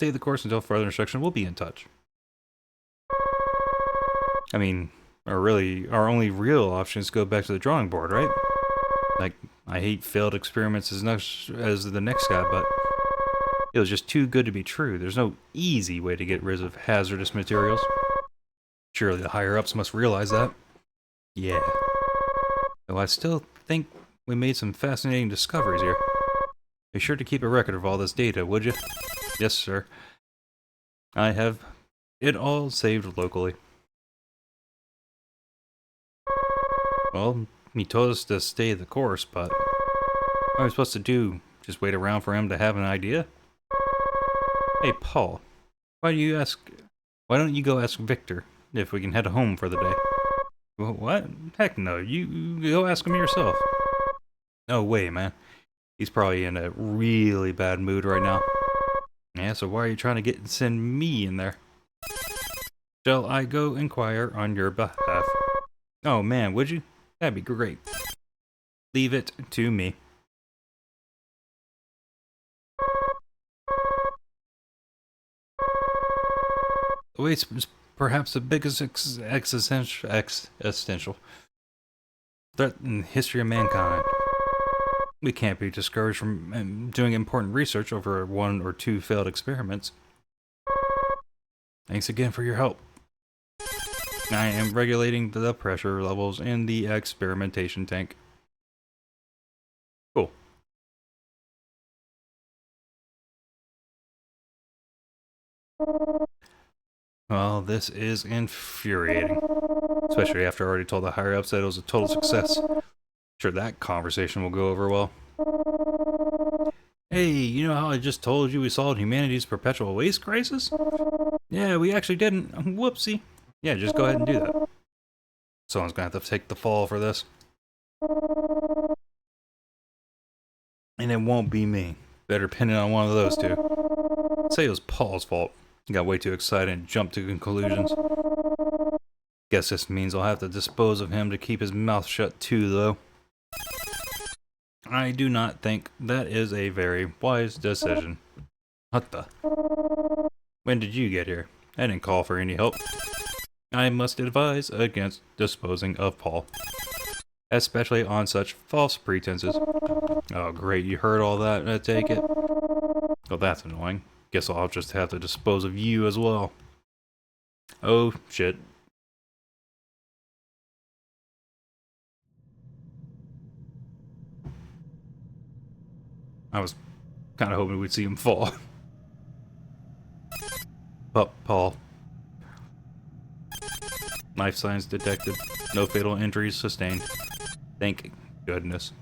the course until further instruction. We'll be in touch. I mean, our only real option is to go back to the drawing board, right? Like, I hate failed experiments as much as the next guy, but it was just too good to be true. There's no easy way to get rid of hazardous materials. Surely the higher-ups must realize that. Yeah. Though I still think we made some fascinating discoveries here. Be sure to keep a record of all this data, would you? Yes, sir. I have it all saved locally. Well, he told us to stay the course, but what are we supposed to do? Just wait around for him to have an idea? Hey, Paul, why don't you go ask Victor if we can head home for the day? What? Heck no, you go ask him yourself. No way, man. He's probably in a really bad mood right now. Yeah, so why are you trying to send me in there? Shall I go inquire on your behalf? Oh man, would you? That'd be great. Leave it to me. Waste is perhaps the biggest existential threat in the history of mankind. We can't be discouraged from doing important research over one or two failed experiments. Thanks again for your help. I am regulating the pressure levels in the experimentation tank. Cool. Well, this is infuriating. Especially after I already told the higher-ups that it was a total success. Sure, that conversation will go over well. Hey, you know how I just told you we solved humanity's perpetual waste crisis? Yeah, we actually didn't. Whoopsie. Yeah, just go ahead and do that. Someone's gonna have to take the fall for this. And it won't be me. Better pin it on one of those two. Say it was Paul's fault. He got way too excited and jumped to conclusions. Guess this means I'll have to dispose of him to keep his mouth shut too, though. I do not think that is a very wise decision. What the? When did you get here? I didn't call for any help. I must advise against disposing of Paul. Especially on such false pretenses. Oh great, you heard all that, I take it? Oh, that's annoying. Guess I'll just have to dispose of you as well. Oh, shit. I was kind of hoping we'd see him fall. But Paul. Life signs detected. No fatal injuries sustained. Thank goodness.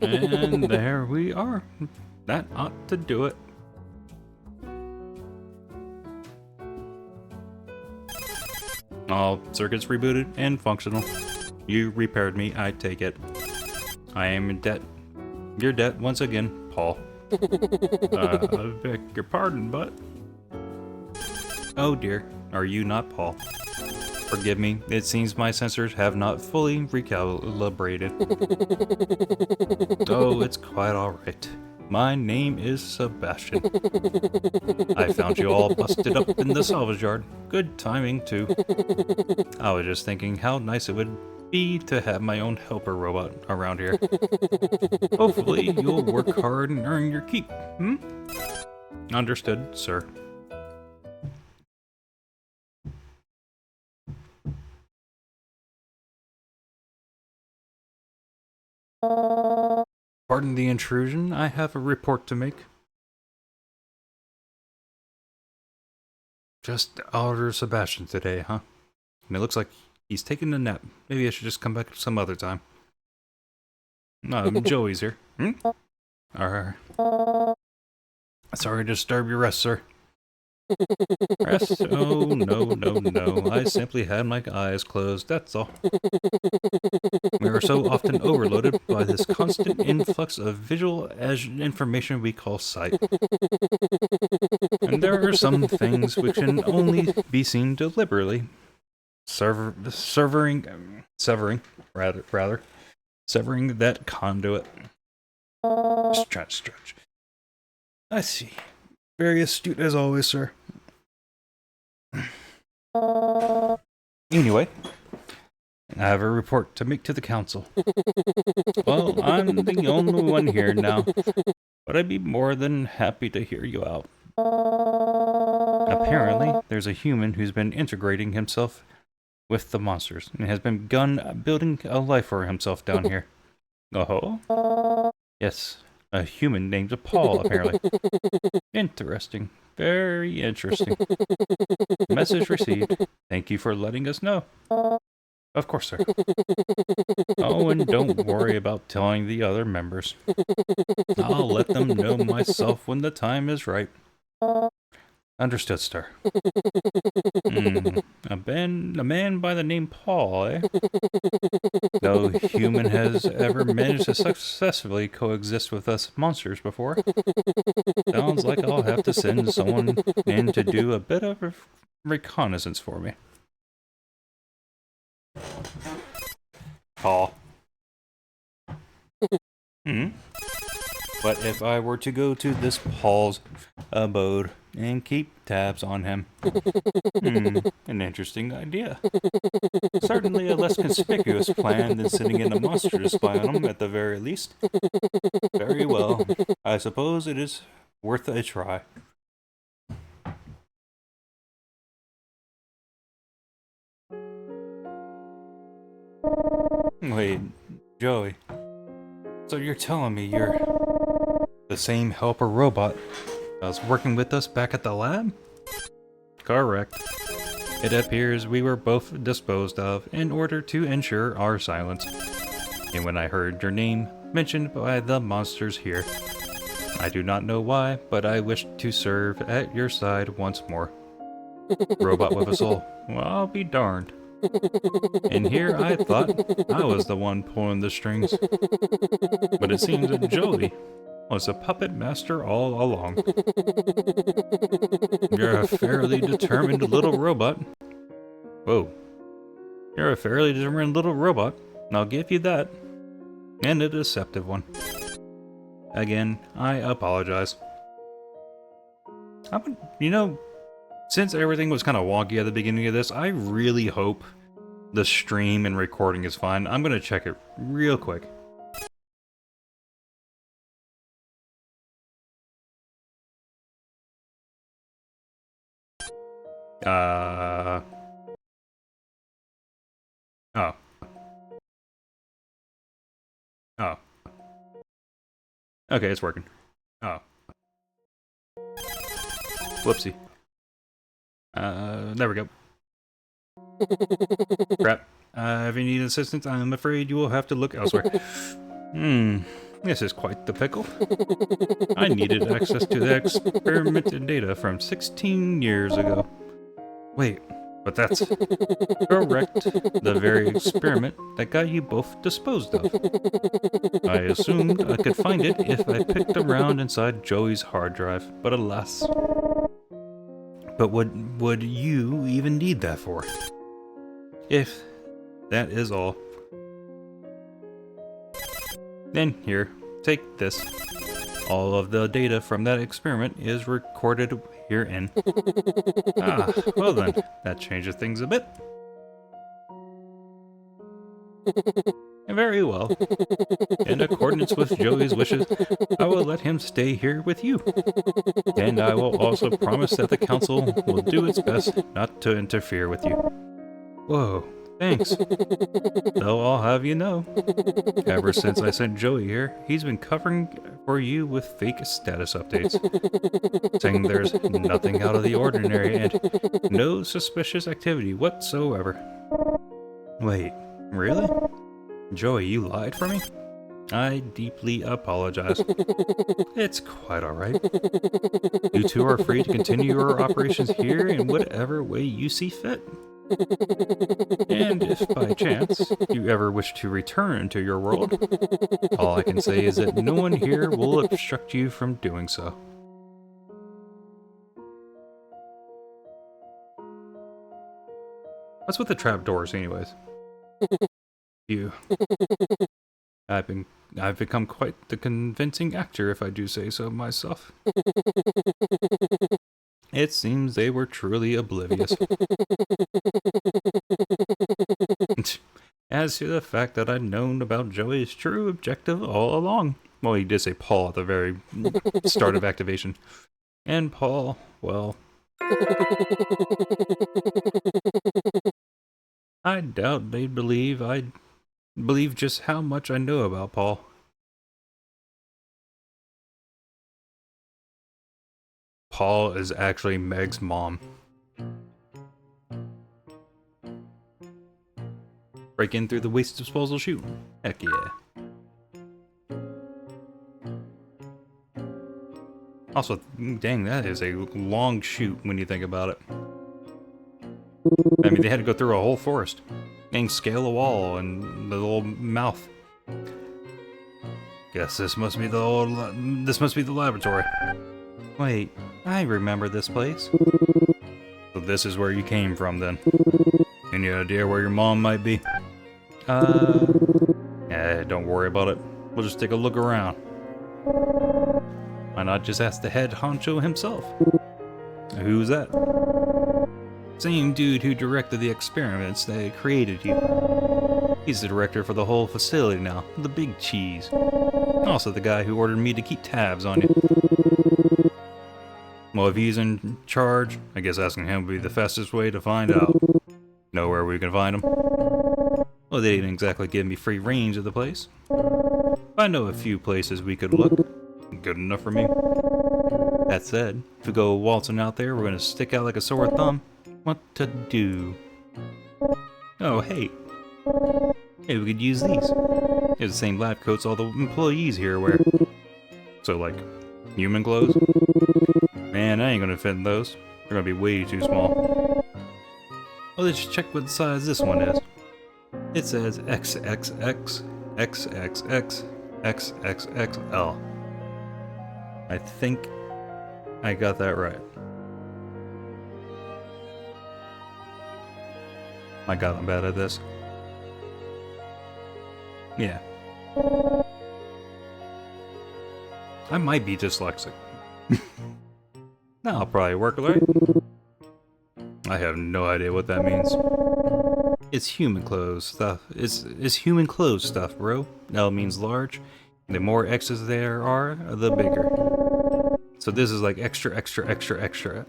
And there we are. That ought to do it. All circuits rebooted and functional. You repaired me, I take it. I am in debt. Your debt once again, Paul. I beg your pardon, but... Oh dear, are you not Paul? Forgive me, it seems my sensors have not fully recalibrated. Oh, it's quite alright. My name is Sebastian. I found you all busted up in the salvage yard. Good timing, too. I was just thinking how nice it would be to have my own helper robot around here. Hopefully, you'll work hard and earn your keep, hmm? Understood, sir. Pardon the intrusion, I have a report to make. Just Oliver Sebastian today, huh? And it looks like he's taking a nap. Maybe I should just come back some other time. Joey's here. Alright. Sorry to disturb your rest, sir. Rest? Oh, no. I simply had my eyes closed, that's all. We are so often overloaded by this constant influx of visual information we call sight. And there are some things which can only be seen deliberately. Severing that conduit. Stretch. I see. Very astute as always, sir. Anyway, I have a report to make to the council. Well, I'm the only one here now, but I'd be more than happy to hear you out. Apparently, there's a human who's been integrating himself with the monsters and has begun building a life for himself down here. Oh? Yes, a human named Paul, apparently. Interesting. Very interesting. Message received. Thank you for letting us know. Of course, sir. Oh, and don't worry about telling the other members. I'll let them know myself when the time is right. Understood, sir. A man by the name Paul, eh? No human has ever managed to successfully coexist with us monsters before. Sounds like I'll have to send someone in to do a bit of reconnaissance for me. Paul. But if I were to go to this Paul's abode and keep tabs on him? An interesting idea. Certainly a less conspicuous plan than sitting in a monster to spy on him at the very least. Very well. I suppose it is worth a try. Wait, Joey. So you're telling me you're the same helper robot that was working with us back at the lab? Correct. It appears we were both disposed of in order to ensure our silence. And when I heard your name mentioned by the monsters here, I do not know why, but I wish to serve at your side once more. Robot with a soul. Well, I'll be darned. And here I thought I was the one pulling the strings. But it seems that Joey was a puppet master all along. You're a fairly determined little robot. Whoa. You're a fairly determined little robot, and I'll give you that. And a deceptive one. Again, I apologize. Since everything was kind of wonky at the beginning of this, I really hope the stream and recording is fine. I'm going to check it real quick. Oh. Okay, it's working. Oh. Whoopsie. There we go. Crap. If you need assistance, I'm afraid you will have to look elsewhere. This is quite the pickle. I needed access to the experimented data from 16 years ago. Wait, but that's correct. The very experiment that got you both disposed of. I assumed I could find it if I picked around inside Joey's hard drive, but alas. But what would you even need that for? If that is all. Then here, take this. All of the data from that experiment is recorded herein. Well then, that changes things a bit. Very well. In accordance with Joey's wishes, I will let him stay here with you. And I will also promise that the council will do its best not to interfere with you. Whoa, Thanks. Though I'll have you know, ever since I sent Joey here, he's been covering for you with fake status updates, saying there's nothing out of the ordinary and no suspicious activity whatsoever. Wait, really? Joey, you lied for me? I deeply apologize. It's quite alright. You two are free to continue your operations here in whatever way you see fit. And if by chance you ever wish to return to your world, all I can say is that no one here will obstruct you from doing so. What's with the trapdoors, anyways? I've become quite the convincing actor, if I do say so myself. It seems they were truly oblivious. As to the fact that I'd known about Joey's true objective all along. Well, he did say Paul at the very start of activation. And Paul, well, I doubt they'd believe I'd believe just how much I know about Paul. Paul is actually Meg's mom. Break in through the waste disposal chute. Heck yeah. Also, dang, that is a long chute when you think about it. I mean, they had to go through a whole forest and scale a wall and the little mouth. Guess this must be the laboratory. Wait, I remember this place. So this is where you came from, then. Any idea where your mom might be? Don't worry about it. We'll just take a look around. Why not just ask the head honcho himself? Who's that? Same dude who directed the experiments that created you. He's the director for the whole facility now, the big cheese. Also the guy who ordered me to keep tabs on you. Well, if he's in charge, I guess asking him would be the fastest way to find out. Know where we can find him? Well, they didn't exactly give me free range of the place. I know a few places we could look. Good enough for me. That said, if we go waltzing out there, we're gonna stick out like a sore thumb. What to do? Oh, hey. Hey, we could use these. They're the same lab coats all the employees here wear. So, like, human clothes? Man, I ain't gonna fit in those. They're gonna be way too small. Well, let's check what size this one is. It says XXX, XXX, XXXL. I think I got that right. My god, I'm bad at this. Yeah. I might be dyslexic. That'll probably work, right? I have no idea what that means. It's human clothes stuff. It's human clothes stuff, bro. L means large. The more X's there are, the bigger. So this is like extra, extra, extra, extra,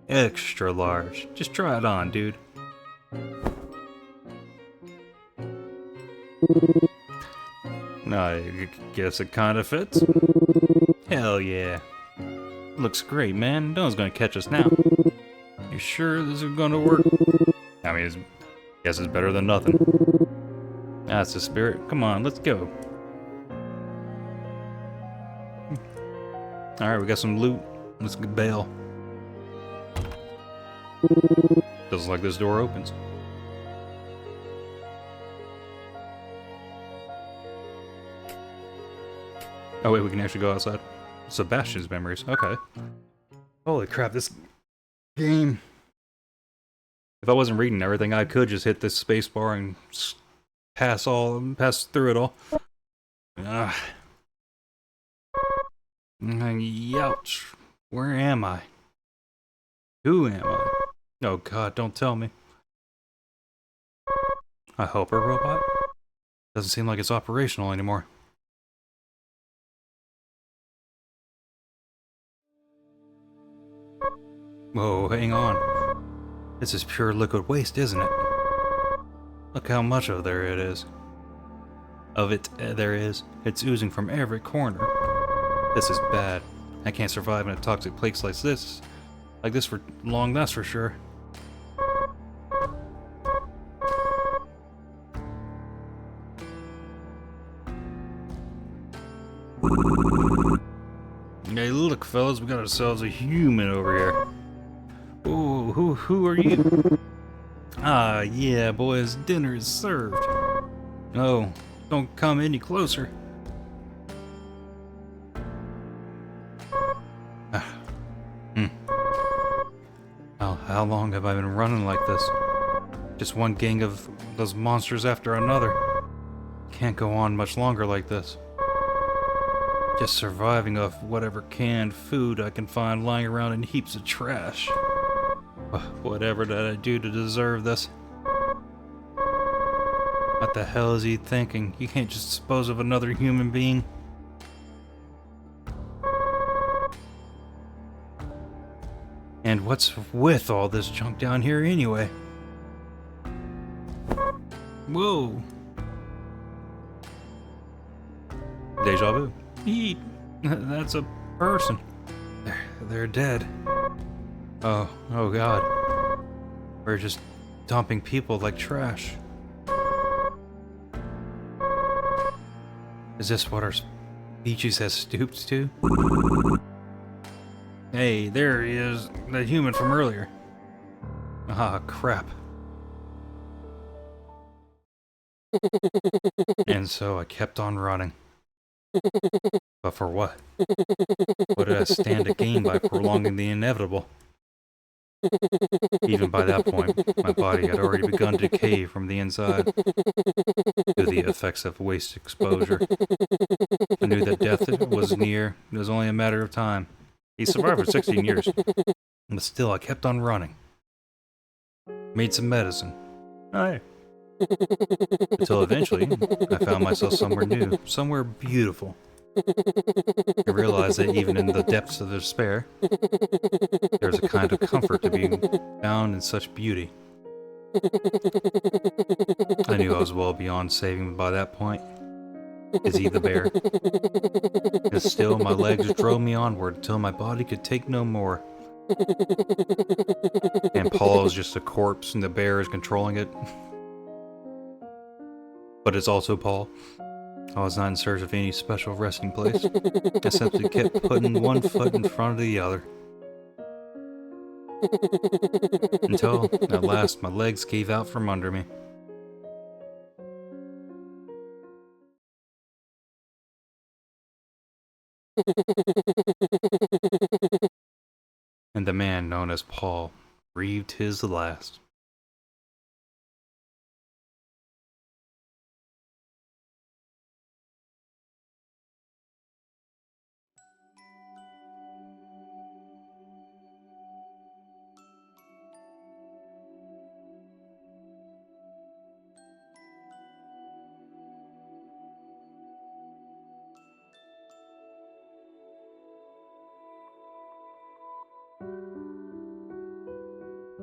extra large. Just try it on, dude. I guess it kind of fits. Hell yeah. Looks great, man. No one's gonna catch us now. You sure this is gonna work? I mean, I guess it's better than nothing. That's the spirit. Come on, let's go. Alright, we got some loot. Let's bail. Doesn't look like this door opens. Oh wait, we can actually go outside. Sebastian's memories. Okay. Holy crap, this game. If I wasn't reading everything, I could just hit this space bar and pass through it all. Youch. Where am I? Who am I? Oh god, don't tell me. A helper robot? Doesn't seem like it's operational anymore. Whoa, hang on. This is pure liquid waste, isn't it? Look how much of there it is. There is. It's oozing from every corner. This is bad. I can't survive in a toxic place like this. Like this for long, that's for sure. Hey, look, fellas, we got ourselves a human over here. Ooh, who are you? Ah, yeah, boys, dinner is served. No, don't come any closer. How long have I been running like this? Just one gang of those monsters after another. Can't go on much longer like this. Just surviving off whatever canned food I can find lying around in heaps of trash. Whatever did I do to deserve this? What the hell is he thinking? You can't just dispose of another human being. And what's with all this junk down here anyway? Whoa. Deja vu. That's a person. They're dead. Oh god. We're just dumping people like trash. Is this what our species has stooped to? Hey, there he is, that human from earlier. Ah, crap. And so I kept on running. But for what? What did I stand to gain by prolonging the inevitable? Even by that point, my body had already begun to decay from the inside due to the effects of waste exposure. I knew that death was near. It was only a matter of time. He survived for 16 years, but still I kept on running. Made some medicine. Aye. Until eventually, I found myself somewhere new, somewhere beautiful. I realized that even in the depths of despair, there's a kind of comfort to be found in such beauty. I knew I was well beyond saving by that point. Is he the bear? And still, my legs drove me onward until my body could take no more. And Paul is just a corpse and the bear is controlling it. But it's also Paul. I was not in search of any special resting place. I simply kept putting one foot in front of the other. Until, at last, my legs gave out from under me. And the man known as Paul breathed his last.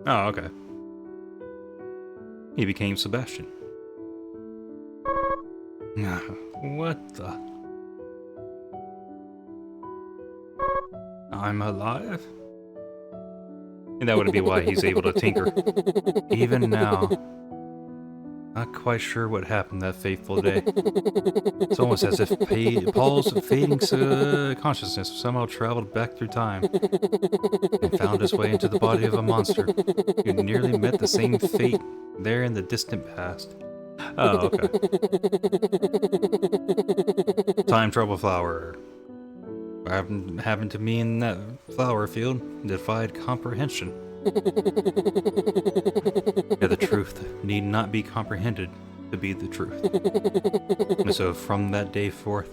Oh, okay. He became Sebastian. What the? I'm alive? And that would be why he's able to tinker. Even now, not quite sure what happened that fateful day. It's almost as if Paul's fading consciousness somehow traveled back through time and found his way into the body of a monster who nearly met the same fate there in the distant past. Oh, okay. Time trouble flower. What happened to me in that flower field defied comprehension. Yeah, the truth need not be comprehended to be the truth. And so from that day forth,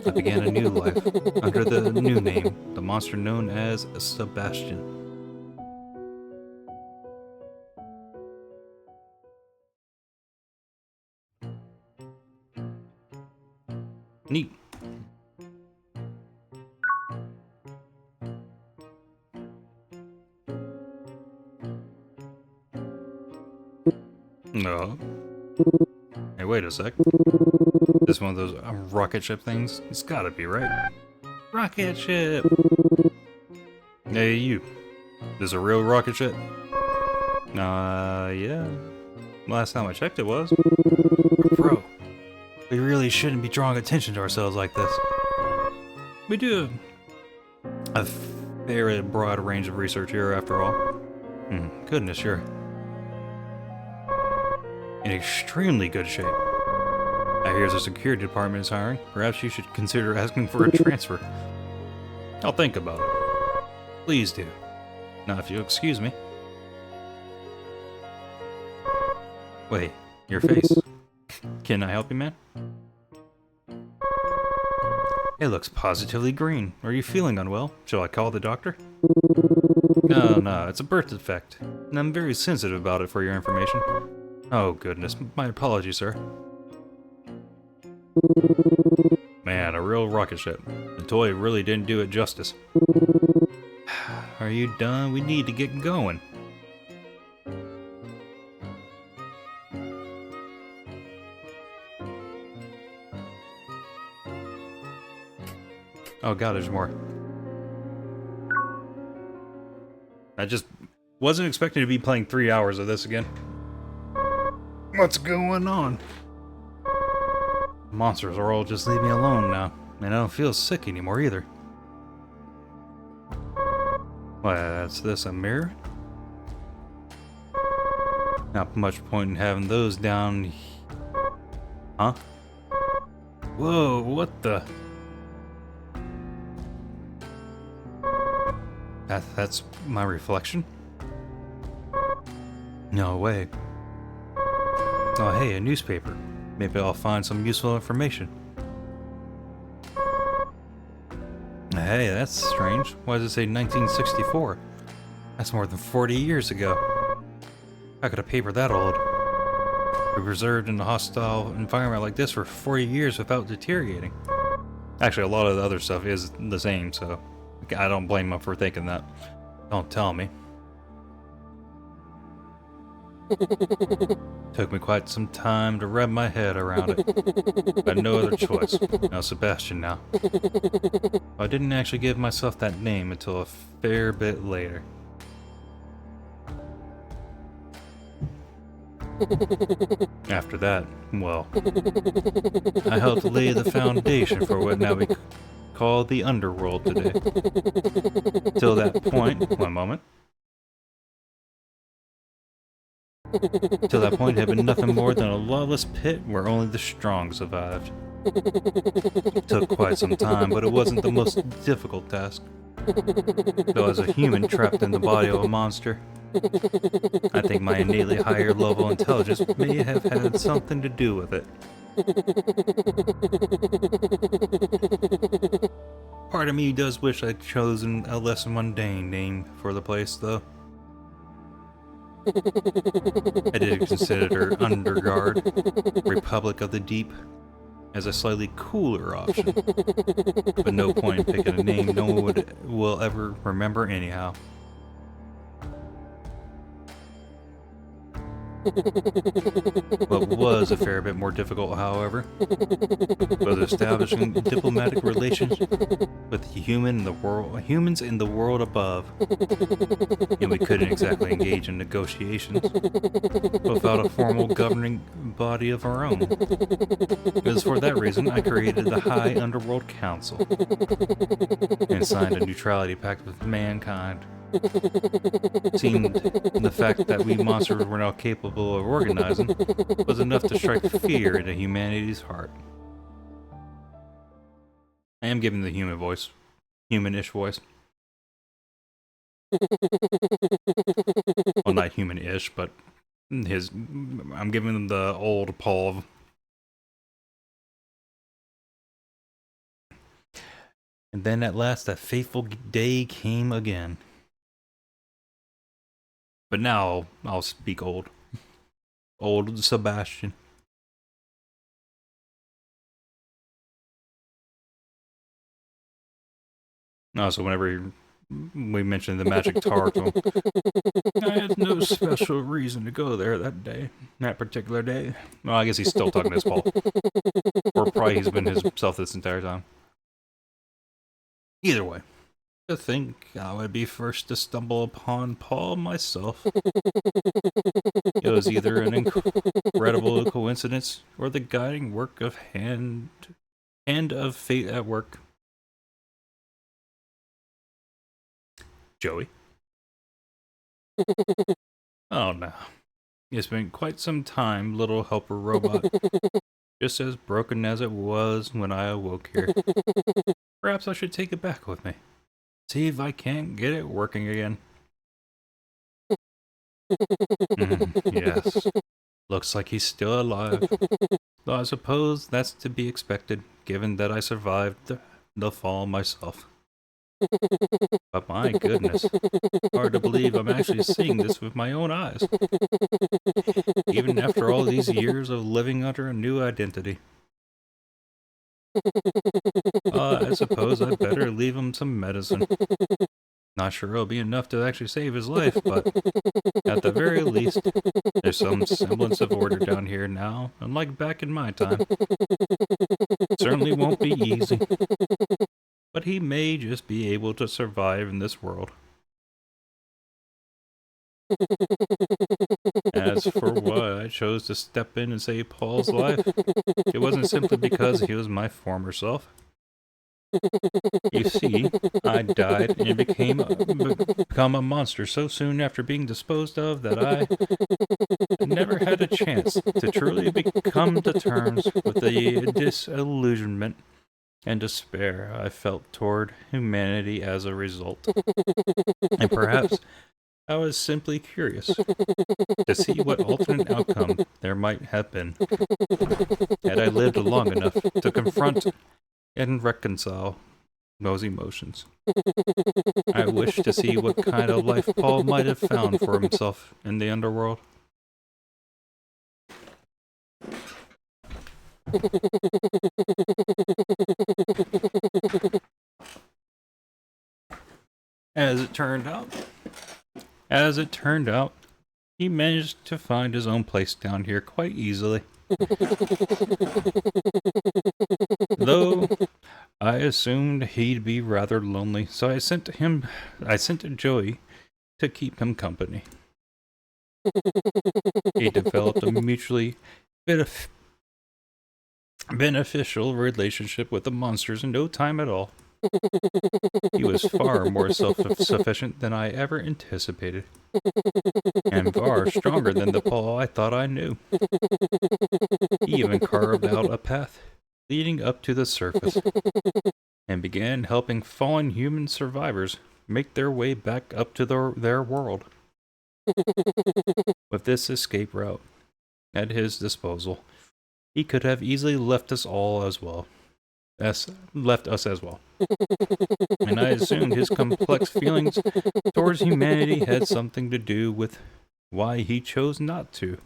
I began a new life under the new name, the monster known as Sebastian. Neat. No. Hey, wait a sec. This one of those rocket ship things? It's gotta be, right? Rocket ship! Hey, you. This a real rocket ship? Yeah. Last time I checked it was. Bro, we really shouldn't be drawing attention to ourselves like this. We do a very broad range of research here, after all. Goodness, you're in extremely good shape. I hear the security department is hiring. Perhaps you should consider asking for a transfer. I'll think about it. Please do. Now, if you'll excuse me. Wait, your face. Can I help you, man? It looks positively green. Are you feeling unwell? Shall I call the doctor? No, it's a birth defect. And I'm very sensitive about it, for your information. Oh, goodness. My apologies, sir. Man, a real rocket ship. The toy really didn't do it justice. Are you done? We need to get going. Oh god, there's more. I just wasn't expecting to be playing 3 hours of this again. What's going on? Monsters are all just leave me alone now. And I don't feel sick anymore either. What's this, a mirror? Not much point in having those down. Huh? Whoa, what the? That's my reflection? No way. Oh hey, a newspaper. Maybe I'll find some useful information. Hey, that's strange. Why does it say 1964? That's more than 40 years ago. How could a paper that old be preserved in a hostile environment like this for 40 years without deteriorating? Actually, a lot of the other stuff is the same, so I don't blame them for thinking that. Don't tell me. Took me quite some time to wrap my head around it. I had no other choice. Now, Sebastian now. I didn't actually give myself that name until a fair bit later. After that, well, I helped lay the foundation for what now we call the underworld today. Till that point, one moment. Till that point, it had been nothing more than a lawless pit where only the strong survived. It took quite some time, but it wasn't the most difficult task. Though as a human trapped in the body of a monster, I think my innately higher level intelligence may have had something to do with it. Part of me does wish I'd chosen a less mundane name for the place, though. I did consider Underguard, Republic of the Deep, as a slightly cooler option, but no point in picking a name no one will ever remember anyhow. What was a fair bit more difficult, however, was establishing diplomatic relations with humans in the world above. And we couldn't exactly engage in negotiations without a formal governing body of our own. It was for that reason I created the High Underworld Council and signed a neutrality pact with mankind. It seemed the fact that we monsters were now capable of organizing was enough to strike fear into humanity's heart. I am giving the human voice. Human-ish voice. Well, not human-ish, but I'm giving them the old Paul. And then at last that fateful day came again. But now I'll speak old. Old Sebastian. Oh, so whenever we mentioned the magic tower to him. I had no special reason to go there that particular day. Well, I guess he's still talking to his Paul. Or probably he's been himself this entire time. Either way, to think I would be first to stumble upon Paul myself. It was either an incredible coincidence or the guiding work of hand of fate at work. Joey? Oh no. It's been quite some time, little helper robot. Just as broken as it was when I awoke here. Perhaps I should take it back with me. See if I can't get it working again. Yes. Looks like he's still alive. Though I suppose that's to be expected, given that I survived the fall myself. But my goodness, hard to believe I'm actually seeing this with my own eyes. Even after all these years of living under a new identity. I suppose I'd better leave him some medicine. Not sure it'll be enough to actually save his life, but at the very least, there's some semblance of order down here now, unlike back in my time. Certainly won't be easy, but he may just be able to survive in this world. As for why I chose to step in and save Paul's life, it wasn't simply because he was my former self. You see, I died and became a monster so soon after being disposed of that I never had a chance to truly come to terms with the disillusionment and despair I felt toward humanity as a result. And perhaps I was simply curious to see what alternate outcome there might have been had I lived long enough to confront and reconcile those emotions. I wish to see what kind of life Paul might have found for himself in the underworld. As it turned out, he managed to find his own place down here quite easily. Though I assumed he'd be rather lonely, so I sent Joey to keep him company. He developed a mutually beneficial relationship with the monsters in no time at all. He was far more self-sufficient than I ever anticipated, and far stronger than the Paul I thought I knew. He even carved out a path leading up to the surface, and began helping fallen human survivors make their way back up to their world. With this escape route at his disposal, he could have easily left us as well. And I assumed his complex feelings towards humanity had something to do with why he chose not to.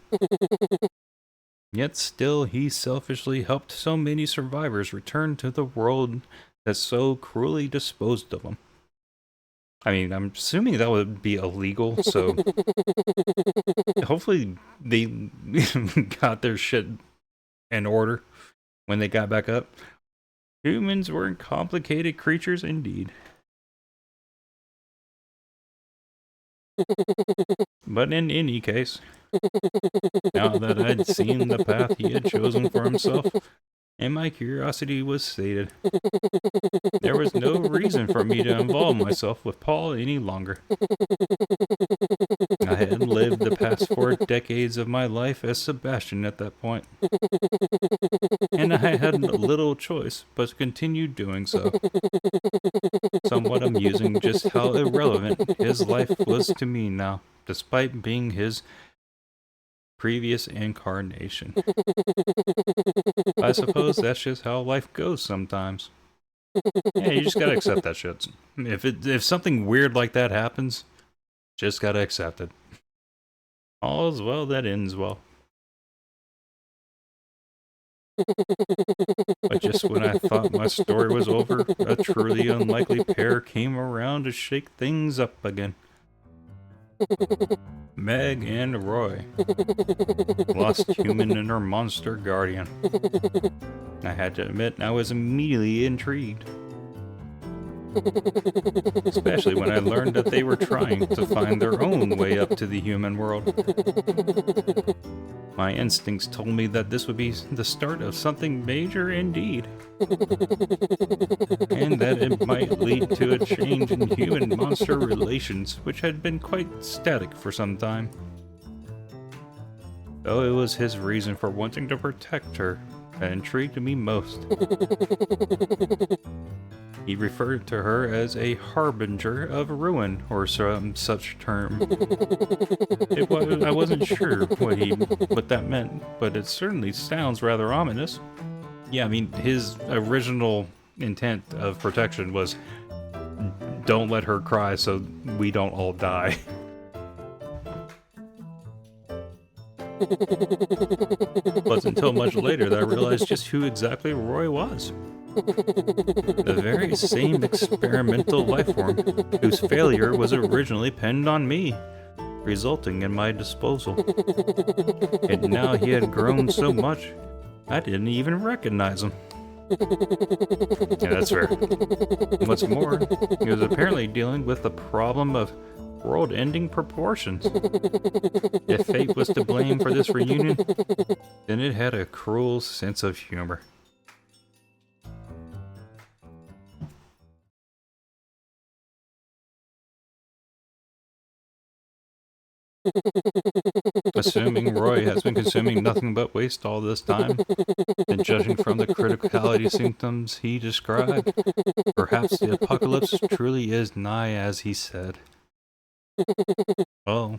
Yet still, he selfishly helped so many survivors return to the world that so cruelly disposed of them. I mean, I'm assuming that would be illegal, so hopefully they got their shit in order when they got back up. Humans were complicated creatures indeed. But in any case, now that I'd seen the path he had chosen for himself, and my curiosity was sated, there was no reason for me to involve myself with Paul any longer. I had lived the past 4 decades of my life as Sebastian at that point, and I had little choice but to continue doing so. Somewhat amusing just how irrelevant his life was to me now, despite being his previous incarnation. I suppose that's just how life goes sometimes. Yeah, you just gotta accept that shit. If something weird like that happens, just gotta accept it. All is well that ends well. But just when I thought my story was over, a truly unlikely pair came around to shake things up again. Meg and Roy. Lost human and her monster guardian. I had to admit, I was immediately intrigued. Especially when I learned that they were trying to find their own way up to the human world. My instincts told me that this would be the start of something major indeed. And that it might lead to a change in human-monster relations, which had been quite static for some time. Though it was his reason for wanting to protect her that intrigued me most. He referred to her as a harbinger of ruin, or some such term. I wasn't sure what that meant, but it certainly sounds rather ominous. Yeah, I mean, his original intent of protection was, don't let her cry so we don't all die. It wasn't until much later that I realized just who exactly Roy was. The very same experimental lifeform whose failure was originally pinned on me, resulting in my disposal. And now he had grown so much, I didn't even recognize him. Yeah, that's fair. What's more, he was apparently dealing with the problem of world-ending proportions. If fate was to blame for this reunion, then it had a cruel sense of humor. Assuming Roy has been consuming nothing but waste all this time, and judging from the criticality symptoms he described, perhaps the apocalypse truly is nigh as he said. Oh,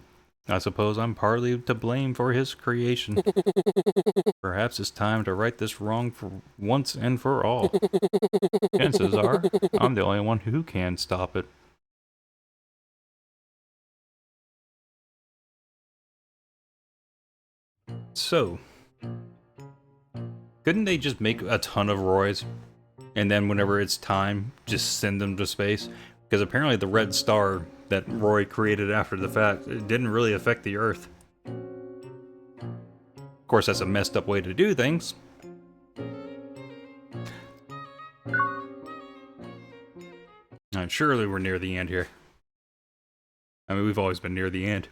I suppose I'm partly to blame for his creation. Perhaps it's time to right this wrong for once and for all. Chances are, I'm the only one who can stop it. So, couldn't they just make a ton of Roys, and then whenever it's time, just send them to space? Because apparently the red star that Roy created after the fact, it didn't really affect the Earth. Of course, that's a messed up way to do things. And surely we're near the end here. I mean, we've always been near the end.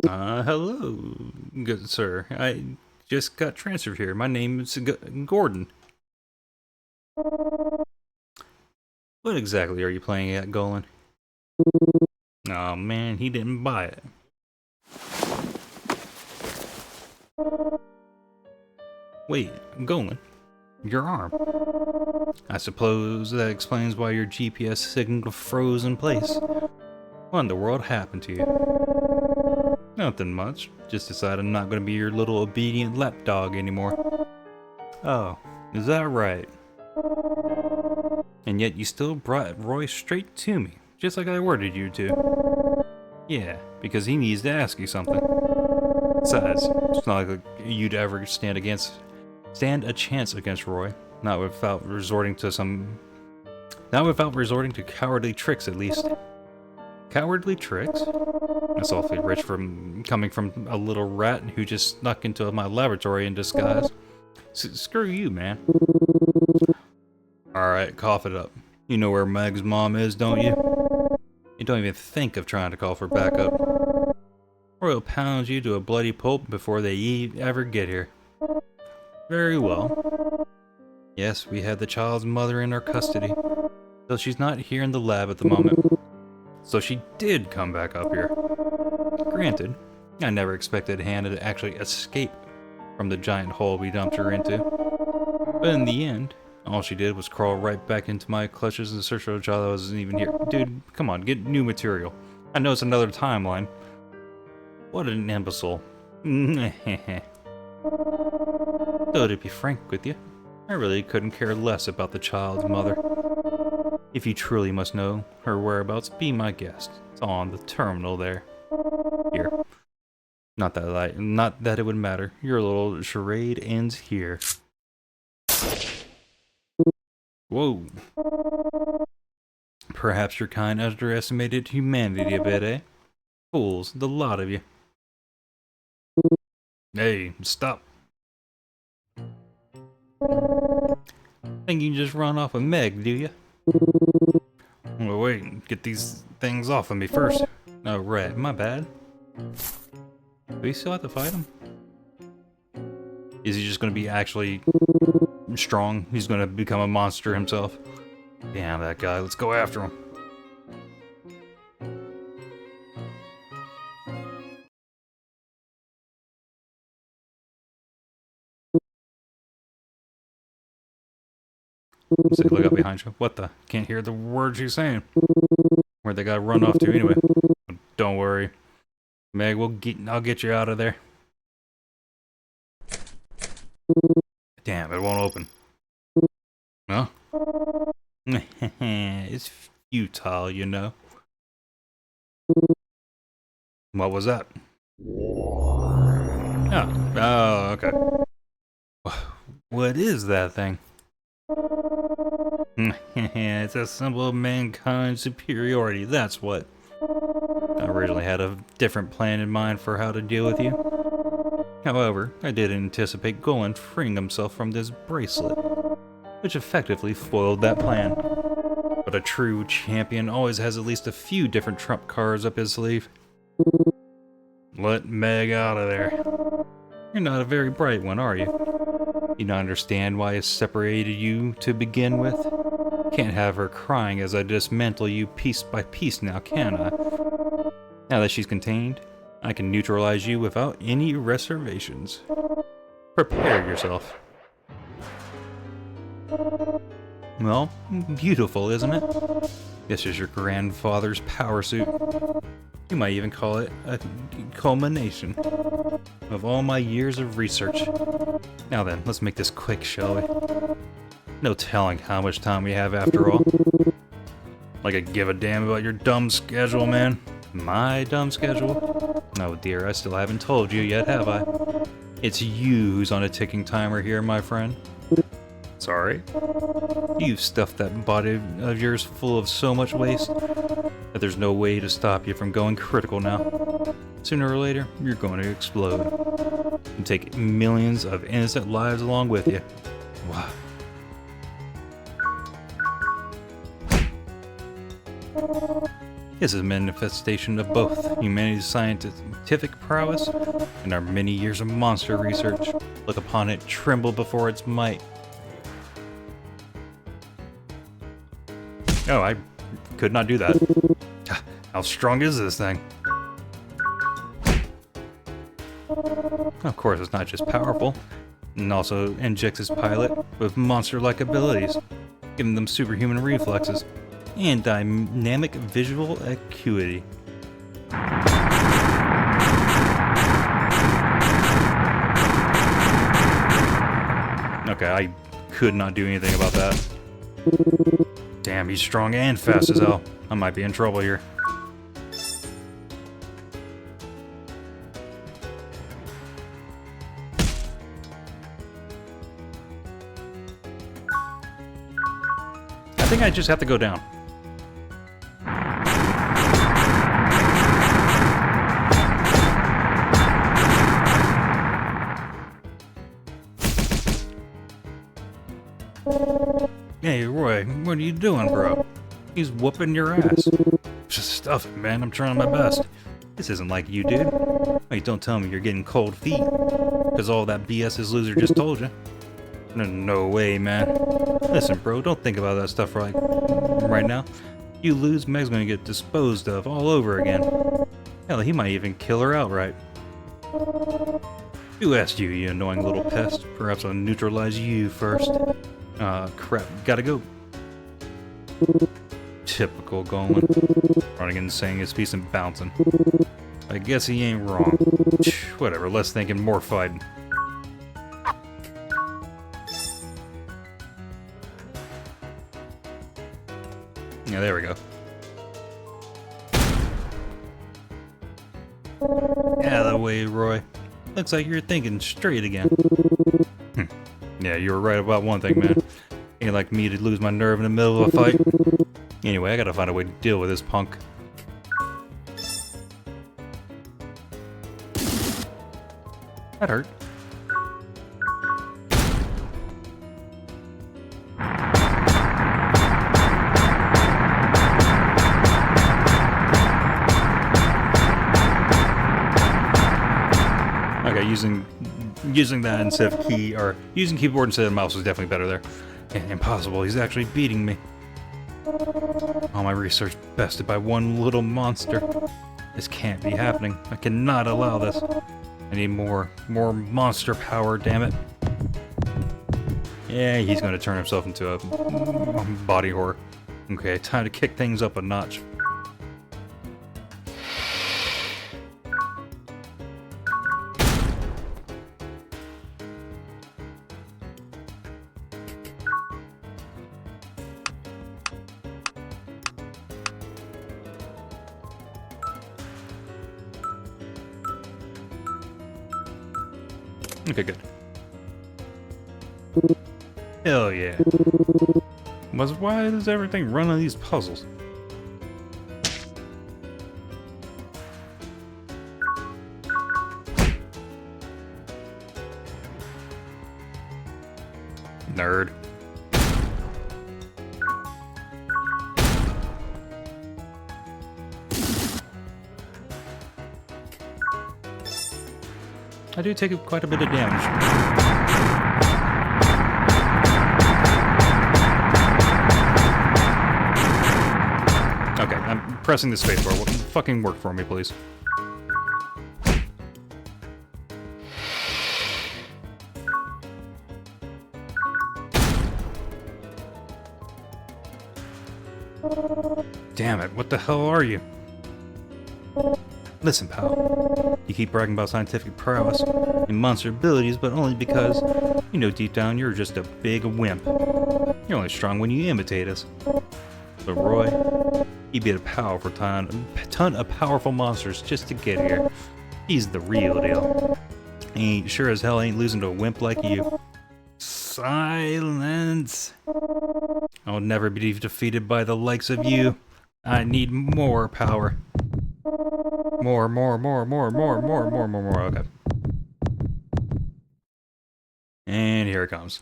Hello, good sir. I just got transferred here. My name is Gordon. What exactly are you playing at, Golan? Oh man, he didn't buy it. Wait, Golan, your arm. I suppose that explains why your GPS signal froze in place. What in the world happened to you? Nothing much. Just decided I'm not going to be your little obedient lapdog anymore. Oh, is that right? And yet you still brought Roy straight to me, just like I ordered you to. Yeah, because he needs to ask you something. Besides, it's not like you'd ever stand a chance against Roy, not without resorting to cowardly tricks at least. Cowardly tricks? That's awfully rich coming from a little rat who just snuck into my laboratory in disguise. Screw you, man. Alright, cough it up. You know where Meg's mom is, don't you? You don't even think of trying to call for backup. Or he'll pound you to a bloody pulp before they ever get here. Very well. Yes, we had the child's mother in our custody, though she's not here in the lab at the moment. So she did come back up here. Granted, I never expected Hannah to actually escape from the giant hole we dumped her into. But in the end, all she did was crawl right back into my clutches in search of a child that wasn't even here. Dude, come on, get new material. I know it's another timeline. What an imbecile. Though to be frank with you, I really couldn't care less about the child's mother. If you truly must know her whereabouts, be my guest. It's on the terminal there. Here. Not that it would matter. Your little charade ends here. Whoa. Perhaps your kind underestimated humanity a bit, eh? Fools, the lot of you. Hey, stop. Think you can just run off with Meg, do you? Well, wait, get these things off of me first. Oh, right, my bad. Do we still have to fight him? Is he just gonna be actually strong? He's gonna become a monster himself. Damn that guy, let's go after him. So look up behind you. What the? Can't hear the words you're saying. Where'd they guy run off to anyway? Don't worry. Meg, I'll get you out of there. Damn, it won't open. Huh? It's futile, you know. What was that? Oh, okay. What is that thing? It's a symbol of mankind's superiority, that's what. I originally had a different plan in mind for how to deal with you. However, I did anticipate Golan freeing himself from this bracelet, which effectively foiled that plan. But a true champion always has at least a few different trump cards up his sleeve. Let Meg out of there. You're not a very bright one, are you? You don't understand why I separated you to begin with? Can't have her crying as I dismantle you piece by piece now, can I? Now that she's contained, I can neutralize you without any reservations. Prepare yourself. Well, beautiful, isn't it? This is your grandfather's power suit. You might even call it a culmination of all my years of research. Now then, let's make this quick, shall we? No telling how much time we have after all. Like I give a damn about your dumb schedule, man. My dumb schedule? Oh dear, I still haven't told you yet, have I? It's you who's on a ticking timer here, my friend. Sorry? You've stuffed that body of yours full of so much waste that there's no way to stop you from going critical now. Sooner or later, you're going to explode and take millions of innocent lives along with you. Wow. This is a manifestation of both humanity's scientific prowess and our many years of monster research. Look upon it, tremble before its might. Oh, I could not do that. How strong is this thing? Of course, it's not just powerful, and also injects its pilot with monster-like abilities, giving them superhuman reflexes and dynamic visual acuity. Okay, I could not do anything about that. Damn, he's strong and fast as hell. I might be in trouble here. I think I just have to go down. Hey, Roy, what are you doing, bro? He's whooping your ass. Just stuff it, man. I'm trying my best. This isn't like you, dude. Wait, don't tell me you're getting cold feet. Because all that BS this loser just told you. No way, man. Listen, bro, don't think about that stuff right now. You lose, Meg's gonna get disposed of all over again. Hell, he might even kill her outright. Who asked you, you annoying little pest? Perhaps I'll neutralize you first. Crap, gotta go. Typical Golan. Running and saying his piece and bouncing. I guess he ain't wrong. Whatever, less thinking, more fighting. Yeah, there we go. Out of the way, Roy. Looks like you're thinking straight again. Yeah, you were right about one thing, man. Ain't like me to lose my nerve in the middle of a fight. Anyway, I gotta find a way to deal with this punk. That hurt. Okay, using that instead of using keyboard instead of mouse was definitely better there. Impossible, he's actually beating me. All my research bested by one little monster. This can't be happening. I cannot allow this. I need more monster power, damn it. Yeah, he's gonna turn himself into a body horror. Okay, time to kick things up a notch. Okay, good. Hell yeah. Why does everything run on these puzzles? Nerd. I do take quite a bit of damage. Okay, I'm pressing the spacebar. Fucking work for me, please. Damn it, what the hell are you? Listen, pal. You keep bragging about scientific prowess and monster abilities, but only because you know deep down you're just a big wimp. You're only strong when you imitate us. But Roy, he beat a powerful ton of powerful monsters just to get here. He's the real deal. He sure as hell ain't losing to a wimp like you. Silence. I'll never be defeated by the likes of you. I need more power. More. Okay. And here it comes.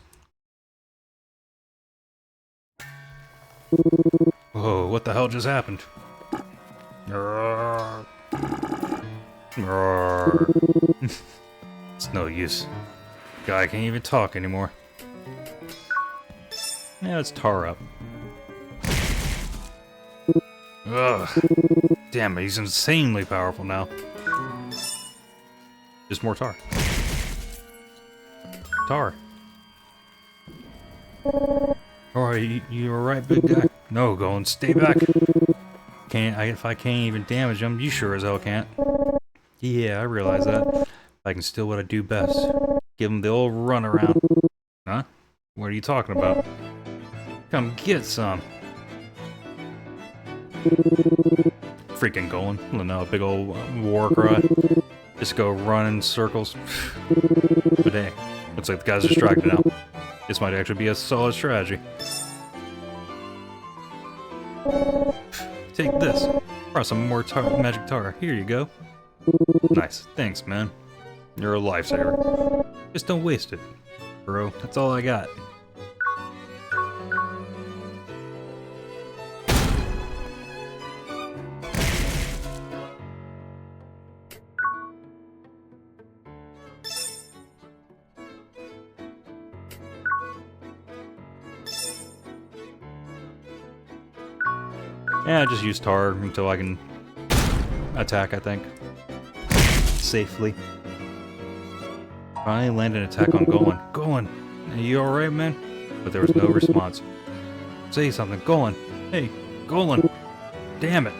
Whoa, what the hell just happened? It's no use. Guy can't even talk anymore. Yeah, let's tar up. Ugh. Damn it, he's insanely powerful now. Just more tar. Tar. Alright, you alright, big guy? No, go and stay back. If I can't even damage him, you sure as hell can't. Yeah, I realize that. I can still what I do best. Give him the old runaround. Huh? What are you talking about? Come get some. Freaking going. Letting out a big old war cry. Just go run in circles. But dang, looks like the guy's distracted now. This might actually be a solid strategy. Take this. Or some more magic tar. Here you go. Nice. Thanks, man. You're a lifesaver. Just don't waste it, bro. That's all I got. Yeah, I just use tar until I can attack, I think. Safely. Finally landed an attack on Golan. Golan, are you alright, man? But there was no response. Say something, Golan. Hey, Golan. Damn it.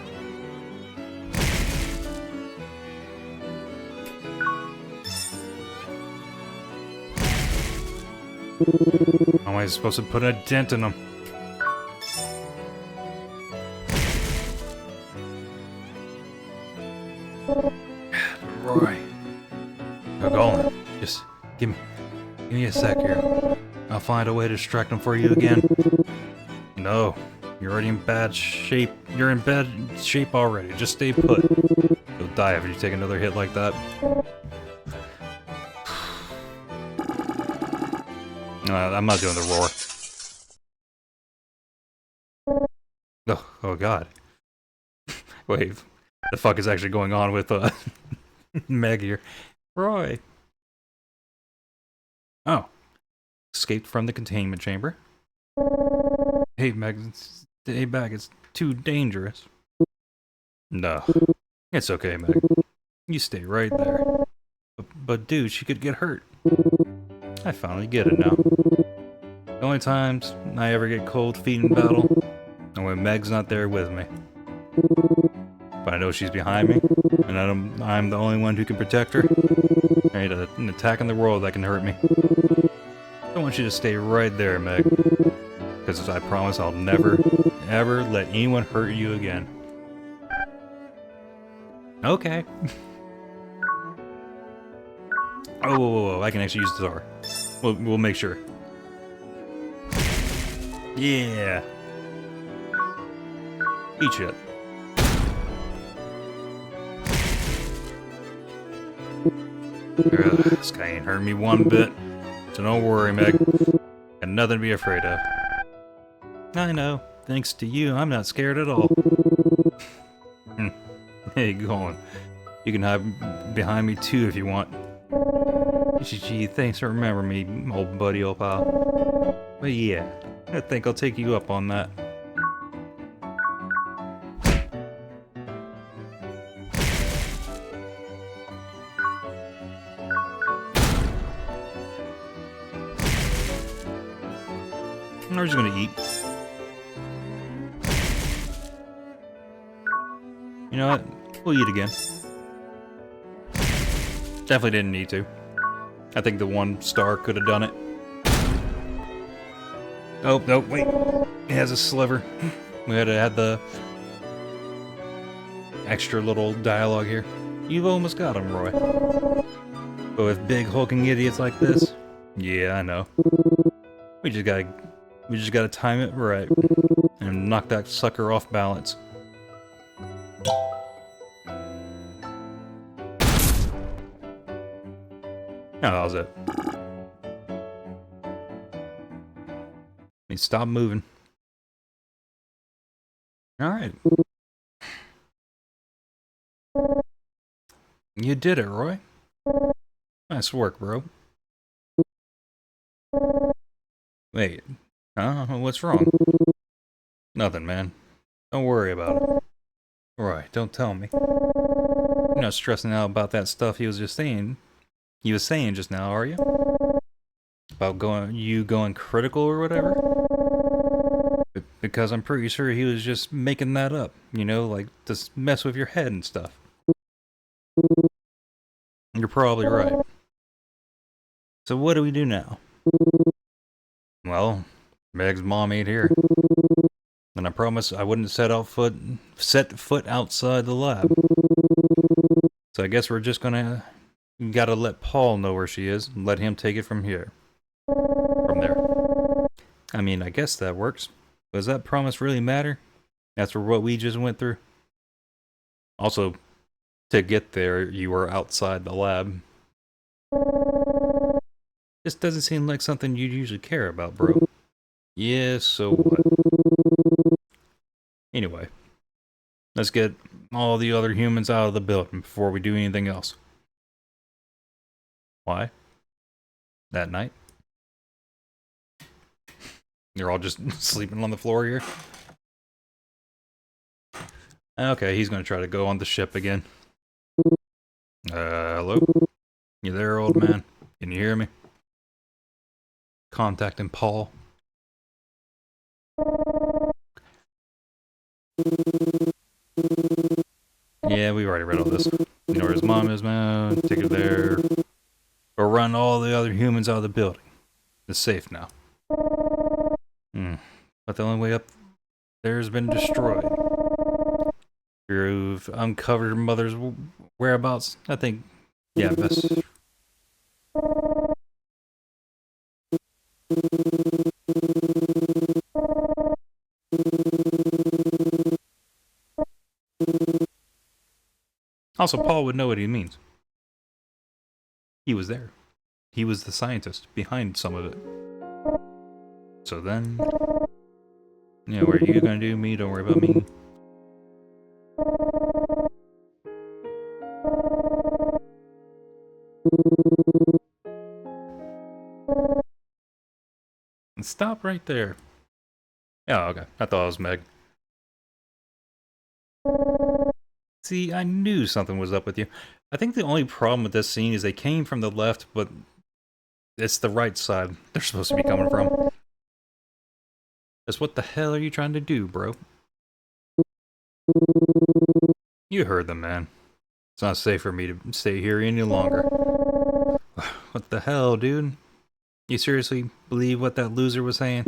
How am I supposed to put a dent in him? Roy. I'm going. Just give me a sec here. I'll find a way to distract him for you again. No, you're already in bad shape. You're in bad shape already. Just stay put. You'll die if you take another hit like that. I'm not doing the roar. Oh god. Wait, the fuck is actually going on with Meg here? Roy. Oh. Escaped from the containment chamber. Hey Meg, stay back, it's too dangerous. No. It's okay, Meg. You stay right there. But dude, she could get hurt. I finally get it now. The only times I ever get cold feet in battle are when Meg's not there with me. But I know she's behind me, and I'm the only one who can protect her. There ain't an attack in the world that can hurt me. I want you to stay right there, Meg. Because I promise I'll never, ever let anyone hurt you again. Okay. Oh, whoa, I can actually use the Tsar. We'll make sure. Yeah. Eat shit. This guy ain't hurt me one bit. So don't worry, Meg. Got nothing to be afraid of. I know. Thanks to you, I'm not scared at all. Hey, go on. You can hide behind me too if you want. Gee, thanks for remembering me, old buddy, old pal. But yeah, I think I'll take you up on that. We're just gonna eat. You know what? We'll eat again. Definitely didn't need to. I think the 1 star could have done it. Oh, no, wait. It has a sliver. We had to add the extra little dialogue here. You've almost got him, Roy. But with big hulking idiots like this, yeah, I know. We just gotta time it right and knock that sucker off balance. Oh, that was it. He stopped moving. Alright. You did it, Roy. Nice work, bro. Wait. What's wrong? Nothing, man. Don't worry about it. Roy, don't tell me. You're not stressing out about that stuff he was just saying. He was saying just now, are you? About going critical or whatever? Because I'm pretty sure he was just making that up, you know, like to mess with your head and stuff. You're probably right. So what do we do now? Well, Meg's mom ain't here. And I promised I wouldn't set foot outside the lab. So I guess we're just gotta let Paul know where she is and let him take it from here. From there. I mean, I guess that works. Does that promise really matter? After what we just went through? Also, to get there, you were outside the lab. This doesn't seem like something you'd usually care about, bro. Yeah, so what? Anyway, let's get all the other humans out of the building before we do anything else. Why? That night? You're all just sleeping on the floor here? Okay, he's gonna try to go on the ship again. Hello? You there, old man? Can you hear me? Contacting Paul. Yeah, we already read all this. You know where his mom is, man. Take her there. Or run all the other humans out of the building. It's safe now. But the only way up there has been destroyed. You've uncovered her mother's whereabouts. I think Yeah, best. Also, Paul would know what he means. He was there. He was the scientist behind some of it. So then, yeah, what are you gonna do? Me? Don't worry about me. And stop right there. Oh, okay. I thought it was Meg. See, I knew something was up with you. I think the only problem with this scene is they came from the left, but it's the right side they're supposed to be coming from. That's what the hell are you trying to do, bro? You heard them, man. It's not safe for me to stay here any longer. What the hell, dude? You seriously believe what that loser was saying?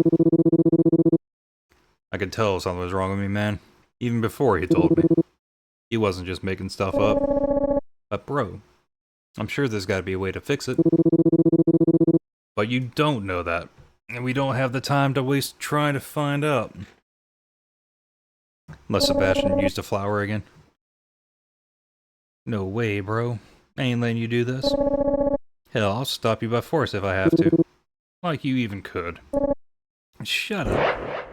I could tell something was wrong with me, man. Even before he told me. He wasn't just making stuff up. But bro, I'm sure there's gotta be a way to fix it. But you don't know that. And we don't have the time to waste trying to find out. Unless Sebastian used a flower again. No way, bro. I ain't letting you do this. Hell, I'll stop you by force if I have to. Like you even could. Shut up.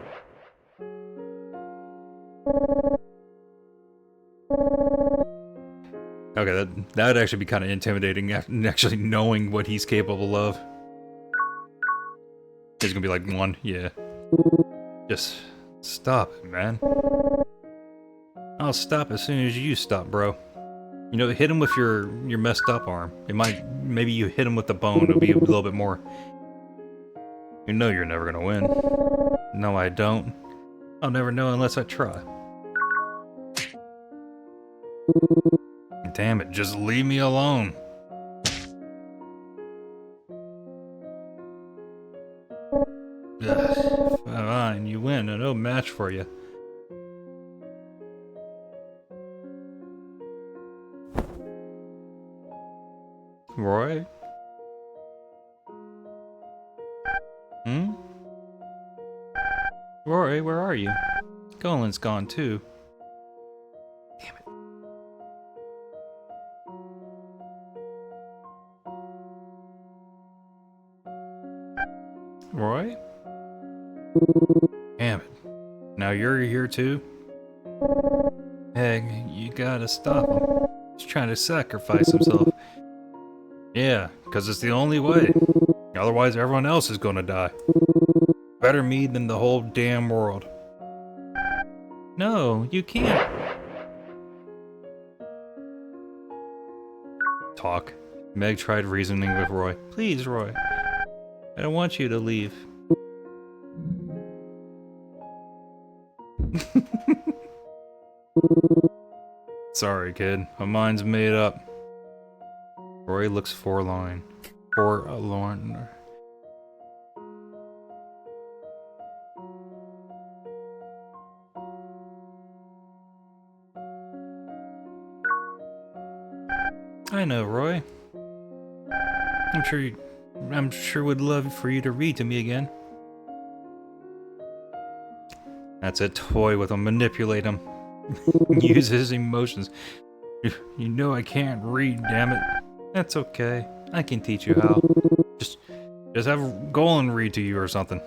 Okay, that would actually be kind of intimidating, actually knowing what he's capable of. He's gonna be like, one, yeah. Just stop it, man. I'll stop as soon as you stop, bro. You know, hit him with your messed up arm. Maybe you hit him with the bone, it'll be a little bit more. You know you're never gonna win. No, I don't. I'll never know unless I try. Damn it, just leave me alone. Ugh, fine, you win. No match for you. Roy? Hmm? Roy, where are you? Golan's gone too. Damn it. Roy? Damn it. Now you're here too? Hey, you gotta stop him. He's trying to sacrifice himself. Yeah, because it's the only way. Otherwise everyone else is gonna die. Better me than the whole damn world. No, you can't. Talk. Meg tried reasoning with Roy. Please, Roy. I don't want you to leave. Sorry, kid. My mind's made up. Roy looks forlorn. Forlorn. I know, Roy. I'm sure would love for you to read to me again. That's a toy with him. Manipulate him. Use his emotions. You know I can't read, damn it. That's okay. I can teach you how. Just have Golan read to you or something.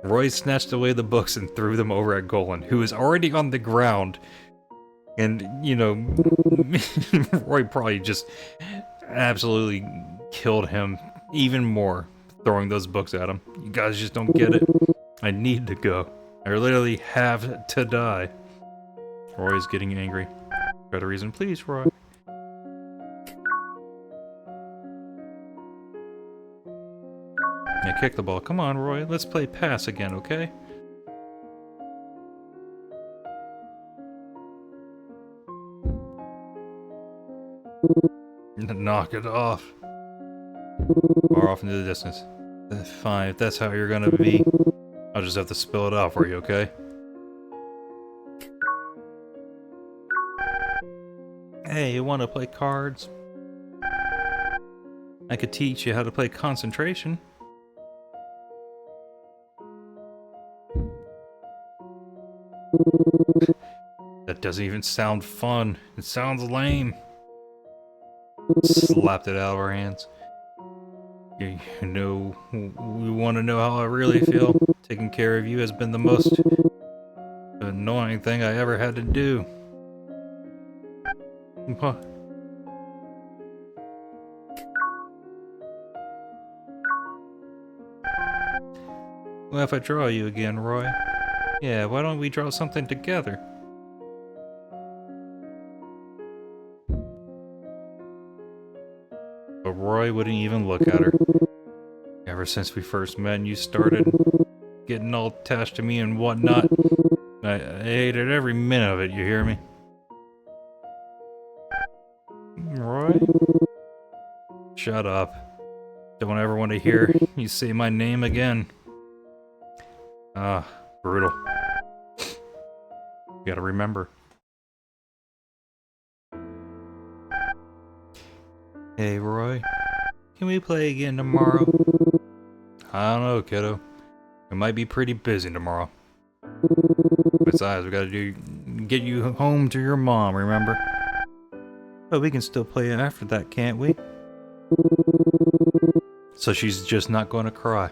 Roy snatched away the books and threw them over at Golan, who was already on the ground. And, you know, Roy probably just absolutely killed him even more, throwing those books at him. You guys just don't get it. I need to go. I literally have to die. Roy's getting angry. Got a reason, please, Roy. Yeah, kick the ball. Come on, Roy. Let's play pass again, okay? Knock it off. Far off into the distance. Fine, if that's how you're gonna be, I'll just have to spill it out for you, okay? Hey, you want to play cards? I could teach you how to play concentration. That doesn't even sound fun. It sounds lame. Slapped it out of our hands. You know, we want to know how I really feel. Taking care of you has been the most annoying thing I ever had to do. What? Well, if I draw you again, Roy. Yeah, why don't we draw something together? But Roy wouldn't even look at her. Ever since we first met and you started getting all attached to me and whatnot, I hated every minute of it, you hear me? Roy? Shut up. Don't ever want to hear you say my name again. Brutal. You gotta remember. Hey, Roy. Can we play again tomorrow? I don't know, kiddo. We might be pretty busy tomorrow. Besides, we gotta get you home to your mom, remember? But we can still play after that, can't we? So she's just not gonna cry.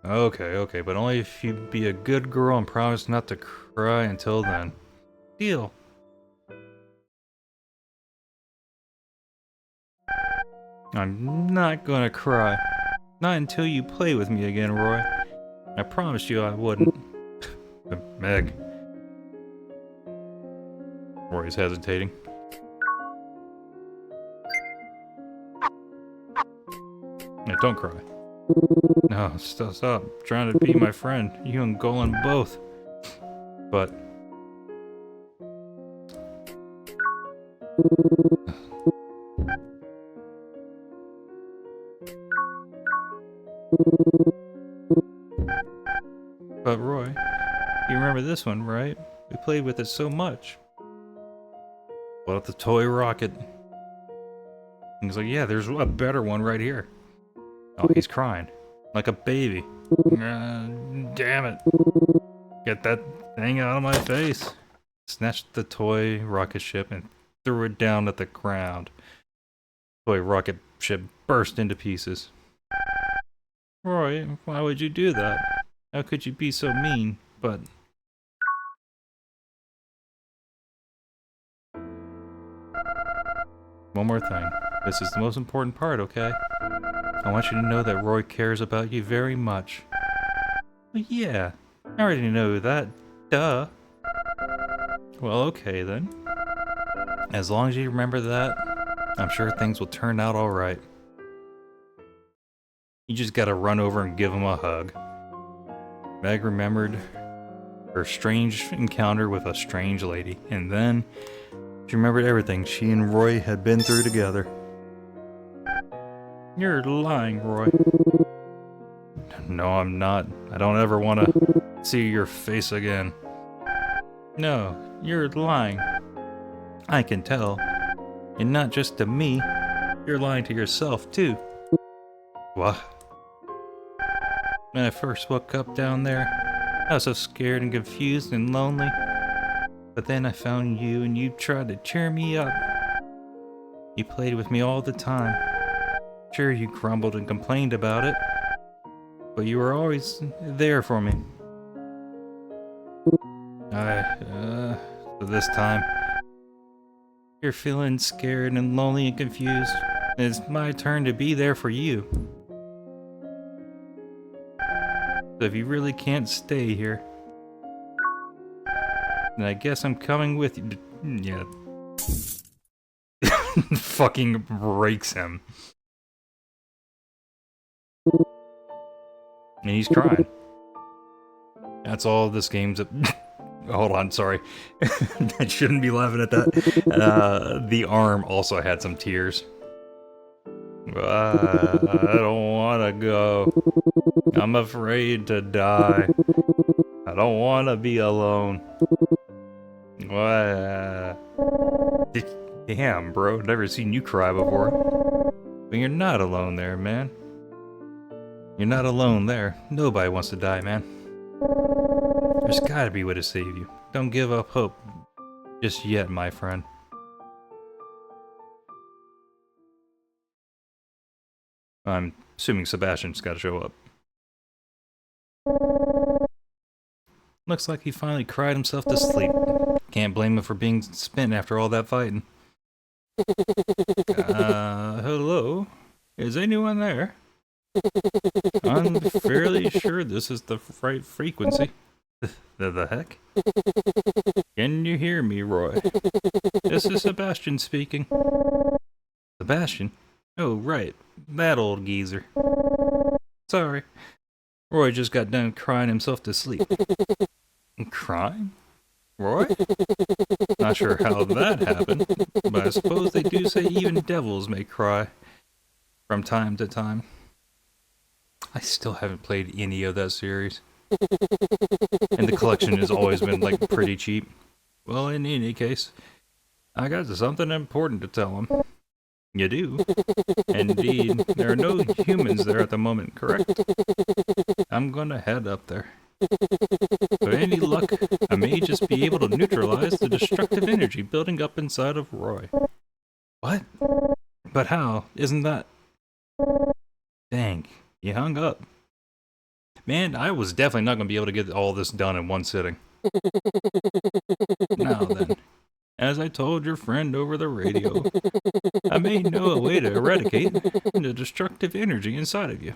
Okay, but only if you be a good girl and promise not to cry until then. Deal. I'm not gonna cry. Not until you play with me again, Roy. I promised you I wouldn't. Meg. Roy's hesitating. No, don't cry. No, stop trying to be my friend. You and Golan both. But... But Roy, you remember this one, right? We played with it so much. What about the toy rocket? And he's like, yeah, there's a better one right here. Oh, he's crying. Like a baby. Damn it. Get that thing out of my face. Snatched the toy rocket ship and threw it down at the ground. Toy rocket ship burst into pieces. Roy, why would you do that? How could you be so mean? But... one more thing. This is the most important part, okay? I want you to know that Roy cares about you very much. Well, yeah, I already know that. Duh. Well, okay then. As long as you remember that, I'm sure things will turn out alright. You just gotta run over and give him a hug. Meg remembered her strange encounter with a strange lady, and then she remembered everything she and Roy had been through together. You're lying, Roy. No, I'm not. I don't ever want to see your face again. No, you're lying. I can tell. And not just to me, you're lying to yourself, too. What? When I first woke up down there, I was so scared and confused and lonely. But then I found you and you tried to cheer me up. You played with me all the time. Sure, you grumbled and complained about it, but you were always there for me. So this time, you're feeling scared and lonely and confused, and it's my turn to be there for you. So if you really can't stay here, then I guess I'm coming with you. Yeah. Fucking breaks him. And he's crying. That's all this game's... Hold on, sorry. I shouldn't be laughing at that. The arm also had some tears. I don't want to go. I'm afraid to die. I don't want to be alone. What? Damn, bro. Never seen you cry before. But you're not alone there, man. You're not alone there. Nobody wants to die, man. There's gotta be a way to save you. Don't give up hope just yet, my friend. I'm assuming Sebastian's gotta show up. Looks like he finally cried himself to sleep. Can't blame him for being spent after all that fighting. Hello? Is anyone there? I'm fairly sure this is the right frequency. The heck? Can you hear me, Roy? This is Sebastian speaking. Sebastian? Oh, right. That old geezer. Sorry. Roy just got done crying himself to sleep. Crying? Roy? Not sure how that happened, but I suppose they do say even devils may cry from time to time. I still haven't played any of that series. And the collection has always been, like, pretty cheap. Well, in any case, I got something important to tell him. You do? Indeed. There are no humans there at the moment, correct? I'm gonna head up there. With any luck, I may just be able to neutralize the destructive energy building up inside of Roy. What? But how? Isn't that... Dang, he hung up. Man, I was definitely not going to be able to get all this done in one sitting. Now then, as I told your friend over the radio, I may know a way to eradicate the destructive energy inside of you.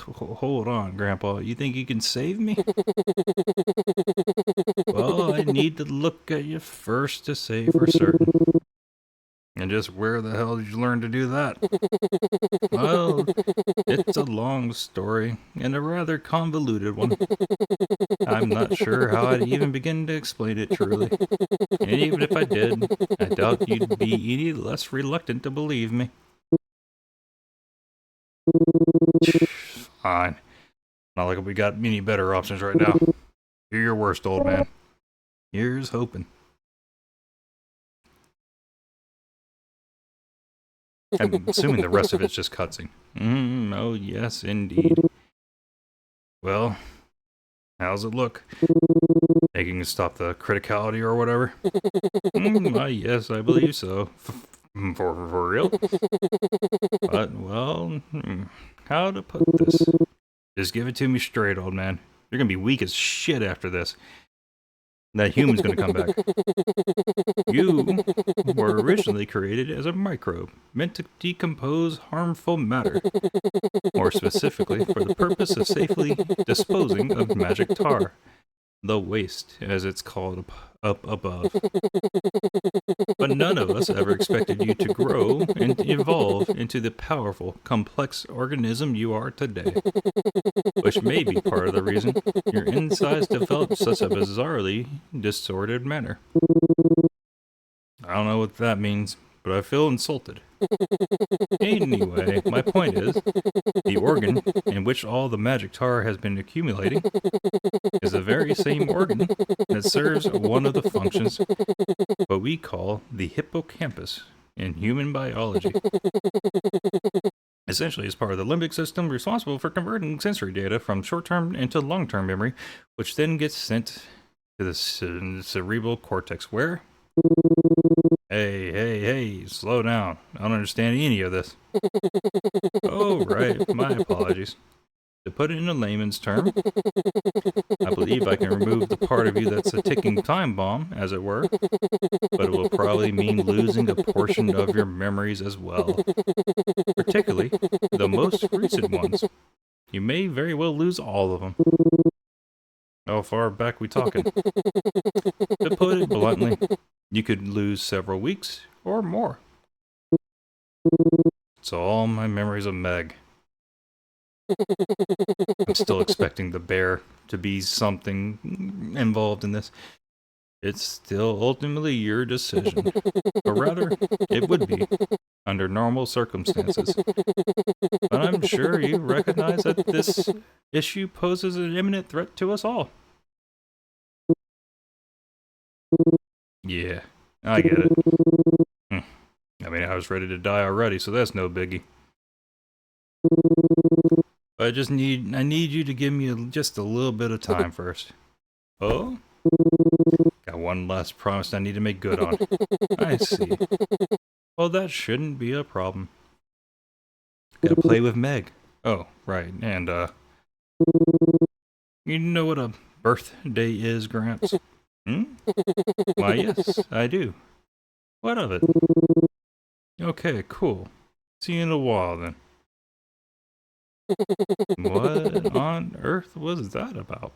Hold on, Grandpa. You think you can save me? Well, I need to look at you first to say for certain. And just where the hell did you learn to do that? Well, it's a long story, and a rather convoluted one. I'm not sure how I'd even begin to explain it truly. And even if I did, I doubt you'd be any less reluctant to believe me. Fine. Not like we got any better options right now. You're your worst, old man. Here's hoping. I'm assuming the rest of it's just cutscene. Oh, yes, indeed. Well, how's it look? Think you can stop the criticality or whatever? Yes, I believe so. For real? But, well, how to put this? Just give it to me straight, old man. You're gonna be weak as shit after this. That human's gonna come back. You were originally created as a microbe, meant to decompose harmful matter. More specifically, for the purpose of safely disposing of magic tar. The waste, as it's called up above. But none of us ever expected you to grow and evolve into the powerful, complex organism you are today. Which may be part of the reason your insides developed such a bizarrely disordered manner. I don't know what that means, but I feel insulted. Anyway, my point is, the organ in which all the magic tar has been accumulating is the very same organ that serves one of the functions what we call the hippocampus in human biology. Essentially, it's part of the limbic system responsible for converting sensory data from short-term into long-term memory, which then gets sent to the cerebral cortex, where... Hey, slow down. I don't understand any of this. Oh, right, my apologies. To put it in a layman's term, I believe I can remove the part of you that's a ticking time bomb, as it were, but it will probably mean losing a portion of your memories as well. Particularly the most recent ones. You may very well lose all of them. How far back we talking? To put it bluntly, you could lose several weeks or more. It's all my memories of Meg. I'm still expecting the bear to be something involved in this. It's still ultimately your decision. Or rather, it would be, under normal circumstances. But I'm sure you recognize that this issue poses an imminent threat to us all. Yeah, I get it. I mean, I was ready to die already, so that's no biggie. But I need you to give me just a little bit of time first. Oh? Got one last promise I need to make good on. I see. Well, that shouldn't be a problem. Gotta play with Meg. Oh, right, and, you know what a birthday is, Gramps? Hmm? Why, yes, I do. What of it? Okay, cool. See you in a while, then. What on earth was that about?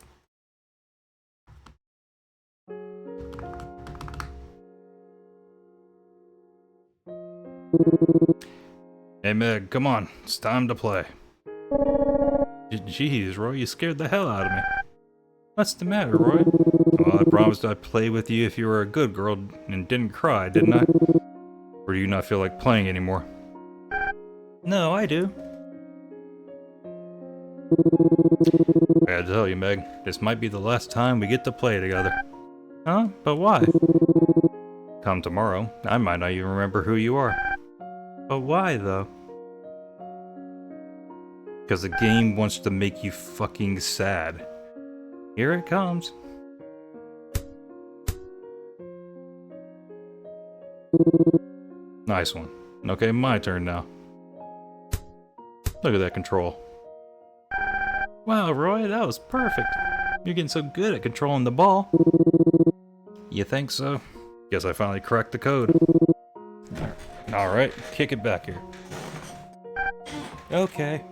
Hey Meg, come on, it's time to play. Jeez, Roy, you scared the hell out of me. What's the matter, Roy? Well, I promised I'd play with you if you were a good girl and didn't cry, didn't I? Or do you not feel like playing anymore? No, I do. I gotta tell you, Meg, this might be the last time we get to play together. Huh? But why? Come tomorrow, I might not even remember who you are. But why, though? Because the game wants to make you fucking sad. Here it comes. Nice one. Okay, my turn now. Look at that control. Wow, Roy, that was perfect. You're getting so good at controlling the ball. You think so? Guess I finally cracked the code. Alright, kick it back here. Okay.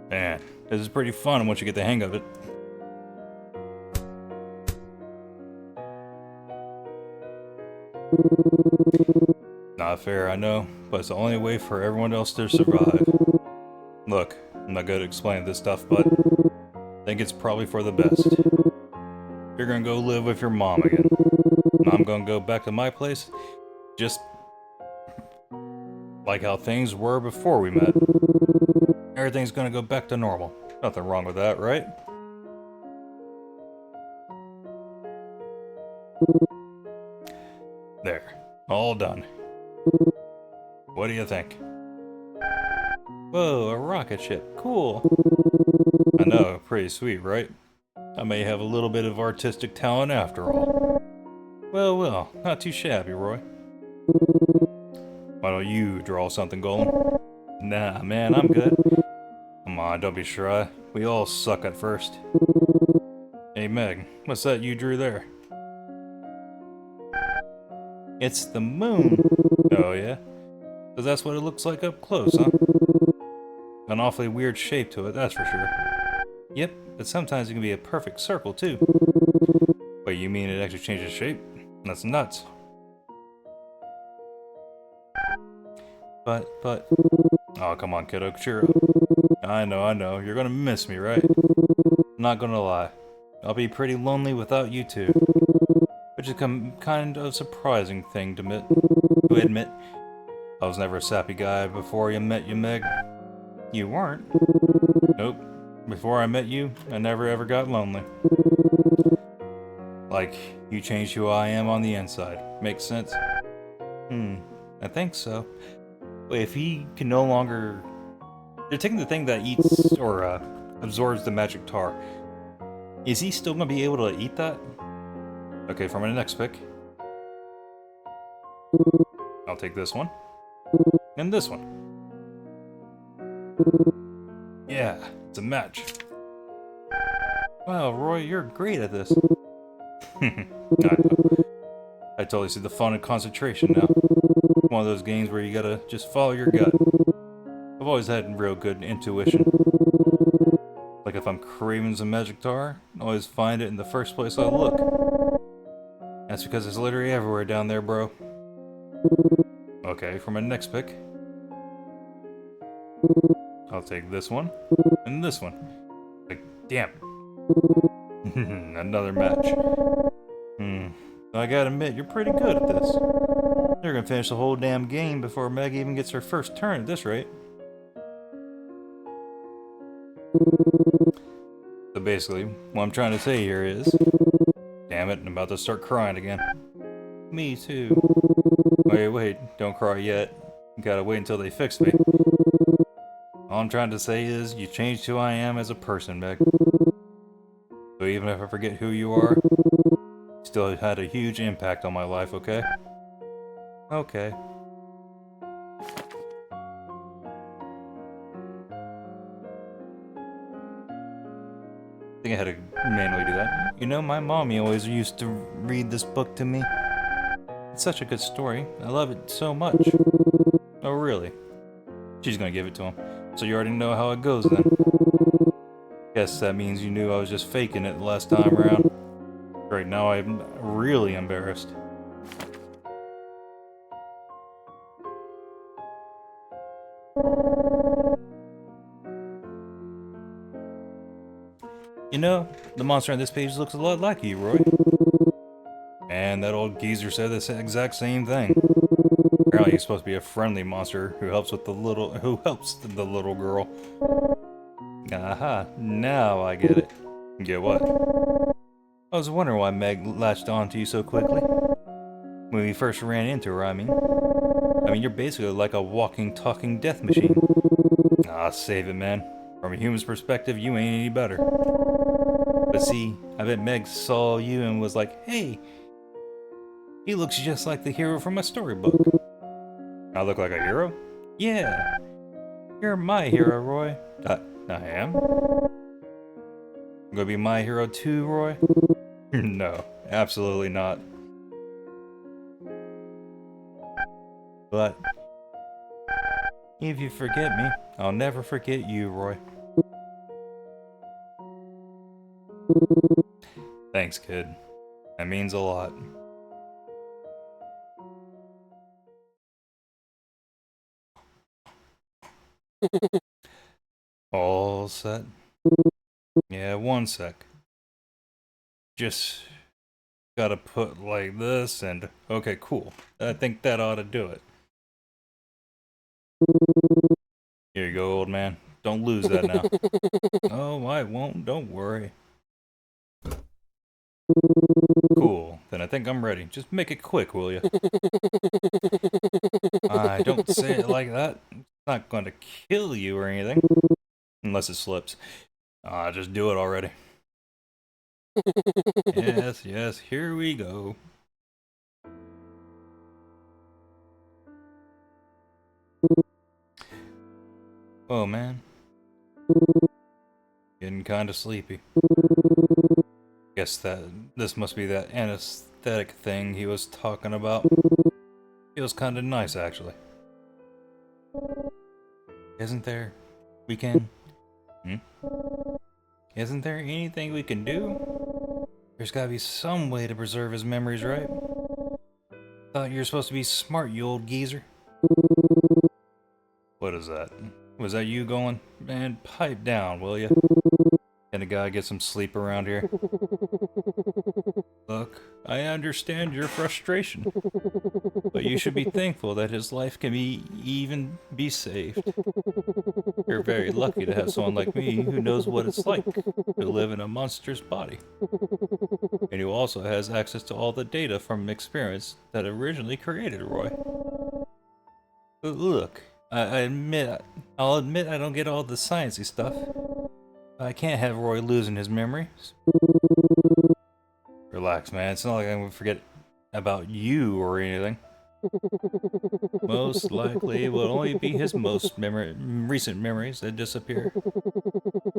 Man, this is pretty fun once you get the hang of it. Not fair, I know, but it's the only way for everyone else to survive. Look, I'm not good at explaining this stuff, but I think it's probably for the best. You're gonna go live with your mom again. And I'm gonna go back to my place, just like how things were before we met. Everything's gonna go back to normal. Nothing wrong with that, right? There. All done. What do you think? Whoa, a rocket ship. Cool. I know, pretty sweet, right? I may have a little bit of artistic talent after all. Well, well, not too shabby, Roy. Why don't you draw something, Golem? Nah, man, I'm good. Come on, don't be shy. We all suck at first. Hey, Meg, what's that you drew there? It's the moon. Oh, yeah? So that's what it looks like up close, huh? An awfully weird shape to it, that's for sure. Yep, but sometimes it can be a perfect circle, too. Wait, you mean it actually changes shape? That's nuts. But... Oh, come on, kiddo, cheer up. I know, you're gonna miss me, right? I'm not gonna lie. I'll be pretty lonely without you two. Which is kind of surprising thing to admit. I was never a sappy guy before you met you, Meg. You weren't? Nope. Before I met you, I never ever got lonely. Like, you changed who I am on the inside. Makes sense? I think so. Wait, if he can no longer... They're taking the thing that eats, or absorbs the magic tar. Is he still gonna be able to eat that? Okay, for my next pick. I'll take this one. And this one. Yeah, it's a match. Wow, Roy, you're great at this. I know. I totally see the fun and concentration now. One of those games where you gotta just follow your gut. I've always had real good intuition. Like if I'm craving some magic tar, I always find it in the first place I look. That's because it's literally everywhere down there, bro. Okay, for my next pick, I'll take this one, and this one. Like, damn. Another match. I gotta admit, you're pretty good at this. You're gonna finish the whole damn game before Meg even gets her first turn at this rate. So basically, what I'm trying to say here is... Damn it, I'm about to start crying again. Me too. Wait, don't cry yet. You gotta wait until they fix me. All I'm trying to say is, you changed who I am as a person, Meg. So even if I forget who you are, you still had a huge impact on my life, okay? Okay. I think I had to manually do that. You know, my mommy always used to read this book to me. It's such a good story. I love it so much. Oh, really? She's gonna give it to him. So you already know how it goes then. Guess that means you knew I was just faking it the last time around. Right now I'm really embarrassed. You know, the monster on this page looks a lot like you, Roy. And that old geezer said the exact same thing. Apparently he's supposed to be a friendly monster who helps the little girl. Aha, now I get it. Get what? I was wondering why Meg latched onto you so quickly. When we first ran into her, I mean, you're basically like a walking, talking death machine. Ah, save it, man. From a human's perspective, you ain't any better. But see, I bet Meg saw you and was like, hey, he looks just like the hero from a storybook. I look like a hero? Yeah. You're my hero, Roy. I am? Gonna be my hero too, Roy? No, absolutely not. But if you forget me, I'll never forget you, Roy. Thanks, kid. That means a lot. All set? Yeah, one sec. Just gotta put like this and... Okay, cool. I think that ought to do it. Here you go, old man. Don't lose that now. Oh, I won't. Don't worry. Cool. Then I think I'm ready. Just make it quick, will you? Don't say it like that. It's not going to kill you or anything. Unless it slips. Just do it already. Yes, here we go. Oh, man. Getting kinda sleepy. Guess this must be that anesthetic thing he was talking about. Feels kinda nice, actually. Isn't there... Isn't there anything we can do? There's gotta be some way to preserve his memories, right? Thought you were supposed to be smart, you old geezer. What is that? Was that you going? Man, pipe down, will ya? Can a guy get some sleep around here? Look, I understand your frustration, but you should be thankful that his life can even be saved. You're very lucky to have someone like me who knows what it's like to live in a monster's body, and who also has access to all the data from experience that originally created Roy. But look, I'll admit I don't get all the sciencey stuff. I can't have Roy losing his memories. Relax, man. It's not like I'm gonna forget about you or anything. Most likely, it will only be his most recent memories that disappear.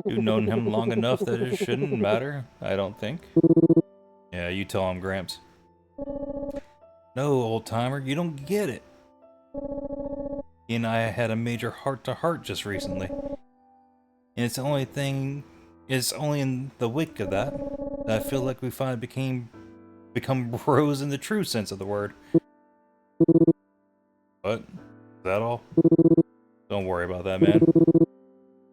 You've known him long enough that it shouldn't matter, I don't think. Yeah, you tell him, Gramps. No, old-timer, you don't get it. He and I had a major heart-to-heart just recently. And it's only in the wake of that I feel like we finally become bros in the true sense of the word. What? Is that all? Don't worry about that, man.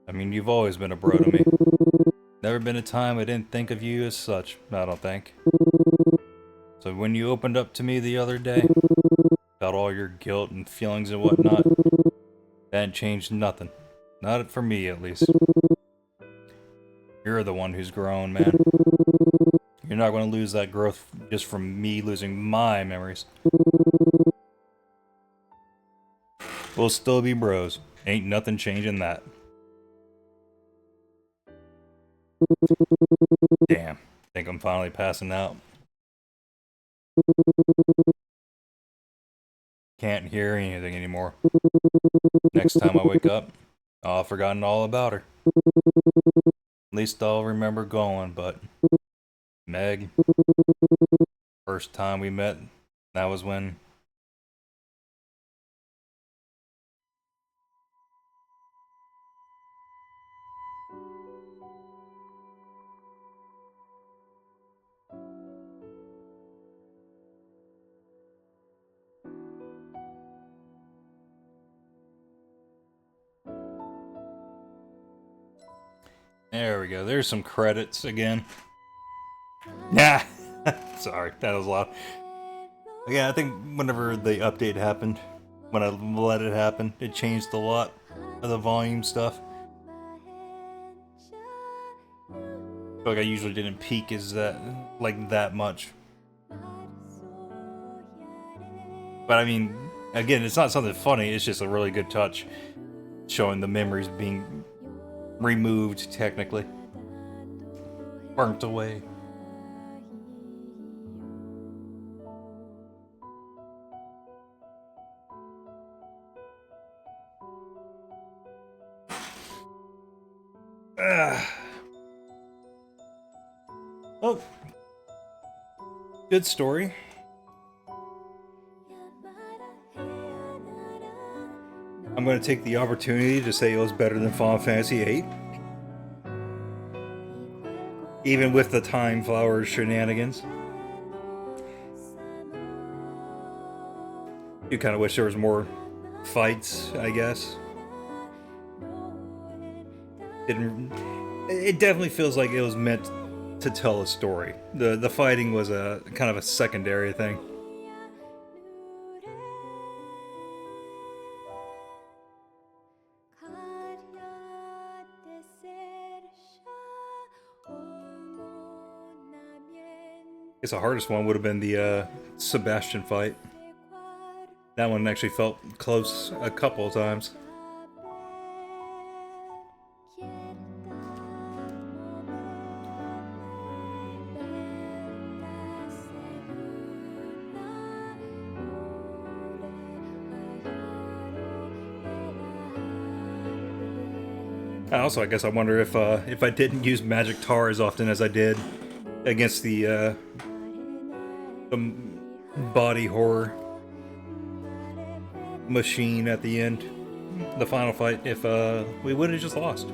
I mean, you've always been a bro to me. Never been a time I didn't think of you as such, I don't think. So when you opened up to me the other day, about all your guilt and feelings and whatnot, that changed nothing. Not for me, at least. You're the one who's grown, man. You're not going to lose that growth just from me losing my memories. We'll still be bros. Ain't nothing changing that. Damn. Think I'm finally passing out. Can't hear anything anymore. Next time I wake up, I'll have forgotten all about her. At least I'll remember going, but Meg, first time we met, that was when... There we go. There's some credits again. Nah. Sorry, that was loud. Yeah, I think whenever the update happened, when I let it happen, it changed a lot of the volume stuff. I feel like I usually didn't peak as that much. But I mean, again, it's not something funny, it's just a really good touch. Showing the memories being removed, technically. Burnt away. Oh. Good story. I'm going to take the opportunity to say it was better than Final Fantasy VIII. Even with the Time Flowers shenanigans. You kind of wish there was more fights, I guess. It definitely feels like it was meant to tell a story. The fighting was a kind of a secondary thing. I guess the hardest one would have been the Sebastian fight. That one actually felt close a couple of times. Also, I guess I wonder if I didn't use magic tar as often as I did against the body horror machine at the end, the final fight, if we would have just lost.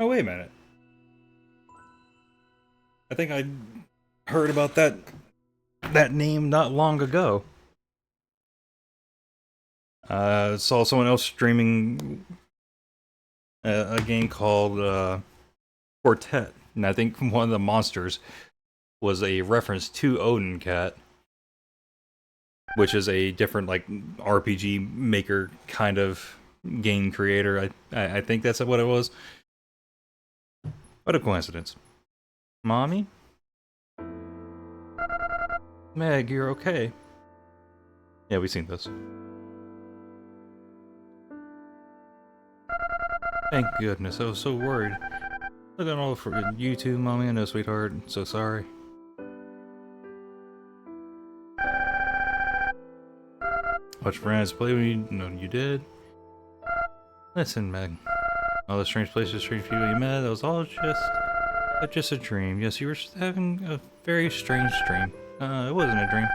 Oh, wait a minute. I think I heard about that name not long ago. Saw someone else streaming a game called Quartet, and I think one of the monsters was a reference to Odin Cat, which is a different like RPG maker kind of game creator. I think that's what it was. What a coincidence. Mommy? Meg, you're okay. Yeah, we've seen this. Thank goodness, I was so worried. Look at all for you too, Mommy. I know, sweetheart. I'm so sorry. Watch friends play when you know you did. Listen, Meg. All the strange places, strange people you met, that was all just a dream. Yes, you were just having a very strange dream. It wasn't a dream.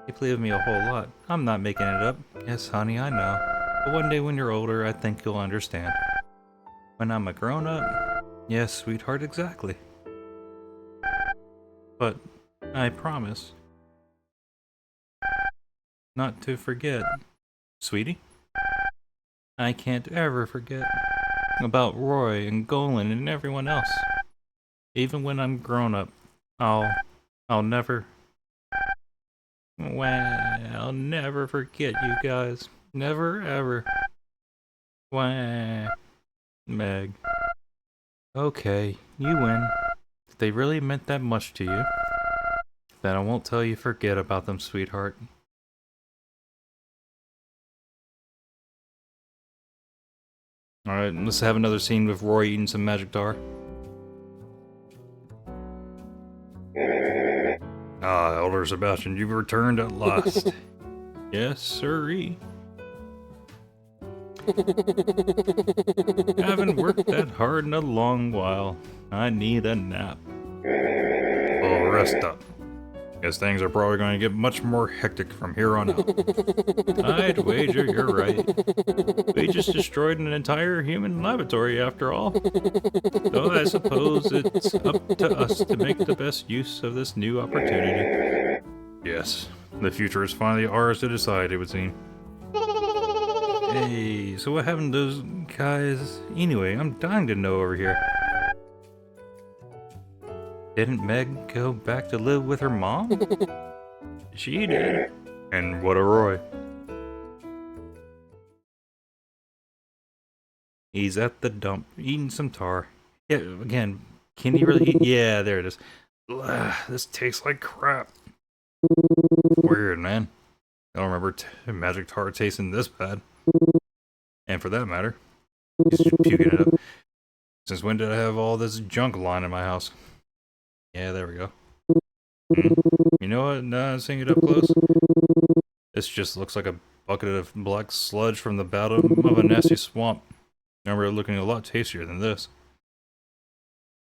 You played with me a whole lot. I'm not making it up. Yes, honey, I know. But one day when you're older, I think you'll understand. When I'm a grown-up? Yes, sweetheart, exactly. But I promise not to forget. Sweetie? I can't ever forget about Roy and Golan and everyone else. Even when I'm grown up, I'll never... Well, I'll never forget you guys. Never, ever. Wah. Meg. Okay, you win. If they really meant that much to you, then I won't tell you forget about them, sweetheart. Alright, let's have another scene with Roy eating some magic tar. Ah, Elder Sebastian, you've returned at last. Yes, sirree. Haven't worked that hard in a long while. I need a nap. Oh, rest up. Guess things are probably going to get much more hectic from here on out. I'd wager you're right. We just destroyed an entire human laboratory after all. Though I suppose it's up to us to make the best use of this new opportunity. Yes, the future is finally ours to decide, it would seem. Hey, so what happened to those guys? Anyway, I'm dying to know over here. Didn't Meg go back to live with her mom? She did. And what a Roy. He's at the dump, eating some tar. Yeah, again, can he really eat? Yeah, there it is. Ugh, this tastes like crap. Weird, man. I don't remember magic tar tasting this bad. And for that matter, he's puking it up. Since when did I have all this junk lying in my house? Yeah, there we go. You know what? Now seeing it up close, this just looks like a bucket of black sludge from the bottom of a nasty swamp. I remember it looking a lot tastier than this.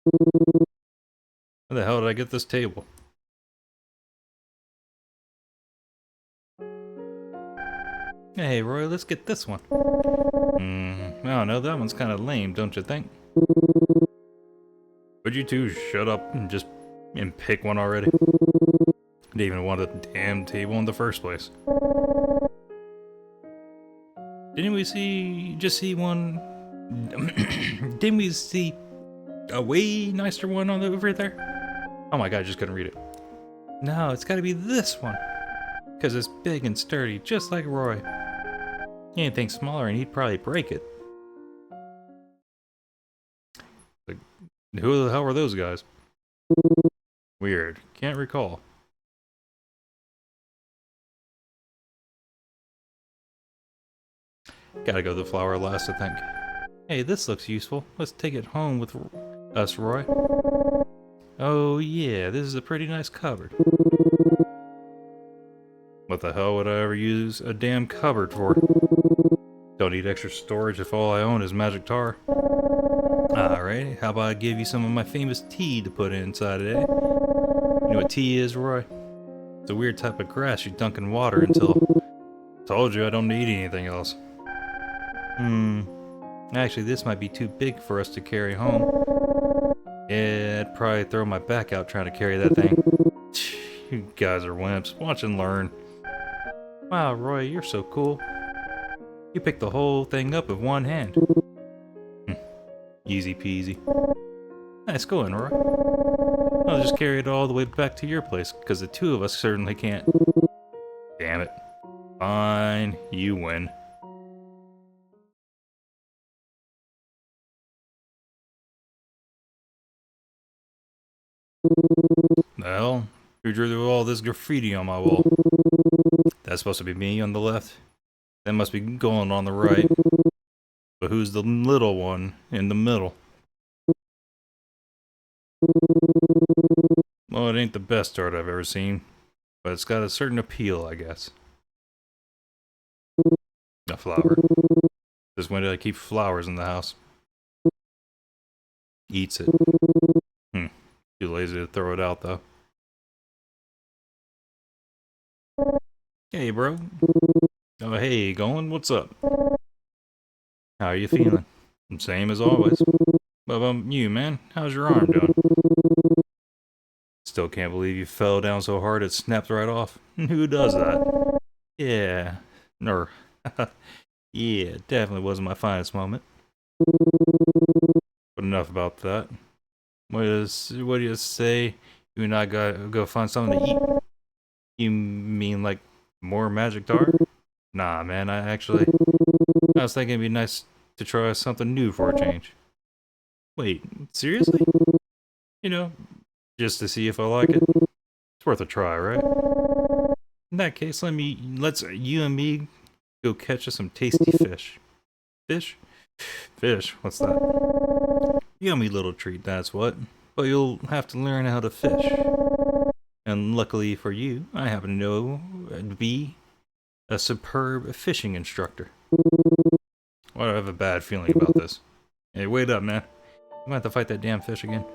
How the hell did I get this table? Hey, Roy, let's get this one. I don't know, that one's kind of lame, don't you think? Would you two shut up and pick one already? Didn't even want a damn table in the first place. Didn't we just see one? Didn't we see a way nicer one on over there? Oh my god, I just couldn't read it. No, it's gotta be this one. Because it's big and sturdy, just like Roy. Anything smaller and he'd probably break it. Like, who the hell were those guys? Weird. Can't recall. Gotta go to the flower last, I think. Hey, this looks useful. Let's take it home with us, Roy. Oh yeah, this is a pretty nice cupboard. What the hell would I ever use a damn cupboard for? Don't need extra storage if all I own is magic tar. Alright, how about I give you some of my famous tea to put inside it, eh? You know what tea is, Roy? It's a weird type of grass you dunk in water until... Told you I don't need anything else. Actually, this might be too big for us to carry home. Yeah, I'd probably throw my back out trying to carry that thing. You guys are wimps. Watch and learn. Wow, Roy, you're so cool. You picked the whole thing up with one hand. Easy peasy. Nice going, Roy. I'll just carry it all the way back to your place, because the two of us certainly can't. Damn it. Fine, you win. The hell? Who drew all this graffiti on my wall? That's supposed to be me on the left. That must be going on the right. But who's the little one in the middle? Well, it ain't the best art I've ever seen, but it's got a certain appeal, I guess. A flower. Just when did I keep flowers in the house? Eats it. Too lazy to throw it out, though. Hey, bro. Oh, hey, going? What's up? How are you feeling? Same as always. What about you, man? How's your arm doing? Still can't believe you fell down so hard it snapped right off. Who does that? Yeah. Or, yeah, definitely wasn't my finest moment. But enough about that. What do you say? You and I gotta go find something to eat? You mean like more magic tar? Nah, man, I was thinking it'd be nice to try something new for a change. Wait, seriously? You know, just to see if I like it. It's worth a try, right? In that case, let's you and me go catch us some tasty fish. Fish? Fish? What's that? Yummy little treat, that's what. But you'll have to learn how to fish. And luckily for you, I happen to know be a superb fishing instructor. Why do I have a bad feeling about this? Hey, wait up, man. I'm gonna have to fight that damn fish again.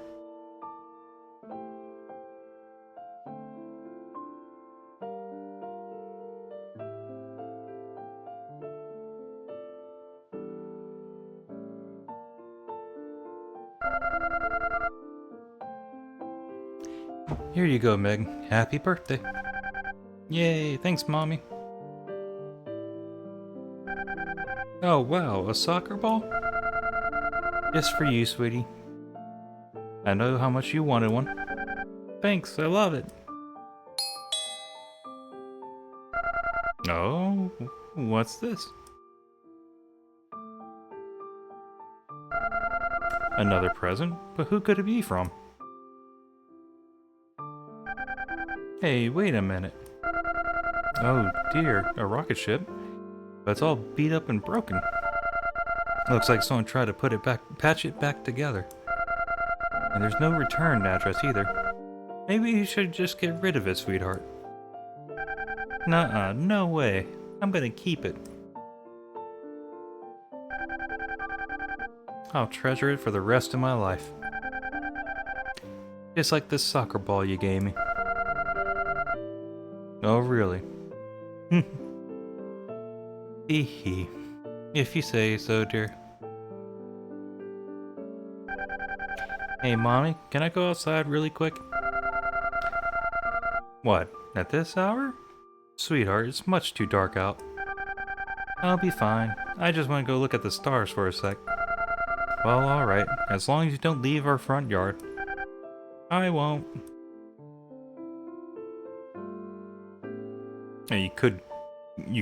Here you go, Meg. Happy birthday. Yay, thanks, Mommy. Oh, wow, a soccer ball? Just for you, sweetie. I know how much you wanted one. Thanks, I love it. Oh, what's this? Another present? But who could it be from? Hey, wait a minute. Oh dear, a rocket ship? But it's all beat up and broken. Looks like someone tried to patch it back together. And there's no return address either. Maybe you should just get rid of it, sweetheart. Nuh-uh, no way. I'm gonna keep it. I'll treasure it for the rest of my life. Just like this soccer ball you gave me. Oh, really? Hee hee. If you say so, dear. Hey, Mommy, can I go outside really quick? What, at this hour? Sweetheart, it's much too dark out. I'll be fine. I just want to go look at the stars for a sec. Well, alright, as long as you don't leave our front yard. I won't. And you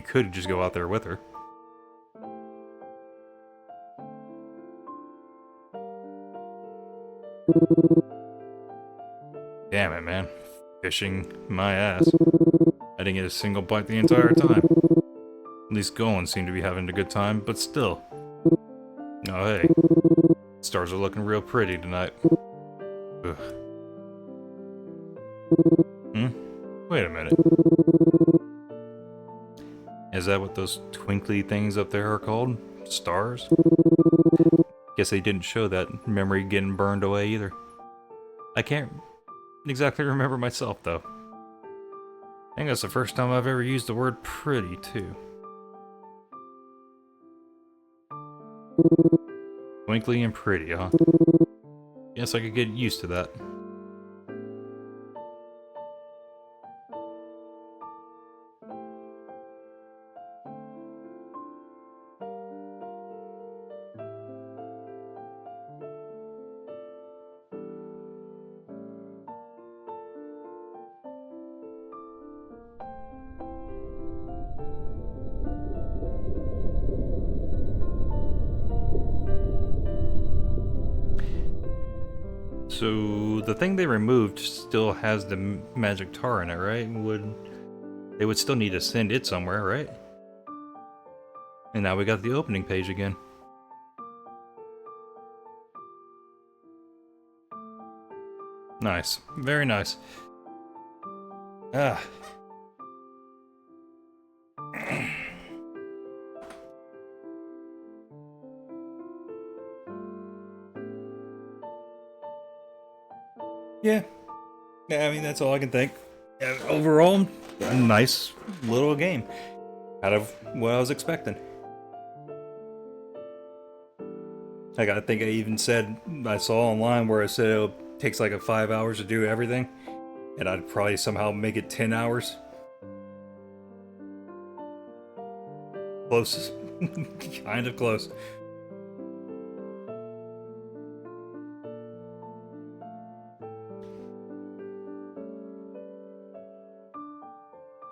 could just go out there with her. Damn it, man. Fishing my ass. I didn't get a single bite the entire time. At least Golan seemed to be having a good time, but still. Oh hey, stars are looking real pretty tonight. Ugh. Wait a minute. Is that what those twinkly things up there are called? Stars? Guess they didn't show that memory getting burned away either. I can't exactly remember myself though. I think that's the first time I've ever used the word pretty too. Twinkly and pretty, huh? Guess I could get used to that. So the thing they removed still has the magic tar in it, right? They would still need to send it somewhere, right? And now we got the opening page again. Nice. Very nice. Ah. Yeah. Yeah, I mean, that's all I can think. Overall, a nice little game. Out of what I was expecting. I think I even said, I saw online where it said it takes like 5 hours to do everything. And I'd probably somehow make it 10 hours. Close. Kind of close.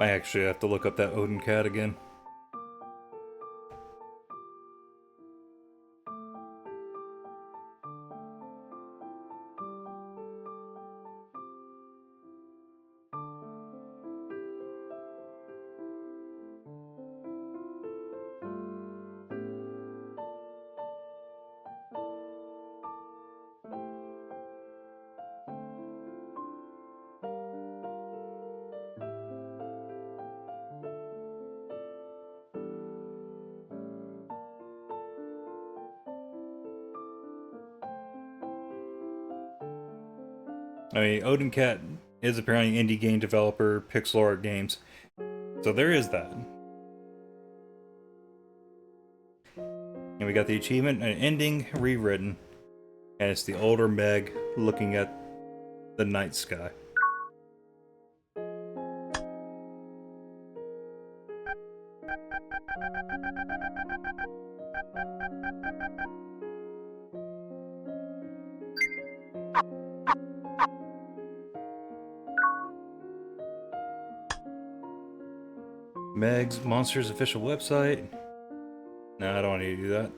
I actually have to look up that Odin cat again. I mean, Odin Cat is apparently an indie game developer, pixel art games. So there is that. And we got the achievement, an ending rewritten. And it's the older Meg looking at the night sky. Meg's Monsters official website. No, I don't need to do that.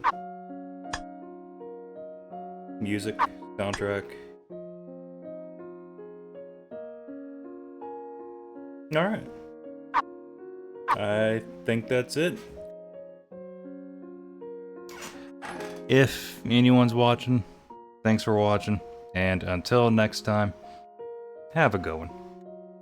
Music, soundtrack. Alright. I think that's it. If anyone's watching, thanks for watching. And until next time, have a good one.